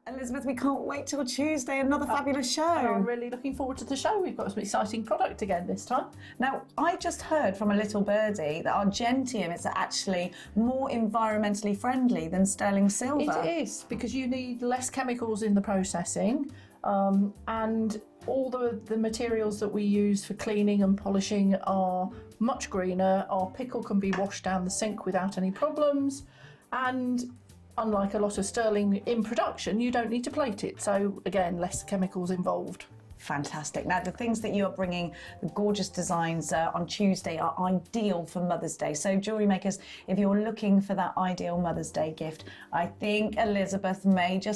Elizabeth, we can't wait till Tuesday, another fabulous show. I'm really looking forward to the show. We've got some exciting product again this time. Now, I just heard from a little birdie that our gentium is actually more environmentally friendly than sterling silver. It is, because you need less chemicals in the processing, and all the materials that we use for cleaning and polishing are much greener. Our pickle can be washed down the sink without any problems, and unlike a lot of sterling in production, you don't need to plate it. So again, less chemicals involved. Fantastic. Now, the things that you are bringing, the gorgeous designs on Tuesday, are ideal for Mother's Day. So, jewellery makers, if you're looking for that ideal Mother's Day gift, I think Elizabeth may just